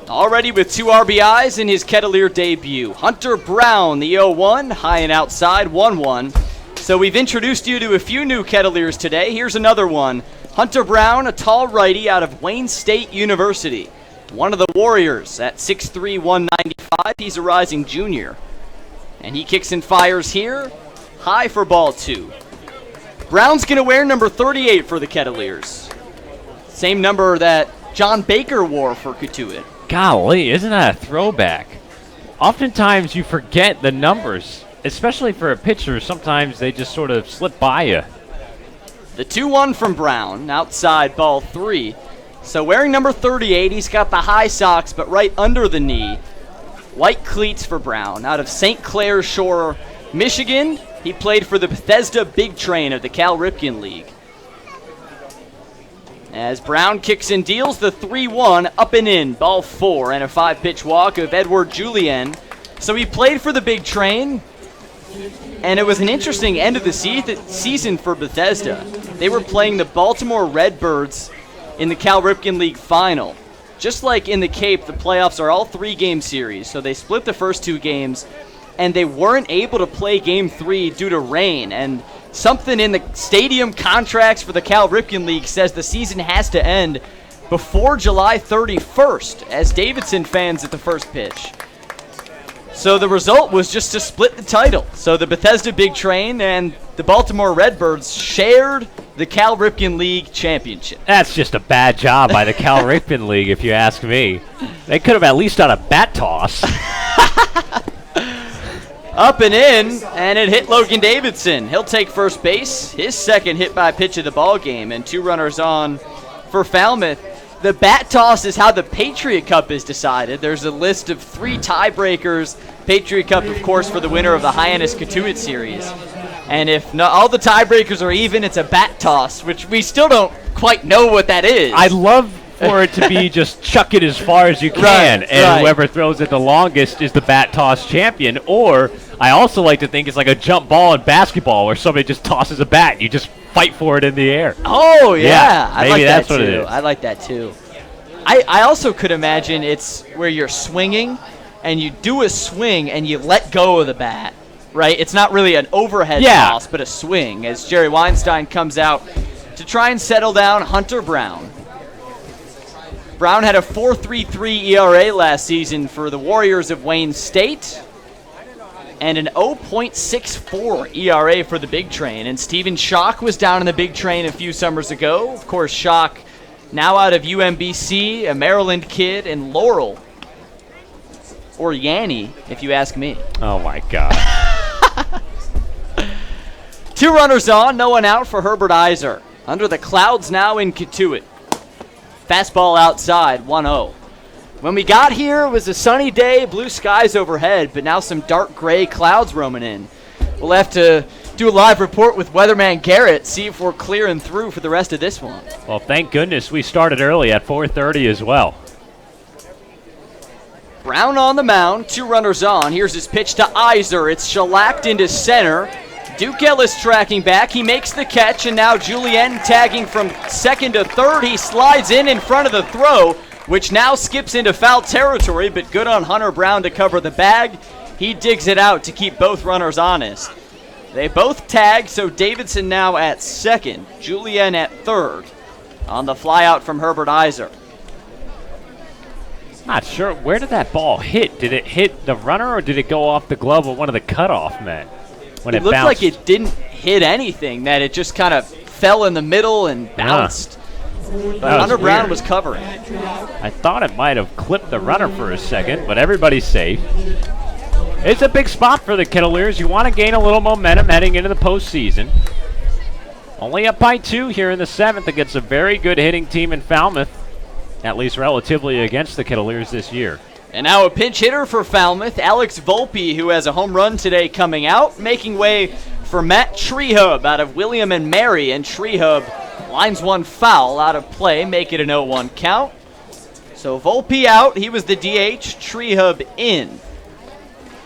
Already with 2 RBIs in his Kettleer debut. Hunter Brown, the 0-1, high and outside, 1-1. So we've introduced you to a few new Kettleers today. Here's another one. Hunter Brown, a tall righty out of Wayne State University. One of the Warriors at 6'3", 195. He's a rising junior. And he kicks and fires here. High for ball 2. Brown's going to wear number 38 for the Kettleers. Same number that John Baker wore for Cotuit. Golly, isn't that a throwback? Oftentimes you forget the numbers, especially for a pitcher. Sometimes they just sort of slip by you. The 2-1 from Brown, outside ball 3. So wearing number 38, he's got the high socks, but right under the knee. White cleats for Brown, out of St. Clair Shore, Michigan. He played for the Bethesda Big Train of the Cal Ripken League. As Brown kicks and deals the 3-1, up and in, ball 4, and a 5-pitch walk of Edward Julian. So he played for the Big Train, and it was an interesting end of the season for Bethesda. They were playing the Baltimore Redbirds in the Cal Ripken League final. Just like in the Cape, the playoffs are all 3-game series, so they split the first 2 games, and they weren't able to play Game 3 due to rain, and something in the stadium contracts for the Cal Ripken League says the season has to end before July 31st, as Davidson fans at the first pitch. So the result was just to split the title. So the Bethesda Big Train and the Baltimore Redbirds shared the Cal Ripken League championship. That's just a bad job by the Cal Ripken League, if you ask me. They could have at least done a bat toss. Up and in, and it hit Logan Davidson. He'll take first base, his second hit by pitch of the ball game, and 2 runners on for Falmouth. The bat toss is how the Patriot Cup is decided. There's a list of 3 tiebreakers. Patriot Cup, of course, for the winner of the Hyannis Cotuit series. And if all the tiebreakers are even, it's a bat toss, which we still don't quite know what that is. I'd love for it to be just chuck it as far as you can, and whoever throws it the longest is the bat toss champion. Or I also like to think it's like a jump ball in basketball where somebody just tosses a bat and you just fight for it in the air. Oh, yeah. I maybe like that's that what too. it is. I like that too. I also could imagine it's where you're swinging and you do a swing and you let go of the bat, right? It's not really an overhead toss, but a swing as Jerry Weinstein comes out to try and settle down Hunter Brown. Brown had a 4.33 ERA last season for the Warriors of Wayne State and an 0.64 ERA for the Big Train. And Stephen Schock was down in the Big Train a few summers ago. Of course, Schock now out of UMBC, a Maryland kid, and Laurel, or Yanni, if you ask me. Oh, my God. 2 runners on, no one out for Herbert Iser. Under the clouds now in Cotuit. Fastball outside, 1-0. When we got here, it was a sunny day, blue skies overhead, but now some dark gray clouds roaming in. We'll have to do a live report with weatherman Garrett, see if we're clearing through for the rest of this one. Well, thank goodness we started early at 4:30 as well. Brown on the mound, 2 runners on. Here's his pitch to Iser. It's shellacked into center. Duke Ellis tracking back. He makes the catch, and now Julien tagging from second to third. He slides in front of the throw, which now skips into foul territory, but good on Hunter Brown to cover the bag. He digs it out to keep both runners honest. They both tag, so Davidson now at second, Julien at third on the flyout from Herbert Iser. Not sure. Where did that ball hit? Did it hit the runner, or did it go off the glove of one of the cutoff men? When it looked bounced? like it didn't hit anything, that it just kind of fell in the middle and bounced. But Hunter Brown was covering. I thought it might have clipped the runner for a second, but everybody's safe. It's a big spot for the Kettleers. You want to gain a little momentum heading into the postseason. Only up by 2 here in the 7th against a very good hitting team in Falmouth, at least relatively against the Kettleers this year. And now a pinch hitter for Falmouth, Alex Volpe, who has a home run today coming out, making way for Matt Treehub out of William and Mary, and Treehub lines one foul out of play, make it an 0-1 count. So Volpe out, he was the DH, Treehub in.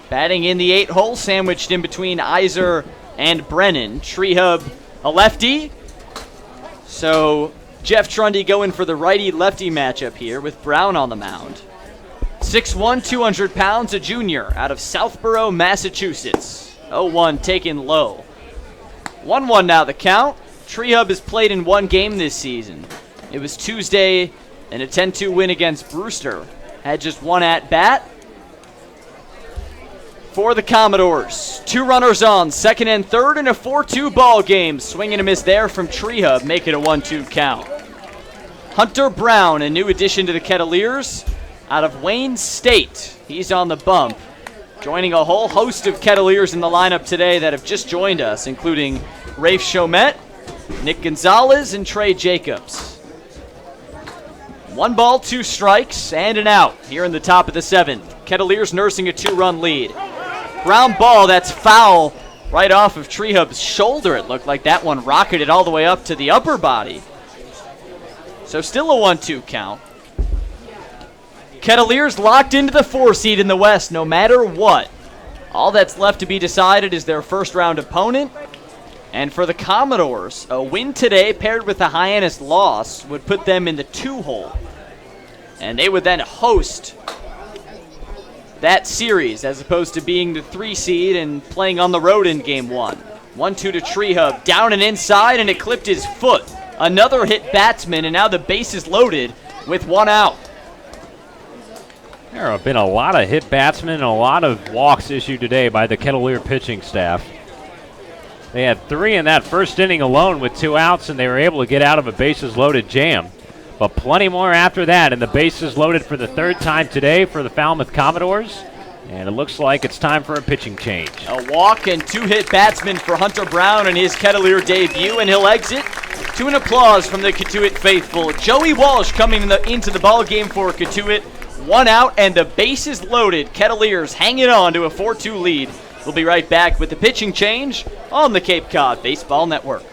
Batting in the 8 hole, sandwiched in between Iser and Brennan. Treehub, a lefty. So Jeff Trundy going for the righty-lefty matchup here with Brown on the mound. 6'1", 200 pounds, a junior out of Southborough, Massachusetts. 0-1 taken low. 1-1 now the count. Treehub has played in 1 game this season. It was Tuesday in a 10-2 win against Brewster. Had just 1 at-bat. For the Commodores, 2 runners on, 2nd and 3rd in a 4-2 ball game. Swing and a miss there from Treehub, make it a 1-2 count. Hunter Brown, a new addition to the Kettleers, out of Wayne State. He's on the bump, joining a whole host of Kettleers in the lineup today that have just joined us, including Rafe Chomet, Nick Gonzalez, and Trey Jacobs. 1 ball, 2 strikes, and an out here in the top of the 7th. Kettleers nursing a 2-run lead. Ground ball, that's foul right off of Treehub's shoulder. It looked like that one rocketed all the way up to the upper body. So still a 1-2 count. Kettleers locked into the 4 seed in the West no matter what. All that's left to be decided is their first round opponent. And for the Commodores, a win today paired with a Hyannis loss would put them in the 2 hole. And they would then host that series as opposed to being the 3 seed and playing on the road in game 1. 1-2 to Treehub, down and inside, and it clipped his foot. Another hit batsman, and now the base is loaded with 1 out. There have been a lot of hit batsmen and a lot of walks issued today by the Kettleer pitching staff. They had 3 in that first inning alone with 2 outs, and they were able to get out of a bases-loaded jam. But plenty more after that, and the bases loaded for the 3rd time today for the Falmouth Commodores. And it looks like it's time for a pitching change. A walk and 2 hit batsmen for Hunter Brown in his Kettleer debut, and he'll exit to an applause from the Cotuit faithful. Joey Walsh coming into the ball game for Cotuit. 1 out, and the bases loaded. Kettleers hanging on to a 4-2 lead. We'll be right back with the pitching change on the Cape Cod Baseball Network.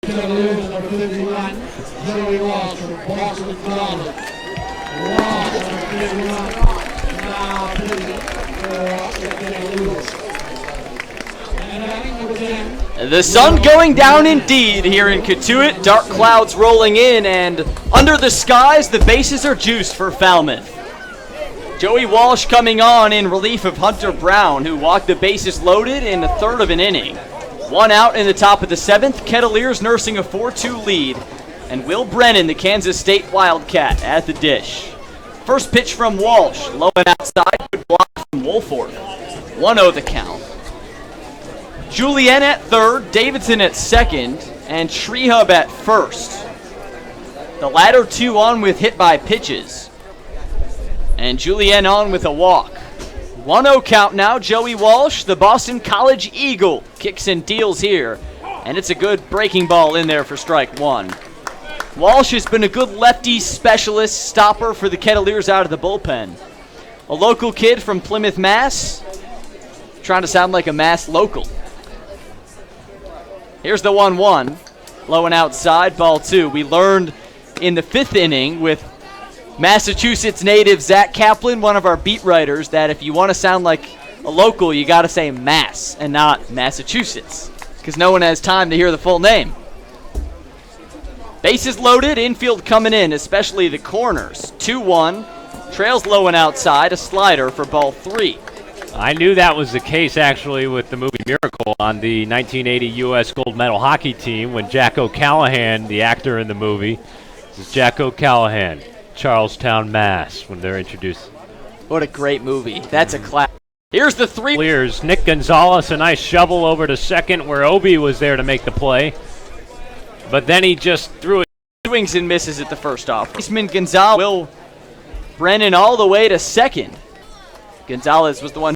Kettleers number 51, Joey Walsh from Boston College. Walsh number 51, now pitching for the Kettleers. The sun going down indeed here in Cotuit. Dark clouds rolling in, and under the skies, the bases are juiced for Falmouth. Joey Walsh coming on in relief of Hunter Brown, who walked the bases loaded in the 3rd of an inning. 1 out in the top of the 7th. Kettleers nursing a 4-2 lead And Will Brennan, the Kansas State Wildcat, at the dish. First pitch from Walsh, low and outside, good block from Wolford. 1-0 the count. Julien at third, Davidson at second, and Trehub at first. The latter two on with hit by pitches. And Julien on with a walk. 1-0 count now. Joey Walsh, the Boston College Eagle, kicks and deals here. And it's a good breaking ball in there for strike one. Walsh has been a good lefty specialist stopper for the Kettleers out of the bullpen. A local kid from Plymouth, Mass. Trying to sound like a Mass local. Here's the 1-1. Low and outside, ball two. We learned in the fifth inning with Massachusetts native Zack Kaplan, one of our beat writers, that if you want to sound like a local, you got to say Mass and not Massachusetts, because no one has time to hear the full name. Bases loaded, infield coming in, especially the corners. 2-1, trails low and outside, a slider for ball three. I knew that was the case, actually, with the movie Miracle on the 1980 U.S. gold medal hockey team when Jack O'Callahan, the actor in the movie, this is Jack O'Callahan, Charlestown, Mass, when they're introduced. What a great movie. That's a class. Here's the three. Clears. Nick Gonzalez, a nice shovel over to second where Obi was there to make the play. But then he just threw it. Swings and misses at the first off. Baseman Gonzalez. Will Brennan all the way to second. Gonzalez was the one